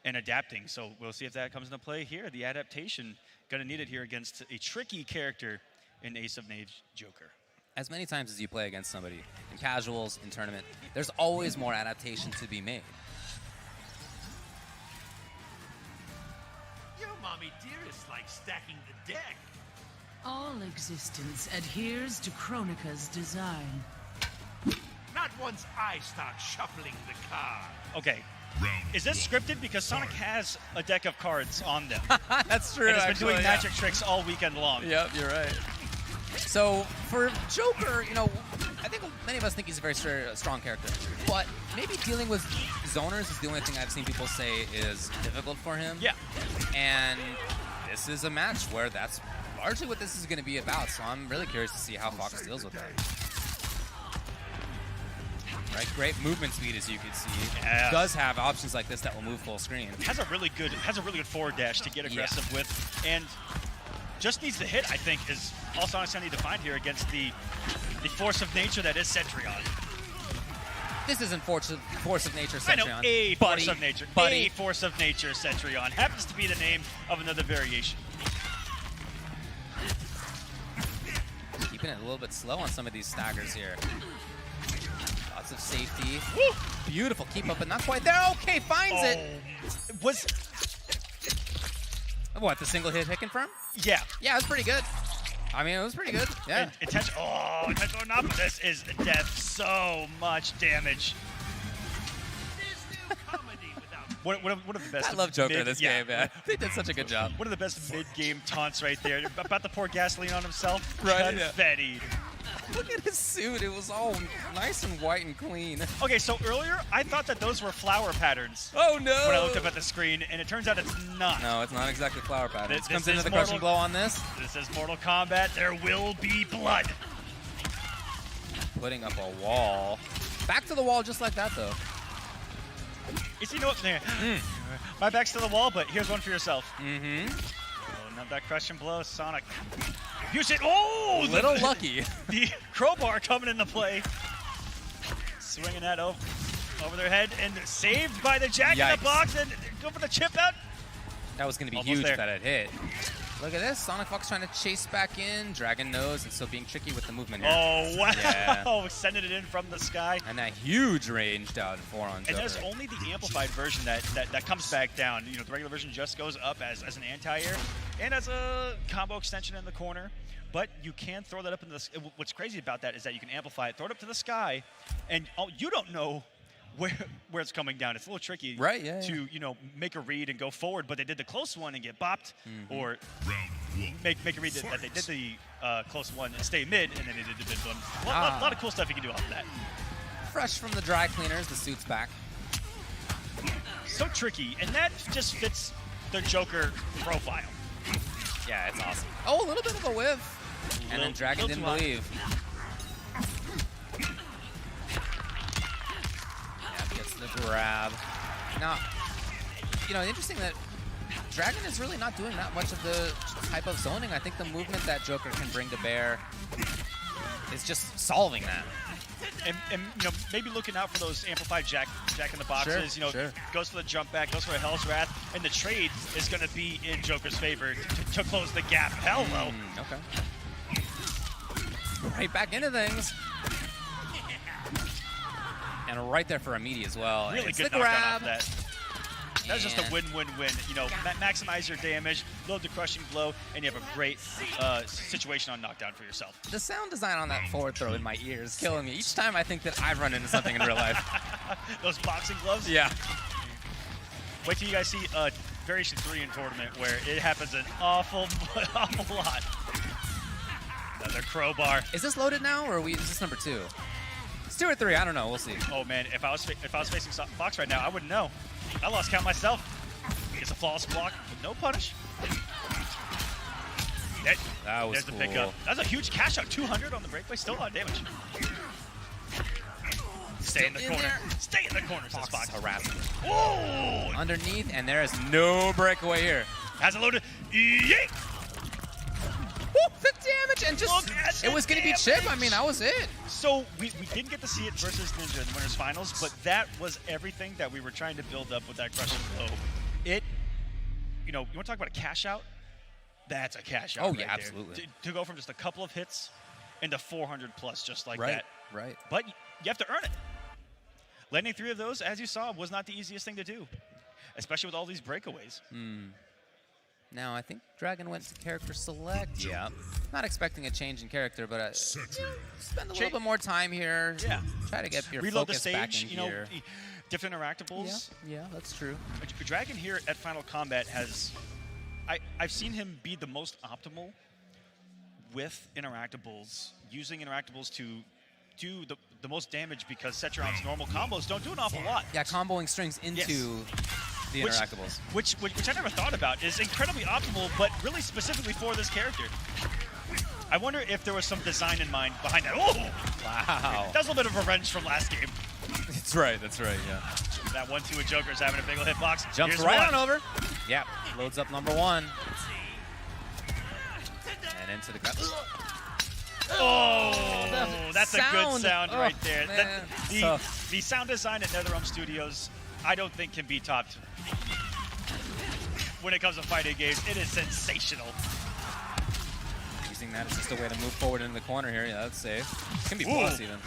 and adapting. So we'll see if that comes into play here. The adaptation, going to need it here against a tricky character in Ace of Knaves Joker. As many times as you play against somebody, in casuals, in tournament, there's always more adaptation to be made. Your mommy dearest likes stacking the deck. All existence adheres to Kronika's design. Not once I start shuffling the cards. Okay. Is this scripted? Because Sonic has a deck of cards on them. That's true. And has been doing magic tricks all weekend long. Yep, you're right. So for Joker, you know, I think many of us think he's a very strong character, but maybe dealing with zoners is the only thing I've seen people say is difficult for him. Yeah. And this is a match where that's largely what this is going to be about, so I'm really curious to see how Fox deals with that. Right, great movement speed, as you can see. Yeah. Does have options like this that will move full screen. Has a really good forward dash to get aggressive with, and just needs to hit, I think, is all Sonic's gonna need to find here against the force of nature that is Cetrion. This isn't force of nature, Cetrion. I know, a force of nature. A force of nature, Cetrion. Happens to be the name of another variation. Keeping it a little bit slow on some of these staggers here. Lots of safety. Woo! Beautiful. Keep up, but not quite there. Okay, finds it. Was what, the single hit confirm? Yeah. Yeah, it was pretty good. I mean, it was pretty good. Yeah. Intentional enough. This is death. So much damage. One of the best. I love Joker in this game, man. They did such a good job. One of the best mid-game taunts right there. About to pour gasoline on himself. Right. Confetti. Look at his suit. It was all nice and white and clean. Okay, so earlier I thought that those were flower patterns. Oh no! When I looked up at the screen, and it turns out it's not. No, it's not exactly flower patterns. This comes into the crushing blow on this. This is Mortal Kombat. There will be blood. Putting up a wall. Back to the wall just like that, though. You know what? There. My back's to the wall, but here's one for yourself. Mm-hmm. Oh, not that crushing blow, Sonic. Use it. Oh! Little lucky. The crowbar coming into play. Swinging that over their head and saved by the Jack in the Box and go for the chip out. That was going to be Almost huge there. if that had hit. Look at this. SonicFox trying to chase back in. Dragon knows, and still being tricky with the movement here. Oh, wow. Yeah. Sending it in from the sky. And that huge range down 4 on Joker. And there's only the amplified version that comes back down. You know, the regular version just goes up as an anti-air and as a combo extension in the corner. But you can throw that up into the. What's crazy about that is that you can amplify it, throw it up to the sky, and you don't know where it's coming down. It's a little tricky to you know, make a read and go forward, but they did the close one and get bopped, or make a read that they did the close one and stay mid, and then they did the mid one. A lot of cool stuff you can do off of that. Fresh from the dry cleaners, the suit's back. So tricky, and that just fits the Joker profile. Yeah, it's awesome. Oh, a little bit of a whiff. And then Dragon didn't believe. Gets the grab. Now, you know, interesting that Dragon is really not doing that much of the type of zoning. I think the movement that Joker can bring to bear is just solving that. And you know, maybe looking out for those amplified jack in the boxes. Sure, you know, goes for the jump back, goes for a Hell's Wrath, and the trade is going to be in Joker's favor to close the gap. Hello. Okay. Right back into things. And right there for Amidi as well. Really it's good the knockdown grab. off that. That's just a win-win-win. You know, maximize your damage, load the crushing blow, and you have a great situation on knockdown for yourself. The sound design on that forward throw in my ear is killing me. Each time I think that I've run into something in real life. Those boxing gloves? Yeah. Wait till you guys see Variation 3 in tournament where it happens an awful lot. Another crowbar. Is this loaded now, or is this number 2? It's 2 or 3, I don't know, we'll see. Oh man, if I was facing Fox right now, I wouldn't know. I lost count myself. It's a flawless block with no punish. That was There's the pickup. That's a huge cash out, 200 on the breakaway, still a lot of damage. Stay in the corner. Stay in the corner, says Fox. Harassing. Oh! Underneath, and there is no breakaway here. Has it loaded. Yeet! The damage, and just, it was going to be chip. I mean, that was it. So we didn't get to see it versus Ninja in the winners finals, but that was everything that we were trying to build up with that crushing blow. It, you know, you want to talk about a cash out? That's a cash out. Oh, right yeah, there. absolutely. To go from just a couple of hits into 400 plus just like Right, that. right. But you have to earn it. Landing 3 of those, as you saw, was not the easiest thing to do, especially with all these breakaways. Now, I think Dragon went to character select. Yeah. Not expecting a change in character, but spend a little bit more time here. Yeah. Try to get your Reload the focus stage, back in you know, gear. different interactables. Yeah, that's true. Dragon here at Final Kombat has, I've seen him be the most optimal with interactables, using interactables to do the most damage because Cetrion's normal combos don't do an awful lot. Yeah, comboing strings into the interactables. Which I never thought about is incredibly optimal, but really specifically for this character. I wonder if there was some design in mind behind that. Oh! Wow. That was a little bit of revenge from last game. That's right, yeah. That 1-2 with Joker's having a big ol' hitbox. Jumps Here's right one. on over. Yeah, loads up number 1. And into the gut. Oh, that's a good sound right there. Man. The sound design at NetherRealm Studios, I don't think can be topped. When it comes to fighting games, it is sensational. Using that as just a way to move forward into the corner here. Yeah, that's safe. It can be plus even.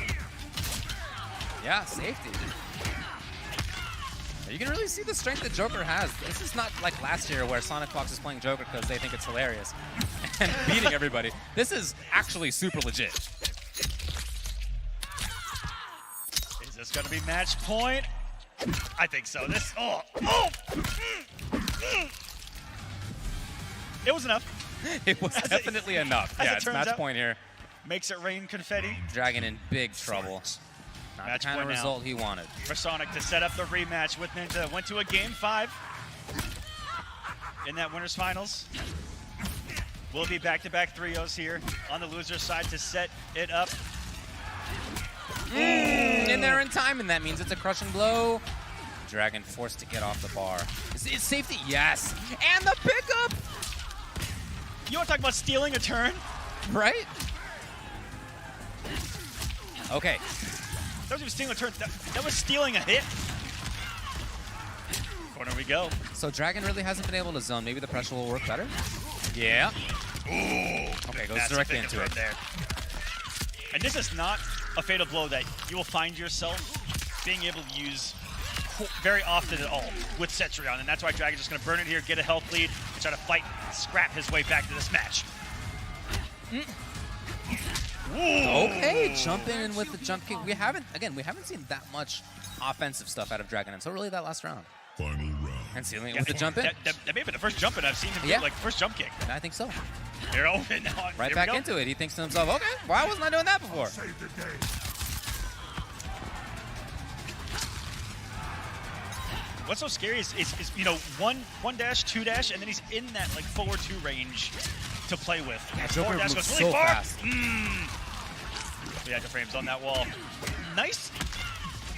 Yeah, safety. You can really see the strength that Joker has. This is not like last year where SonicFox is playing Joker because they think it's hilarious and beating everybody. This is actually super legit. Is this going to be match point? I think so. This, It was enough. It was definitely enough. Yeah, it's match point here. Makes it rain confetti. Dragon in big trouble. Not Match the kind of point now. result he wanted. For Sonic to set up the rematch with Ninja. Went to a game 5 in that winners finals. Will be back-to-back 3-0s here on the loser's side to set it up. In there in time, and that means it's a crushing blow. Dragon forced to get off the bar. Is safety? Yes. And the pickup! You want to talk about stealing a turn? Right? Okay. That was even stealing a turn. That was stealing a hit. Corner we go. So Dragon really hasn't been able to zone. Maybe the pressure will work better? Yeah. Ooh. Okay, goes directly into it. There. And this is not a fatal blow that you will find yourself being able to use very often at all with Cetrion, and that's why Dragon's just going to burn it here, get a health lead, and try to fight, scrap his way back to this match. Okay, jump in with the jump kick. We haven't seen that much offensive stuff out of Dragon until really that last round. Final round. And sealing it with the jump in. That may have been the first jump in I've seen him do, like first jump kick. I think so. Here, open now. Right back into it. He thinks to himself, okay, why wasn't I doing that before? Save the day. What's so scary is you know, one dash, 2 dash, and then he's in that like forward 2 range to play with. Yeah, Forward Joker dash moves goes really so far. fast. Yeah, the frames on that wall. Nice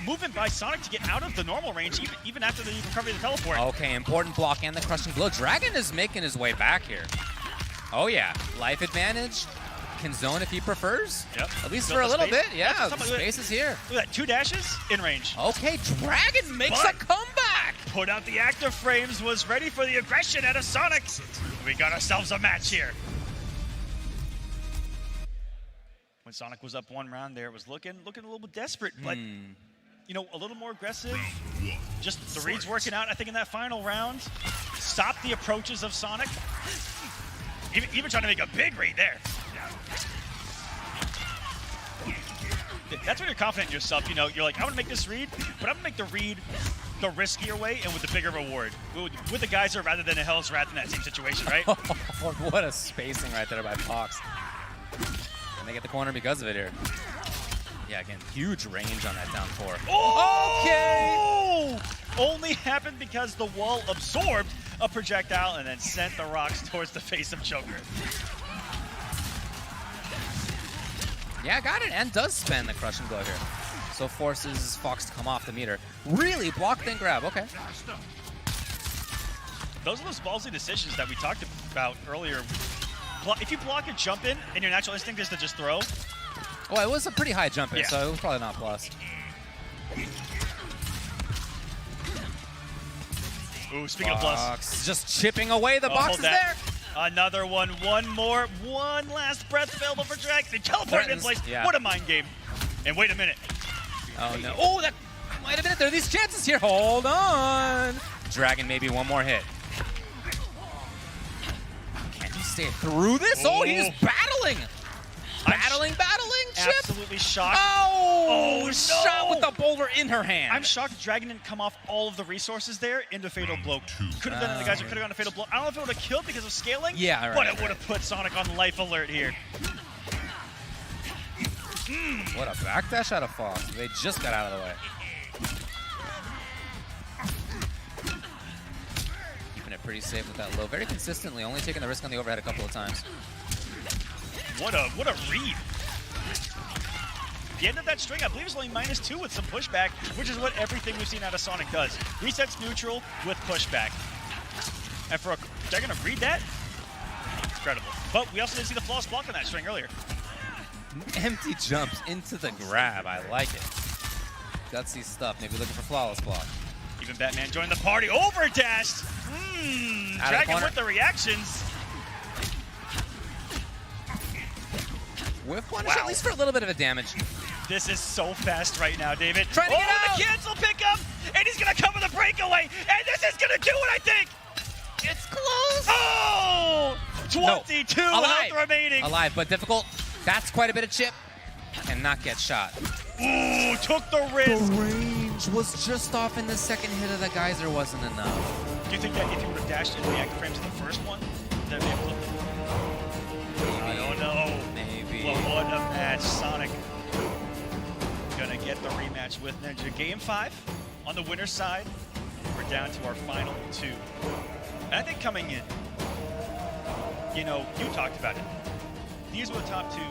movement by Sonic to get out of the normal range, even after the recovery of the teleport. Okay, important block and the crushing blow. Dragon is making his way back here. Oh yeah, life advantage. can zone if he prefers. Yep. At least Built for a the little space. bit. Yeah, the Look space is here. at that. 2 dashes in range. Okay, Dragon makes a comeback. Put out the active frames, was ready for the aggression out of Sonic. We got ourselves a match here. When Sonic was up 1 round there, it was looking a little bit desperate, but you know, a little more aggressive. Just the reads working out, I think, in that final round. Stop the approaches of Sonic. Even trying to make a big read there. That's when you're confident in yourself. You know, you're like, I want to make this read, but I'm going to make the read the riskier way and with the bigger reward. With the geyser rather than a Hell's Wrath in that same situation, right? What a spacing right there by Fox. And they get the corner because of it here. Yeah, again, huge range on that down 4. Oh! Okay! Only happened because the wall absorbed a projectile and then sent the rocks towards the face of Joker. Yeah, got it, and does spend the crush and blow here. So forces Fox to come off the meter. Really block, then grab, okay. Those are those ballsy decisions that we talked about earlier. If you block a jump in and your natural instinct is to just throw. Well, it was a pretty high jump in, Yeah. so it was probably not plus. Ooh, speaking of plus. Just chipping away the boxes there. Another one, one more, one last breath available for Dragon. They teleported in place. Yeah. What a mind game. And wait a minute. Oh, no. Oh, that might have been it. There are these chances here. Hold on. Dragon, maybe one more hit. Can he stay through this? Oh, he's battling. Battling, Chip. Absolutely shocked. Oh, no. Shot with the boulder in her hand. I'm shocked Dragon didn't come off all of the resources there into Fatal Blow. Could have done it, the guys could have gone to Fatal Blow. I don't know if it would have killed because of scaling, Yeah, right, but it would have put Sonic on life alert here. What a backdash out of Fox. They just got out of the way. Keeping it pretty safe with that low. Very consistently, only taking the risk on the overhead a couple of times. What a read. The end of that string, I believe, is only -2 with some pushback, which is what everything we've seen out of Sonic does. Resets neutral with pushback. And for a Dragon to read that, incredible. But we also didn't see the flawless block on that string earlier. Empty jumps into the grab. I like it. Gutsy stuff. Maybe looking for flawless block. Even Batman joined the party. Overdashed. Dragon with the reactions. Whiff punish, at least for a little bit of a damage. This is so fast right now, David. Trying to get out. The cancel pickup, and he's gonna come with a breakaway, and this is gonna do it, I think. It's close. Oh! 22 health remaining. Alive, but difficult. That's quite a bit of chip. And not get shot. Ooh, took the risk. The range was just off in the second hit of the geyser wasn't enough. Do you think that if you would have dashed into the active frames of the first one, that would be able to? I don't know. Maybe. Well, what a match. Sonic gonna get the rematch with Ninja. Game 5 on the winner's side. We're down to our final 2. And I think coming in, you know, you talked about it. These were the top 2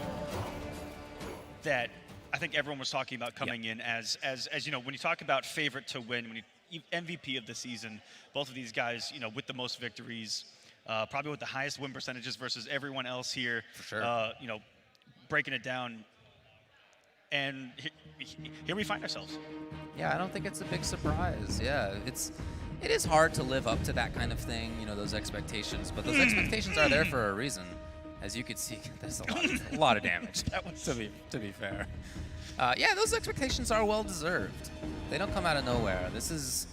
that I think everyone was talking about coming in as you know, when you talk about favorite to win, when you MVP of the season, both of these guys, you know, with the most victories, probably with the highest win percentages versus everyone else here. For sure. You know, breaking it down, and here we find ourselves. Yeah, I don't think it's a big surprise. Yeah, it is hard to live up to that kind of thing, you know, those expectations, but those expectations are there for a reason. As you can see, there's a lot of damage, to be fair. Yeah, those expectations are well-deserved. They don't come out of nowhere. This is,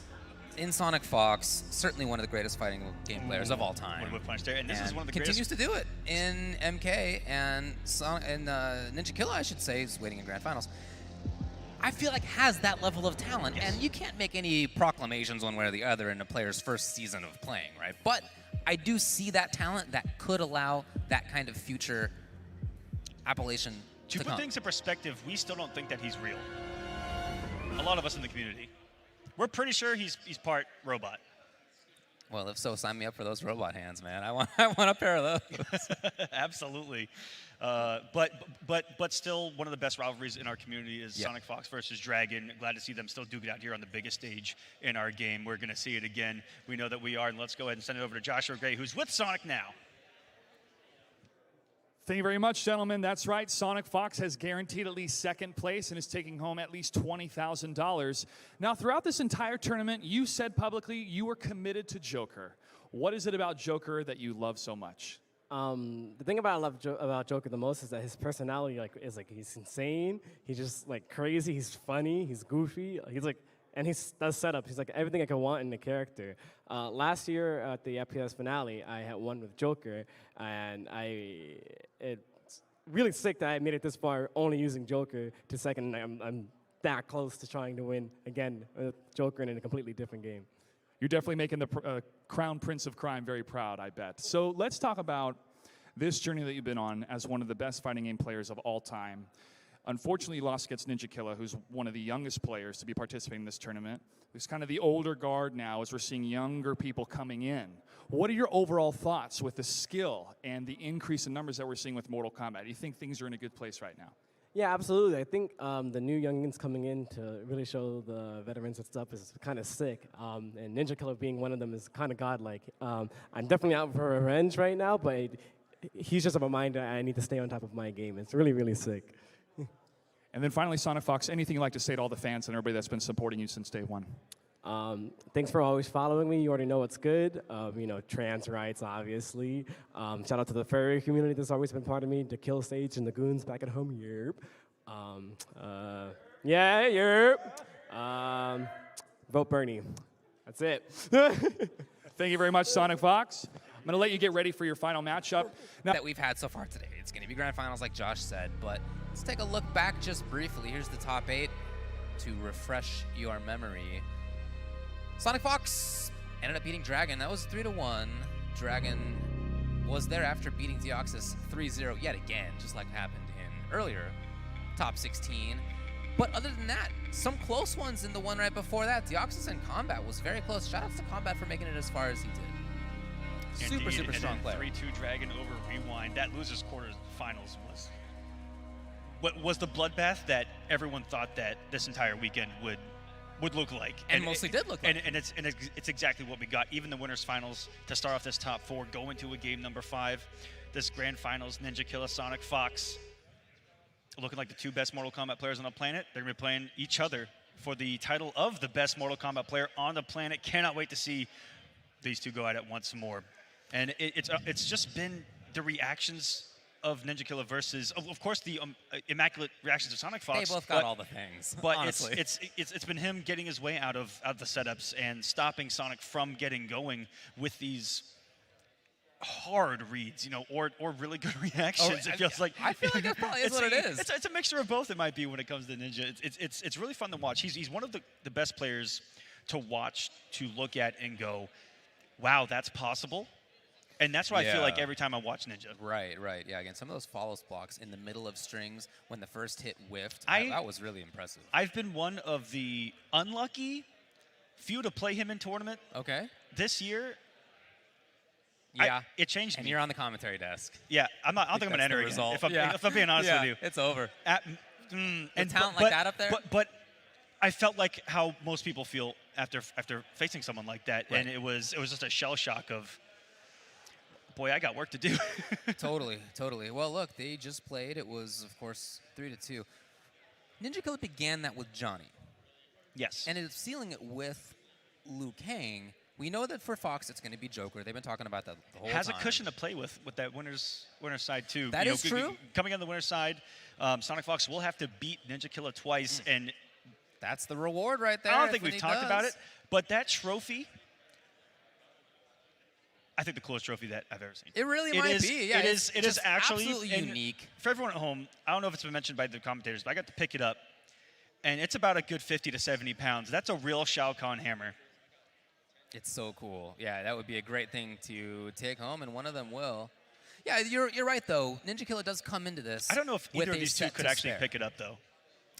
in NinjaKilla, certainly one of the greatest fighting game players of all time. What a punch there. And this is one of the continues greatest. to do it in MK, and NinjaKilla, I should say, is waiting in Grand Finals. I feel like has that level of talent, and you can't make any proclamations one way or the other in a player's first season of playing, right? But I do see that talent that could allow that kind of future appellation To put things in perspective, we still don't think that he's real. A lot of us in the community. We're pretty sure he's part robot. Well, if so, sign me up for those robot hands, man. I want a pair of those. Absolutely. But still, one of the best rivalries in our community is SonicFox versus Dragon. Glad to see them still duke it out here on the biggest stage in our game. We're going to see it again. We know that we are. And let's go ahead and send it over to Joshua Gray, who's with Sonic now. Thank you very much, gentlemen. That's right. SonicFox has guaranteed at least second place and is taking home at least $20,000. Now, throughout this entire tournament, you said publicly you were committed to Joker. What is it about Joker that you love so much? The thing about I love about Joker the most is that his personality is he's insane. He's just like crazy. He's funny. He's goofy. He's like, and he does setups. He's like everything I could want in a character. Last year at the FPS finale, I had one with Joker, and it's really sick that I made it this far only using Joker to second. I'm that close to trying to win again with Joker in a completely different game. You're definitely making the Crown Prince of Crime very proud, I bet. So let's talk about this journey that you've been on as one of the best fighting game players of all time. Unfortunately, you lost against NinjaKilla, who's one of the youngest players to be participating in this tournament. Who's kind of the older guard now as we're seeing younger people coming in. What are your overall thoughts with the skill and the increase in numbers that we're seeing with Mortal Kombat? Do you think things are in a good place right now? Yeah, absolutely. I think the new youngins coming in to really show the veterans and stuff is kind of sick. And NinjaKilla being one of them is kind of godlike. I'm definitely out for revenge right now, but he's just a reminder I need to stay on top of my game. It's really, really sick. And then finally, SonicFox, anything you'd like to say to all the fans and everybody that's been supporting you since day one? Thanks for always following me. You already know what's good. You know, trans rights, obviously. Shout out to the furry community that's always been part of me. The Kill Stage and the Goons back at home. Yerp. Yeah, yerp. Vote Bernie. That's it. Thank you very much, SonicFox. I'm going to let you get ready for your final matchup. Now, that we've had so far today. It's going to be grand finals like Josh said, but let's take a look back just briefly. Here's the top 8 to refresh your memory. SonicFox ended up beating Dragon. That was 3-1. Dragon was there after beating Deoxys 3-0 yet again, just like happened in earlier top 16. But other than that, some close ones in the one right before that. Deoxys and Kombat was very close. Shout out to Kombat for making it as far as he did. Indeed. Super strong player. 3-2 Dragon over Rewind. That losers quarterfinals was the bloodbath that everyone thought that this entire weekend would look like, and mostly did look like. And it's exactly what we got. Even the winners finals to start off this top 4, go into a game number 5. This grand finals, NinjaKilla, SonicFox, looking like the 2 best Mortal Kombat players on the planet. They're gonna be playing each other for the title of the best Mortal Kombat player on the planet. Cannot wait to see these 2 go at it once more. And it's just been the reactions of NinjaKilla versus, of course, the immaculate reactions of SonicFox. They both got all the things. But honestly. it's been him getting his way out of the setups and stopping Sonic from getting going with these hard reads, you know, or really good reactions. It feels like I feel like that probably is what it is. It's a mixture of both. It might be when it comes to Ninja. It's really fun to watch. He's one of the best players to watch, to look at, and go, wow, that's possible. And that's what I feel like every time I watch Ninja. Right. Yeah, again, some of those follows blocks in the middle of strings when the first hit whiffed, that was really impressive. I've been one of the unlucky few to play him in tournament. Okay. This year, yeah, it changed me. And you're on the commentary desk. Yeah, I don't think I'm going to enter again, if I'm being honest with you. It's over. And talent like that up there? But I felt like how most people feel after facing someone like that, and it was just a shell shock of, boy, I got work to do. Totally. Well, look, they just played. It was, of course, 3-2. NinjaKilla began that with Johnny. Yes. And is sealing it with Liu Kang. We know that for Fox, it's going to be Joker. They've been talking about that the whole time. Has a cushion to play with that winner's side, too. That is true. Coming on the winner's side, SonicFox will have to beat NinjaKilla twice, and that's the reward right there. I don't think we've talked about it, but that trophy, I think the coolest trophy that I've ever seen. It really might be. Yeah, it is actually absolutely unique. For everyone at home, I don't know if it's been mentioned by the commentators, but I got to pick it up, and it's about a good 50 to 70 pounds. That's a real Shao Kahn hammer. It's so cool. Yeah, that would be a great thing to take home, and one of them will. Yeah, you're right, though. NinjaKilla does come into this. I don't know if either of these 2 could actually pick it up, though.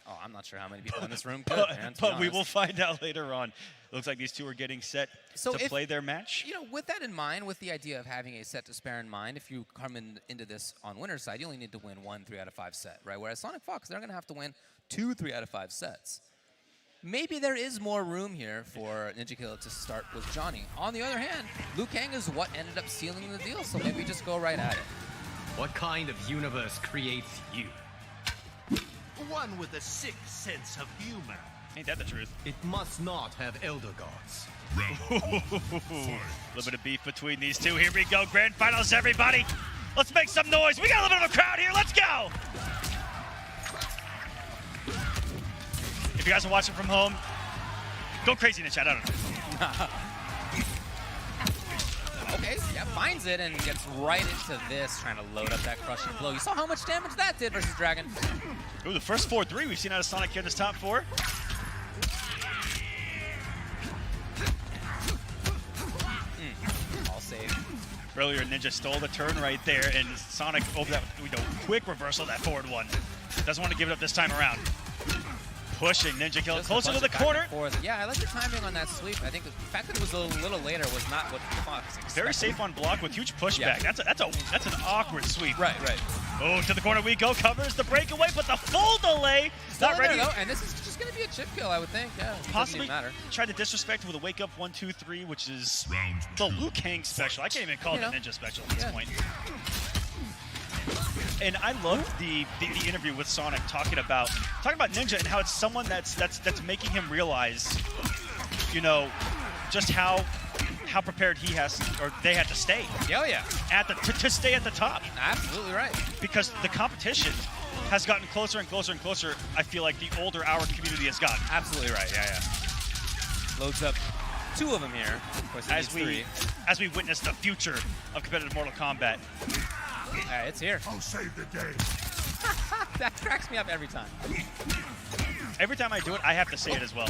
Oh, I'm not sure how many people in this room could, man, but we will find out later on. Looks like these 2 are getting set to play their match. You know, with that in mind, with the idea of having a set to spare in mind, if you come into this on winner's side, you only need to win 1 3 out of 5 set, right? Whereas SonicFox, they're going to have to win 2 3 out of 5 sets. Maybe there is more room here for NinjaKilla to start with Johnny. On the other hand, Liu Kang is what ended up sealing the deal, so maybe just go right at it. What kind of universe creates you? One with a sick sense of humor. Ain't that the truth? It must not have elder gods. A little bit of beef between these two. Here we go, grand finals, everybody. Let's make some noise. We got a little bit of a crowd here. Let's go. If you guys are watching from home, go crazy in the chat. I don't know. Okay, yeah, finds it and gets right into this, trying to load up that crushing blow. You saw how much damage that did versus Dragon. Ooh, the first 4-3 we've seen out of Sonic here in this top 4. All saved. Earlier, Ninja stole the turn right there, and Sonic over that quick reversal of that forward one. Doesn't want to give it up this time around. Pushing NinjaKilla closer to the corner. Yeah, I like the timing on that sweep. I think the fact that it was a little later was not what Fox expected. Very safe on block with huge pushback. Yeah. That's an awkward sweep. Right. Oh, to the corner we go. Covers the breakaway, but the full delay. Still Not ready. there, though, and this is just going to be a chip kill, I would think. Yeah, Possibly matter. tried to disrespect with a wake up 1-2-3, which is the Liu Kang special. I can't even call it the Ninja special at this point. And I loved the interview with Sonic talking about Ninja and how it's someone that's making him realize, just how prepared he has or they had to stay. Oh yeah. To stay at the top. Absolutely right. Because the competition has gotten closer and closer and closer. I feel like the older our community has gotten. Absolutely right. Yeah. Loads up 2 of them here. Of course, as we witness the future of competitive Mortal Kombat. It's here. I'll save the day. That cracks me up every time. Every time I do it, I have to say it as well.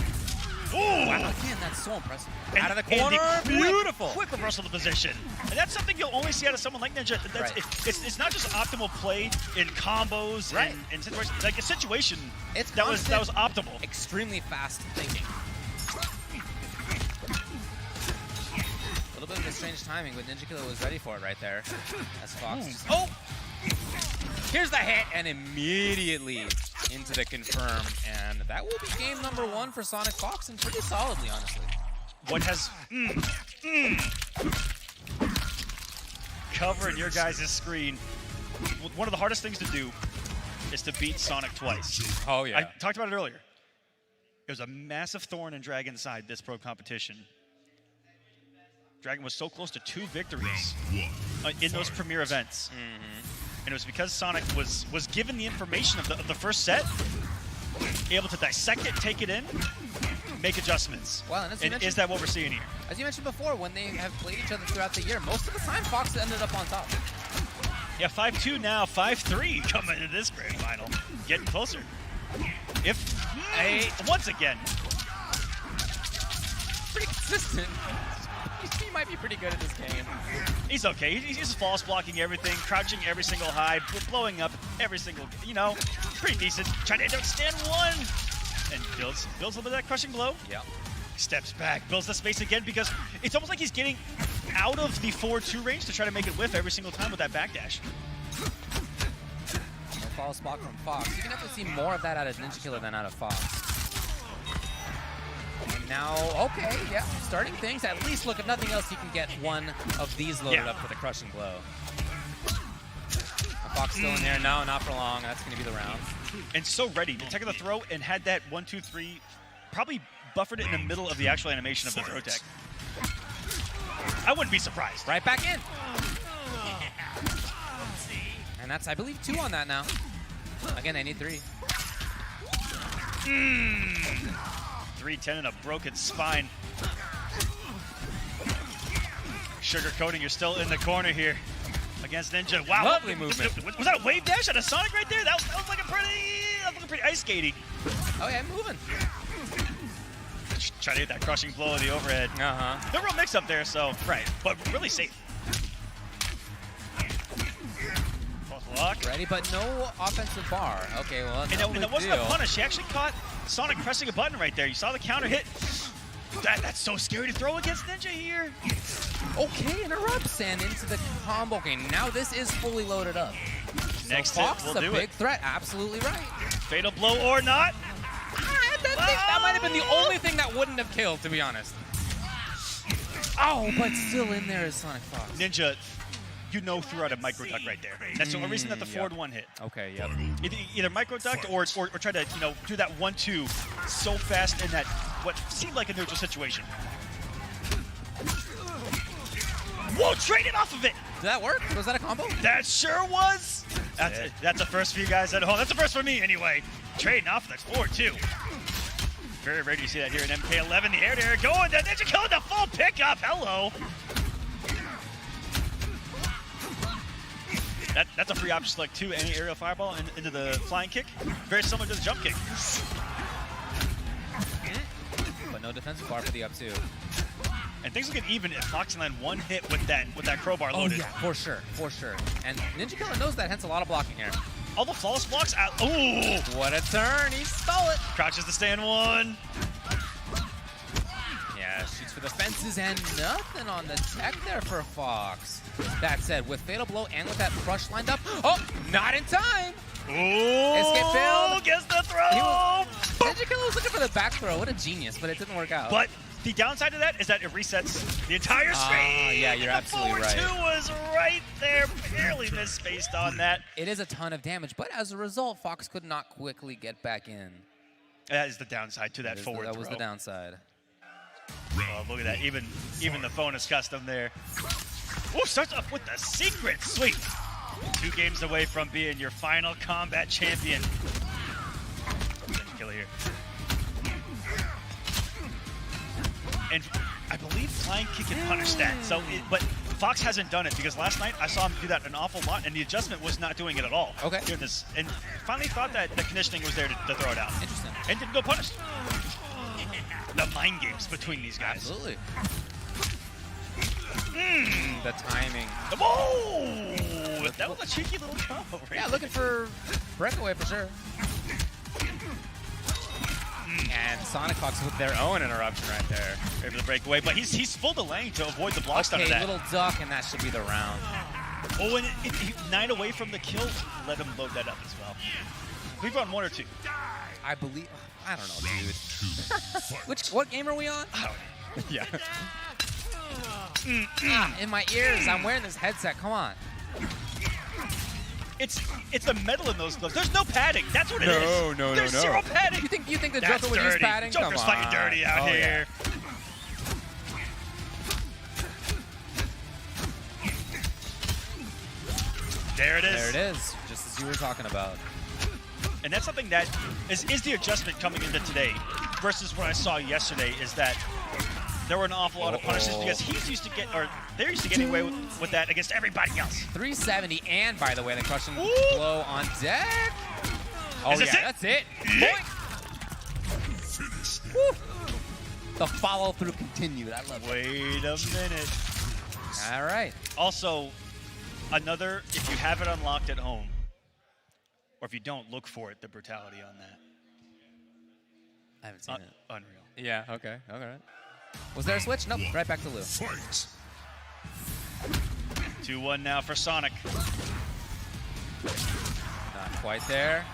Ooh! Wow, again, that's so impressive. Out of the corner, beautiful. Quick reversal of the position. And that's something you'll only see out of someone like Ninja. It's not just optimal play in combos and situations. Like a situation that was optimal. Extremely fast thinking. A little bit of a strange timing, but NinjaKilla was ready for it right there. As Fox. Here's the hit, and immediately into the confirm, and that will be game number 1 for SonicFox, and pretty solidly, honestly. What has covering your guys' screen? One of the hardest things to do is to beat Sonic twice. Oh yeah. I talked about it earlier. It was a massive thorn in Dragon's side this pro competition. Dragon was so close to 2 victories in those premier events. And it was because Sonic was given the information of the first set, able to dissect it, take it in, make adjustments. Well, and is that what we're seeing here? As you mentioned before, when they have played each other throughout the year, most of the time Fox ended up on top. Yeah, 5-2 now, 5-3 coming into this grand final. Getting closer. Once again. Pretty consistent. He might be pretty good at this game. He's okay. He's just false blocking everything, crouching every single high, blowing up every single, pretty decent. Trying to outstand one. And builds a little bit of that crushing blow. Yeah. Steps back, builds the space again because it's almost like he's getting out of the 4-2 range to try to make it whiff every single time with that backdash. No false block from Fox. You can definitely see more of that out of NinjaKilla than out of Fox. And now, okay, yeah, starting things. At least, look, if nothing else, he can get one of these loaded up for the crushing blow. Fox still in there. No, not for long. That's going to be the round. And so ready. Detected the throw and had that 1-2-3, probably buffered it in the middle of the actual animation of the throw tech. I wouldn't be surprised. Right back in. And that's, I believe, 2 on that now. Again, I need 3. 310 and a broken spine. Sugarcoating, you're still in the corner here against Ninja. Wow, lovely movement. Was that a wave dash at a Sonic right there? That was looking pretty ice skating. Oh yeah, moving. Trying to hit that crushing blow of the overhead. No real mix up there, so but really safe. Block. Ready, but no offensive bar. Okay, well, and that wasn't a punish. He actually caught Sonic pressing a button right there. You saw the counter hit. That's so scary to throw against Ninja here. Okay, interrupts and into the combo. Okay, now this is fully loaded up. Next so Fox hit, is a big threat. Absolutely right. Fatal blow or not. That might have been the only thing that wouldn't have killed, to be honest. Oh, but still in there is SonicFox. Ninja you know threw out a micro duck right there. That's the only reason that the forward one hit. Okay, yep. Either micro ducked or try to do that 1-2 so fast in that what seemed like a neutral situation. Whoa, traded off of it. Did that work? Was that a combo? That sure was. That's a first for you guys at home. That's a first for me anyway. Trading off of that forward too. Very rare to see that here in MK11. The air going. The NinjaKilla the full pickup. Hello. That's a free option select too. Any aerial fireball into the flying kick. Very similar to the jump kick. But no defensive bar for the up two. And things will get even if Fox land one hit with that crowbar loaded. Oh yeah, for sure. And NinjaKilla knows that, hence a lot of blocking here. All the flawless blocks out. Ooh! What a turn, he stole it. Crouches to stand one. Yeah, shoots for the fences and nothing on the tech there for Fox. That said, with Fatal Blow and with that crush lined up, oh, not in time. Ooh! Escape failed. Gets the throw. NinjaKilla was looking for the back throw. What a genius, but it didn't work out. But the downside of that is that it resets the entire screen. Yeah, you're absolutely right. The forward 2 was right there, barely misspaced on that. It is a ton of damage, but as a result, Fox could not quickly get back in. That is the downside to that forward throw. That was the downside. Oh, look at that. Even the phone is custom there. Ooh, starts off with the secret. Sweet. 2 games away from being your final combat champion. NinjaKilla here. And I believe flying kick can punish that. But Fox hasn't done it because last night I saw him do that an awful lot, and the adjustment was not doing it at all. Okay. Doing this, and finally thought that the conditioning was there to throw it out. Interesting. And didn't go punished. The mind games between these guys. Absolutely. The timing. Oh! That was a cheeky little combo. Right Yeah, looking for breakaway for sure. And SonicFox with their own interruption right there. Ready for the breakaway, but he's full delaying to avoid the block stun of that. Little duck, and that should be the round. Oh, and 9 away from the kill. Let him load that up as well. We've run 1 or 2. I believe. I don't know, dude. What game are we on? Yeah. In my ears, I'm wearing this headset. Come on. It's the metal in those gloves. There's no padding. That's what it is. No. There's zero padding. You think the That's Joker would use padding? Joker's fighting dirty out here. Yeah. There it is. There it is, just as you were talking about. And that's something that is the adjustment coming into today versus what I saw yesterday is that there were an awful lot of punishments because they're used to getting away with that against everybody else. 370, and by the way, the crushing blow on deck. Oh yeah, that's it. Yeah. The follow through continued. I love it. Wait a minute. All right. Also, another, if you have it unlocked at home, or if you don't, look for it, the brutality on that. I haven't seen it. Unreal. Yeah, okay. All right. Was there a switch? Nope, right back to Lou. 2-1 now for Sonic. Not quite there.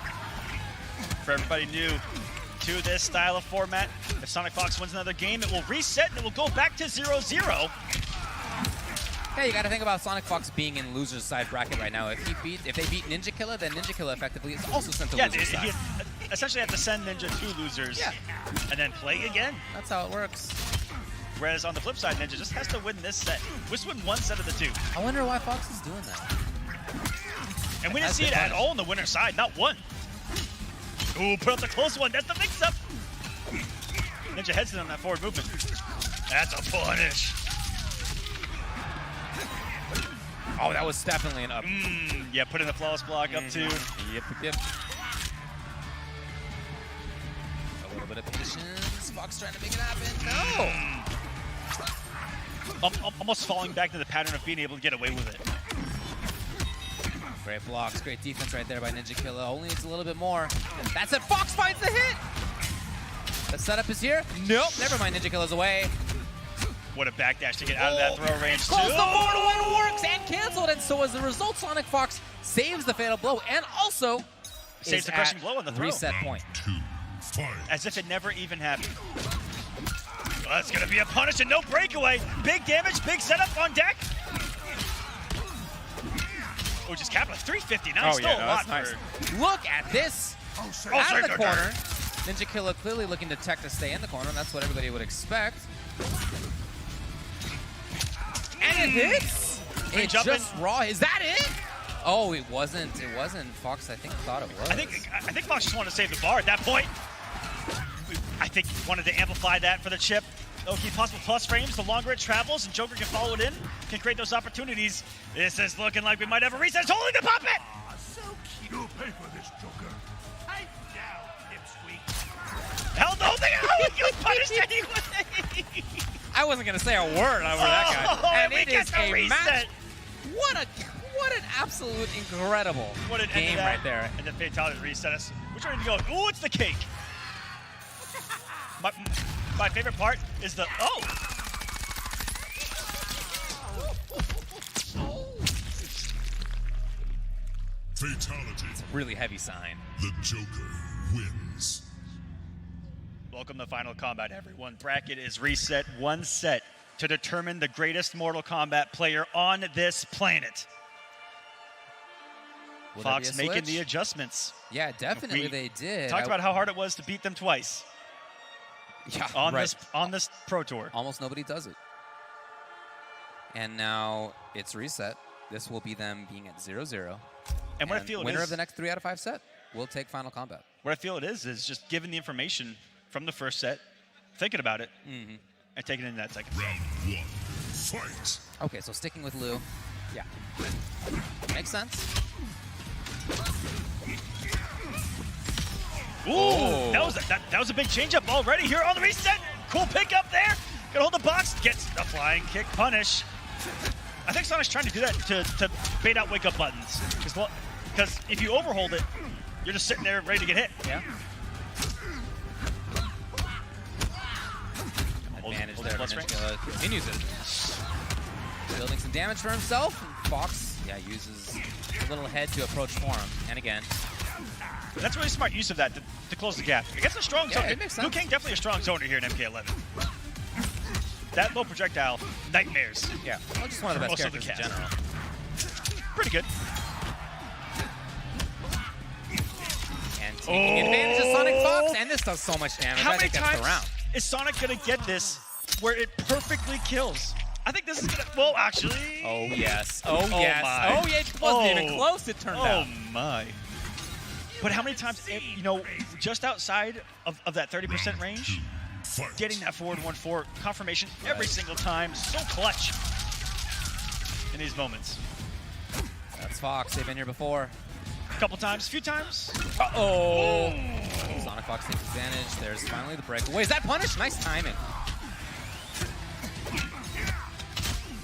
For everybody new to this style of format, if SonicFox wins another game, it will reset and it will go back to 0-0. Hey, you got to think about SonicFox being in loser's side bracket right now. If they beat NinjaKilla, then NinjaKilla effectively is also sent to loser's side. He essentially have to send Ninja to losers and then play again. That's how it works. Whereas on the flip side, Ninja just has to win this set. Just win 1 set of the 2. I wonder why Fox is doing that. And we didn't see it at all on the winner's side, not one. Ooh, put up the close one. That's the mix-up. Ninja heads in on that forward movement. That's a punish. Oh, that was definitely an up. Yeah, put in the flawless block up too. Yep. A little bit of patience. Fox trying to make it happen. No! Almost falling back to the pattern of being able to get away with it. Great blocks, great defense right there by NinjaKilla. Only needs a little bit more. That's it. Fox finds the hit! The setup is here. Nope, never mind. NinjaKilla's away. What a backdash to get out of that throw range, Calls too. the 4-1 works and canceled, and so as a result, SonicFox saves the fatal blow and also saves the crushing blow on the throw. Reset point. As if it never even happened. Well, that's going to be a punish and no breakaway. Big damage, big setup on deck. Oh, just capped with 359. Still a lot. Nice. Look at this. Out of the corner. NinjaKilla clearly looking to tech to stay in the corner, and that's what everybody would expect. And it hits. It just raw. Is that it? Oh, it wasn't. It wasn't. Fox, I think, thought it was. I think Fox just wanted to save the bar at that point. I think he wanted to amplify that for the chip. Okay, possible plus frames. The longer it travels and Joker can follow it in, can create those opportunities. This is looking like we might have a reset. It's holding the puppet! So cute. You'll pay for this, Joker. Pipe down, pipsqueak. Held the whole thing out! He was punished anyway! I wasn't going to say a word over that guy. And it is a reset. match. What an absolute incredible game right there. And the fatality reset us. We're trying to go, ooh, it's the cake. My favorite part is the, oh! Fatality. It's a really heavy sign. The Joker wins. Welcome to Final Kombat, everyone. Bracket is reset one set to determine the greatest Mortal Kombat player on this planet. Fox making the adjustments. Yeah, definitely they did. Talked about how hard it was to beat them twice. Yeah, on this Pro Tour. Almost nobody does it. And now it's reset. This will be them being at 0-0. And what I feel winner of the next 3 out of 5 set will take Final Kombat. What I feel it is just given the information from the first set, thinking about it, and taking it in that second. Round 1, fight. Okay, so sticking with Liu. Yeah. Makes sense. Ooh, that was a big changeup already here on the reset. Cool pickup there. Gonna hold the box, gets the flying kick punish. I think Sonic's trying to do that to bait out wake up buttons. Because if you overhold it, you're just sitting there ready to get hit. Yeah. Advantage there. NinjaKilla continues it. Building some damage for himself. Fox, uses a little head to approach for him. And again. That's really smart use of that to close the gap. Against a strong zone. It makes sense. Liu Kang definitely a strong zoner here in MK11. That low projectile, nightmares. Yeah, well, just one of the best characters in general. Pretty good. And taking advantage of SonicFox, and this does so much damage. How I think many that's times the round. is Sonic gonna get this where it perfectly kills? I think this is gonna, well, actually. Oh, yes. Oh, yes. My. Oh, yeah, it wasn't even close, it turned out. Oh, my. But how many times, just outside of that 30% range, getting that forward 1-4 confirmation every single time, so clutch in these moments. That's Fox, they've been here before. A couple times, a few times. Uh-oh. SonicFox takes advantage. There's finally the breakaway. Is that punish? Nice timing.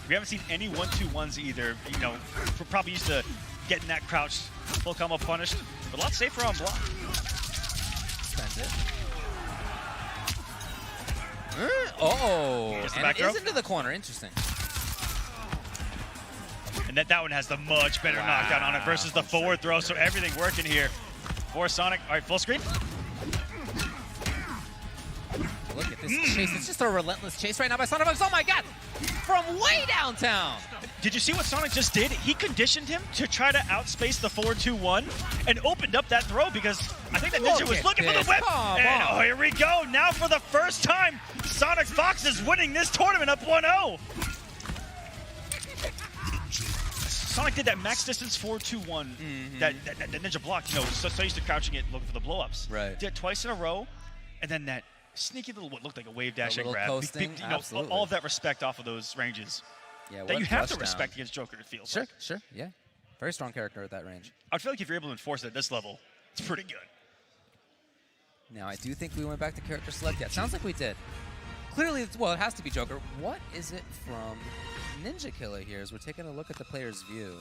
We haven't seen any 1-2-1s either. We're probably used to getting that crouch full combo punished, but a lot safer on block. Spends it. And it is into the corner. Interesting. And that one has the much better knockdown on it versus the forward throw, so everything working here for Sonic. All right, full screen. Look at this chase. It's just a relentless chase right now by SonicFox. Oh my god! From way downtown! Did you see what Sonic just did? He conditioned him to try to outspace the 4-2-1 and opened up that throw because I think that Ninja was looking for the whip. And here we go. Now for the first time, SonicFox is winning this tournament up 1-0. Sonic did that max distance 4-2-1 that Ninja blocked, so used to crouching it looking for the blow-ups. Right. Did it twice in a row, and then that sneaky little, what looked like a wave dash and grab. Coasting, all of that respect off of those ranges. Yeah, that you have to respect against Joker, it feels like. Sure, yeah. Very strong character at that range. I feel like if you're able to enforce it at this level, it's pretty good. Now, I do think we went back to character select. Yeah, it sounds like we did. Clearly, it has to be Joker. What is it from NinjaKilla here as we're taking a look at the player's view?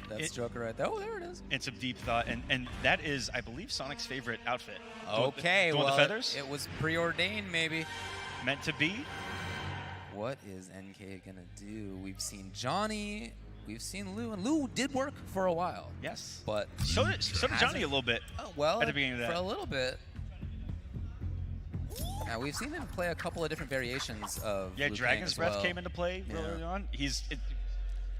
That's Joker right there. Oh, there it is. And some deep thought, and that is, I believe, Sonic's favorite outfit. Okay, the well, feathers? It was preordained, maybe. Meant to be. What is NK gonna do? We've seen Johnny, we've seen Lou, and Lou did work for a while. Yes. But so did Johnny a little bit. Oh, well, at the beginning of that. For a little bit. Now we've seen him play a couple of different variations of Yeah, Liu Dragon's Kang as Breath well. came into play Yeah. early on.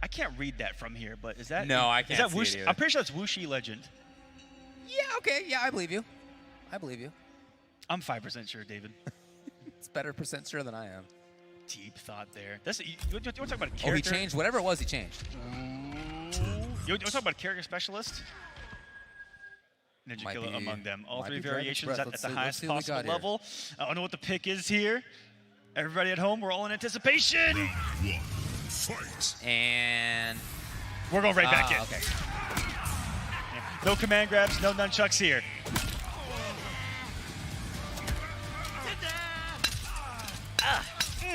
I can't read that from here, but is that? No, I can't Is that see it either. I'm pretty sure it's Wuxi Legend. Yeah, okay, yeah, I believe you. I believe you. I'm 5% sure, David. It's better percent sure than I am. Deep thought there. You want to talk about a character? Oh, he changed. Whatever it was, he changed. You want to talk about a character specialist? NinjaKilla among them. All three variations at the highest possible level. I don't know what the pick is here. Everybody at home, we're all in anticipation. Round 1, fight. And we're going right back in. Okay. No command grabs, no nunchucks here.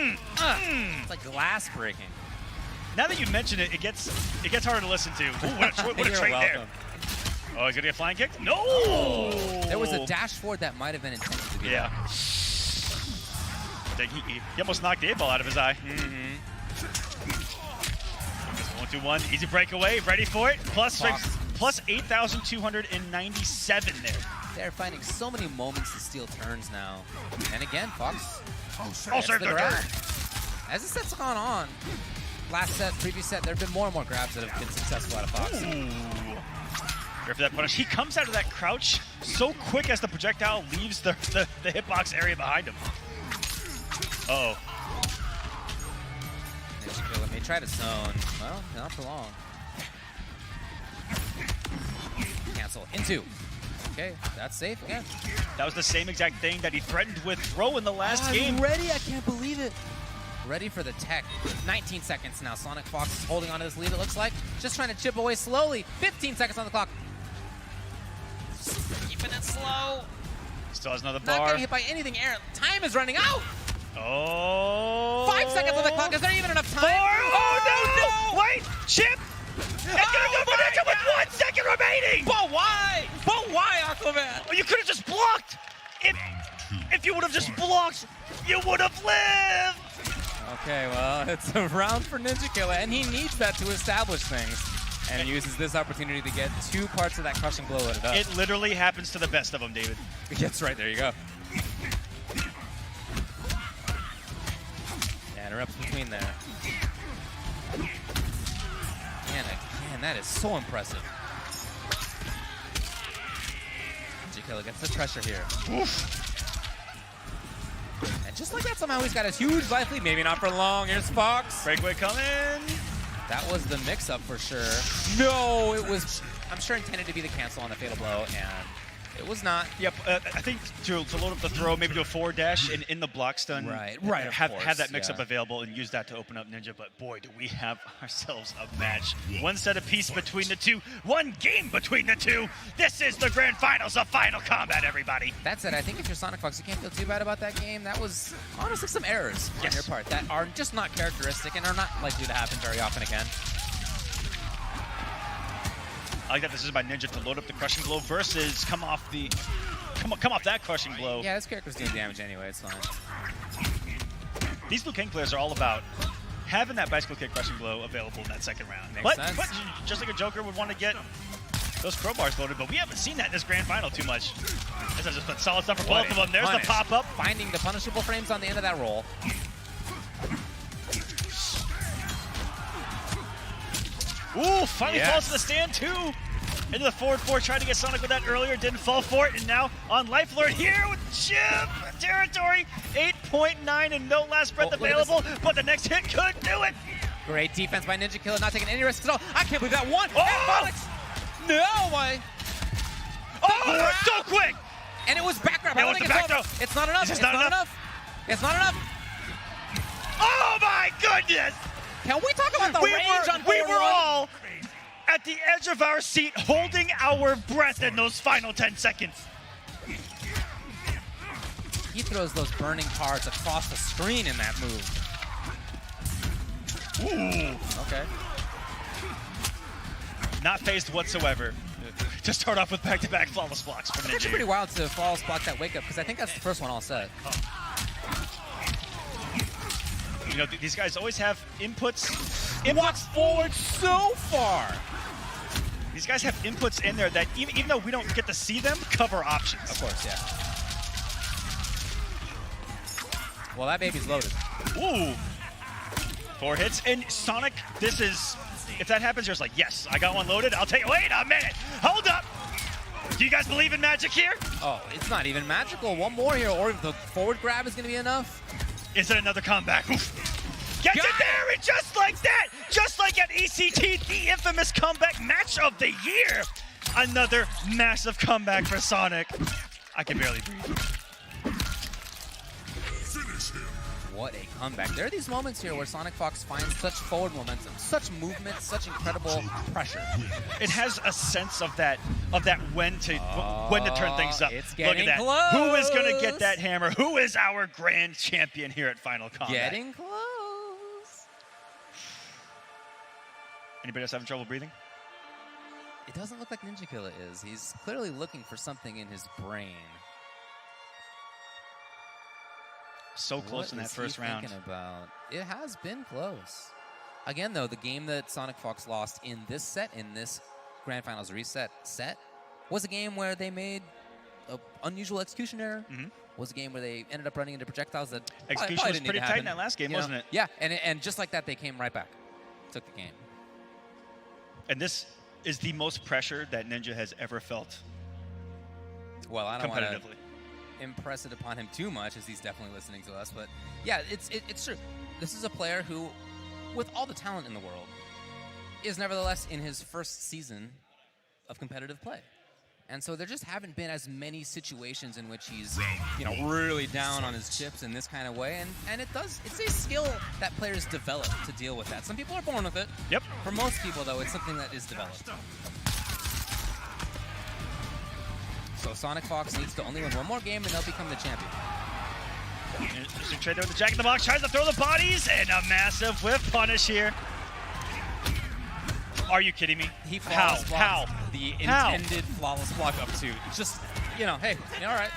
It's like glass breaking. Now that you mention it, it gets harder to listen to. Ooh, what a trait there. Oh, he's gonna get flying kicked? No! Oh. There was a dash forward that might have been intended to be that. He almost knocked the 8-ball out of his eye. 1-2-1, easy breakaway, ready for it. Plus 8,297 there. They're finding so many moments to steal turns now. And again, Fox. Also, the grab. As the set's gone on, last set, previous set, there have been more and more grabs that have been successful out of Fox. Here for that punish. He comes out of that crouch so quick as the projectile leaves the hitbox area behind him. Uh-oh. NinjaKilla may try to zone. Well, not for long. Cancel. Into. Okay, that's safe again. That was the same exact thing that he threatened with throw in the last game. Ready? I can't believe it. Ready for the tech. 19 seconds now. SonicFox is holding on to this lead, it looks like. Just trying to chip away slowly. 15 seconds on the clock. Keeping it slow. Still has another Not bar. getting hit by anything. Aaron, time is running out. Oh. 5 seconds on the clock. Is there even enough time? 4. Oh, no. Wait. Chip. It's going to go for Ninja with 1 second remaining. But why? But why, Aquaman? Oh, you could have just blocked. If you would have just blocked, you would have lived. Okay, well, it's a round for NinjaKilla, and he needs that to establish things. And uses this opportunity to get 2 parts of that crushing blow loaded up. It literally happens to the best of them, David. Yes, right, there you go. Yeah, interrupts between there. Man, that is so impressive. NinjaKilla gets the pressure here. Oof. And just like that, somehow he's got his huge life lead. Maybe not for long. Here's Fox. Breakaway coming. That was the mix-up for sure. No, it was, I'm sure, intended to be the cancel on the fatal blow, and it was not. Yep, I think to load up the throw, maybe do a forward dash in the block stun. Right, Have that mix-up available and use that to open up Ninja, but boy, do we have ourselves a match. 1 set apiece between the two, 1 game between the two. This is the grand finals of Final Combat, everybody. That said, I think if you're SonicFox, you can't feel too bad about that game. That was honestly some errors on your part that are just not characteristic and are not likely to happen very often again. I like that decision by Ninja to load up the crushing blow versus come off that crushing blow. Yeah, this character's doing damage anyway, it's fine. These Liu Kang players are all about having that bicycle kick crushing blow available in that second round. Makes But sense. just like a Joker would want to get those crowbars loaded, but we haven't seen that in this grand final too much. This is just a solid stuff for both of them. There's the pop-up. Finding the punishable frames on the end of that roll. Ooh, finally falls to the stand too. Into the forward 4, tried to get Sonic with that earlier, didn't fall for it, and now on life alert here with Chip territory. 8.9 and no last breath available, but the next hit could do it. Great defense by NinjaKilla, not taking any risks at all. I can't believe that one. Oh! No, why? Oh, so quick! And it was back grab. I don't think it's over. It's not enough. It's not enough. It's not enough. Oh my goodness! Can we talk about the range on We were forward all at the edge of our seat, holding our breath in those final 10 seconds. He throws those burning cards across the screen in that move. Ooh. Okay. Not phased whatsoever. To start off with back-to-back flawless blocks from It's actually Ninja. pretty wild to flawless block that wake up, because I think that's the first one all set. You know, these guys always have inputs. Walks forward so far. These guys have inputs in there that even though we don't get to see them, cover options. Of course, yeah. Well, that baby's loaded. Ooh. 4 hits. And Sonic, this is, if that happens, you're just like, yes, I got one loaded. I'll take it. Wait a minute. Hold up. Do you guys believe in magic here? Oh, it's not even magical. One more here, or the forward grab is going to be enough. Is it another comeback? Gets it there, and just like that, just like at ECT, the infamous comeback match of the year. Another massive comeback for Sonic. I can barely breathe. What a comeback. There are these moments here where SonicFox finds such forward momentum, such movement, such incredible pressure. It has a sense of that when to turn things up. It's Look getting at that. close. Who is going to get that hammer? Who is our grand champion here at Final Combat? Getting close. Anybody else having trouble breathing? It doesn't look like NinjaKilla is. He's clearly looking for something in his brain. So close in that first round. About? It has been close. Again, though, the game that SonicFox lost in this set, in this Grand Finals reset set, was a game where they made an unusual execution error. Was a game where they ended up running into projectiles that execution was pretty tight in that last game, wasn't it? Yeah, and just like that, they came right back, took the game. And this is the most pressure that Ninja has ever felt. Well, I don't want to competitively impress it upon him too much, as he's definitely listening to us. But yeah, it's true. This is a player who, with all the talent in the world, is nevertheless in his first season of competitive play. And so there just haven't been as many situations in which he's, really down on his chips in this kind of way. And it's a skill that players develop to deal with that. Some people are born with it. Yep. For most people, though, it's something that is developed. So SonicFox needs to only win one more game and they'll become the champion. Interesting trade there with the Jack in the Box. Tries to throw the bodies and a massive whiff punish here. Are you kidding me? He How? The intended flawless block up to just, hey, all right.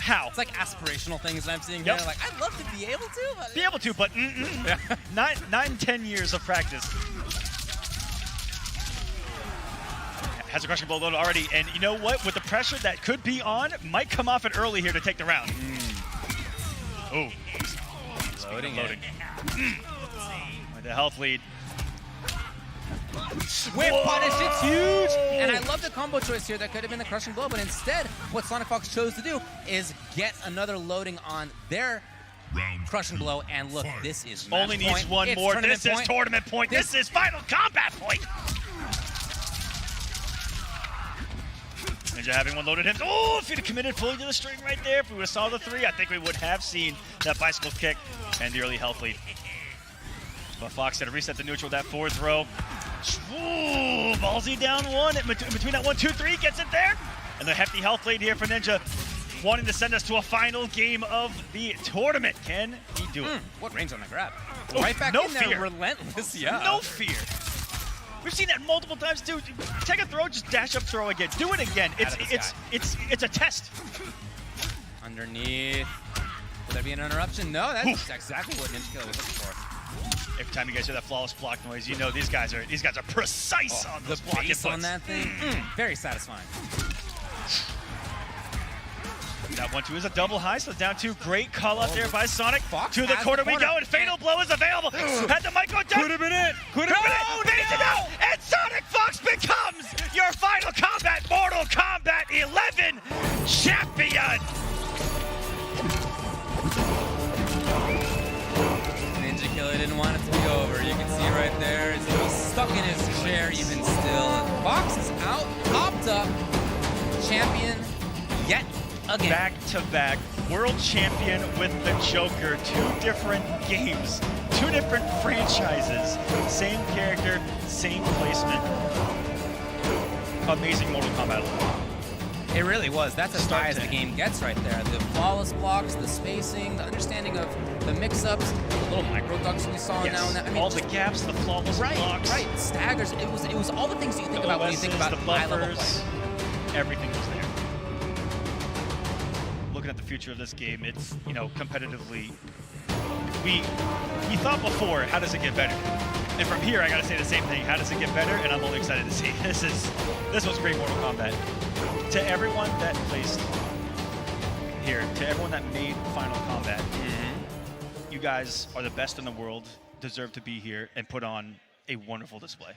How? It's like aspirational things that I'm seeing here. Like, I'd love to be able to, but... 9-10 years of practice. Has a crushing blow loaded already, and you know what? With the pressure that could be on, might come off it early here to take the round. Oh, loading. With the health lead. Whip punish, it's huge! And I love the combo choice here. That could have been the crushing blow, but instead, what SonicFox chose to do is get another loading on their crushing blow, and look, this is match only needs point. one It's more. This is tournament point. This is Final Combat point. Ninja having one loaded in. Oh, if he'd have committed fully to the string right there, if we would have saw the 3, I think we would have seen that bicycle kick and the early health lead. But Fox had to reset the neutral with that 4th row. Ooh, ballsy down 1. Between that 1, 2, 3, gets it there. And the hefty health lead here for Ninja, wanting to send us to a final game of the tournament. Can he do it? What range on the grab? Oh, Right back no in there, fear. relentless. No fear. We've seen that multiple times, dude. Take a throw, just dash up, throw again. Do it again. It's a test. Underneath. Will there be an interruption? No, that's exactly what NinjaKilla was looking for. Every time you guys hear that flawless block noise, you know these guys are precise on those block base inputs. on that thing. Very satisfying. That 1-2 is a double high, so down 2. Great call out there by Sonic. Fox to the has corner the we go, and Fatal Blow is available. Had the mic go down. Could have been it. Could have been it. No! And SonicFox becomes your Final Combat Mortal Kombat 11 champion. NinjaKilla didn't want it to be over. You can see right there, he's stuck in his chair even still. Fox is out, popped up, champion yet again. Back-to-back world champion with the Joker. 2 different games, 2 different franchises. Same character, same placement. Amazing Mortal Kombat. It really was. That's as high as the game gets right there. The flawless blocks, the spacing, the understanding of the mix-ups, the little micro ducks we saw now and then. I mean, all the gaps, the flawless blocks. Right, staggers. It was all the things that you think about when you think about high-level play. Everything was there. Looking at the future of this game, it's, competitively, we thought before, how does it get better? And from here, I gotta say the same thing. How does it get better? And I'm only excited to see. This was great Mortal Kombat. To everyone that placed here, to everyone that made Final Combat, You guys are the best in the world, deserve to be here, and put on a wonderful display.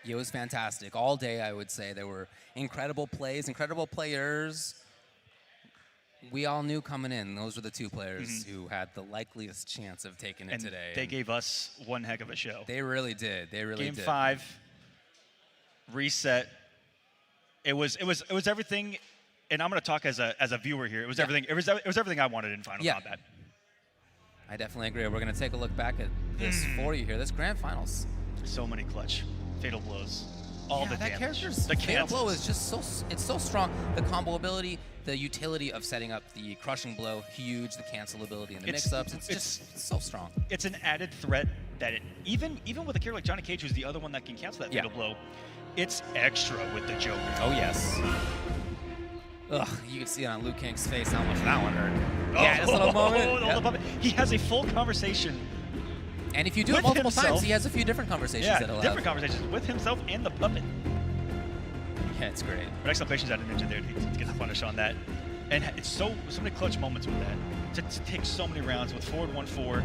It was fantastic. All day, I would say. There were incredible plays, incredible players. We all knew coming in, those were the two players who had the likeliest chance of taking it today. They gave us one heck of a show. They really did. They really did. Game 5, reset. It was everything, and I'm going to talk as a viewer here. It was everything. It was everything I wanted in Final Combat. I definitely agree. We're going to take a look back at this for you here. This grand finals. So many clutch, fatal blows, all the damage. The fatal blow is just so strong. The combo ability, the utility of setting up the crushing blow, huge. The cancel ability and the mix-ups, it's just so strong. It's an added threat that even with a character like Johnny Cage, who's the other one that can cancel that fatal blow, it's extra with the Joker. Oh yes. Ugh, you can see it on Liu Kang's face how much that one hurt. Oh, Yeah, this little moment. He has a full conversation. And if you do it multiple times, he has a few different conversations that he'll different conversations with himself and the puppet. Yeah, it's great. But excellent out of Ninja there to get the punish on that. And it's so many clutch moments with that. To take so many rounds with forward 1-4.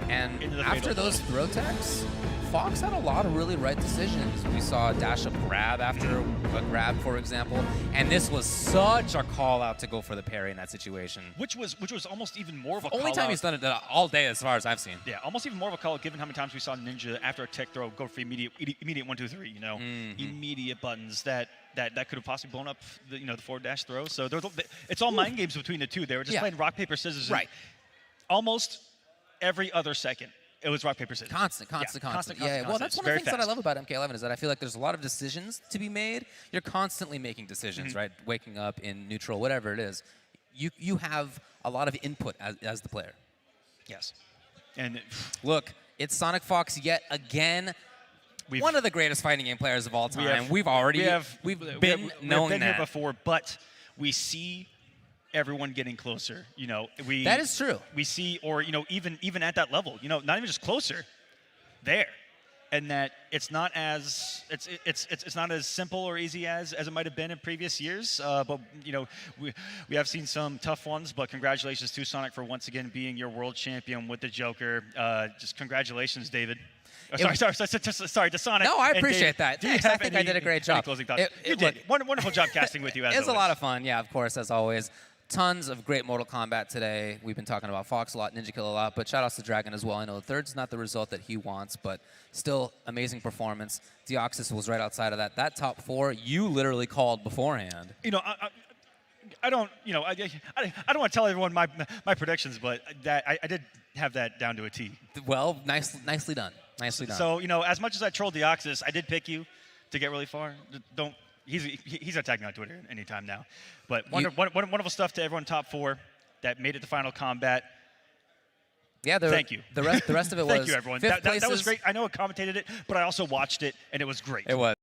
And after those throw techs, Fox had a lot of really right decisions. We saw a dash-up grab after a grab, for example, and this was such a call-out to go for the parry in that situation. Which was almost even more of a call-out. Only time he's done it all day, as far as I've seen. Yeah, almost even more of a call-out, given how many times we saw Ninja after a tech throw go for immediate 1-2-3. You know, immediate buttons that could have possibly blown up the forward dash throw. So it's all mind games between the two. They were just playing rock paper scissors. Right. Almost every other second. It was rock, paper, scissors. Constant. Yeah, well, that's one of the things that I love about MK11 is that I feel like there's a lot of decisions to be made. You're constantly making decisions, right? Waking up in neutral, whatever it is. You have a lot of input as the player. Yes. And look, it's SonicFox yet again. One of the greatest fighting game players of all time. We've been here before, but we see everyone getting closer. That is true. We see, or even at that level, not even just closer, there, and that it's not as it's not as simple or easy as it might have been in previous years. But we have seen some tough ones. But congratulations to Sonic for once again being your world champion with the Joker. Just congratulations, David. Sorry, to Sonic. No, I appreciate that. Thanks. I think I did a great job. Closing thoughts? You did. Wonderful job casting with you, as always. It's a lot of fun, yeah, of course, as always. Tons of great Mortal Kombat today. We've been talking about Fox a lot, NinjaKilla a lot, but shout outs to Dragon as well. I know the third's not the result that he wants, but still amazing performance. Deoxys was right outside of that. That top 4, you literally called beforehand. I don't want to tell everyone my predictions, but I did have that down to a T. Well, nicely done. Nicely done. So, as much as I trolled Deoxys, I did pick you to get really far. He's attacking me on Twitter anytime now. But wonderful stuff to everyone top 4 that made it to Final Combat. Yeah, thank you. The rest of it was thank you, everyone. That was great. I know I commentated it, but I also watched it, and it was great. It was.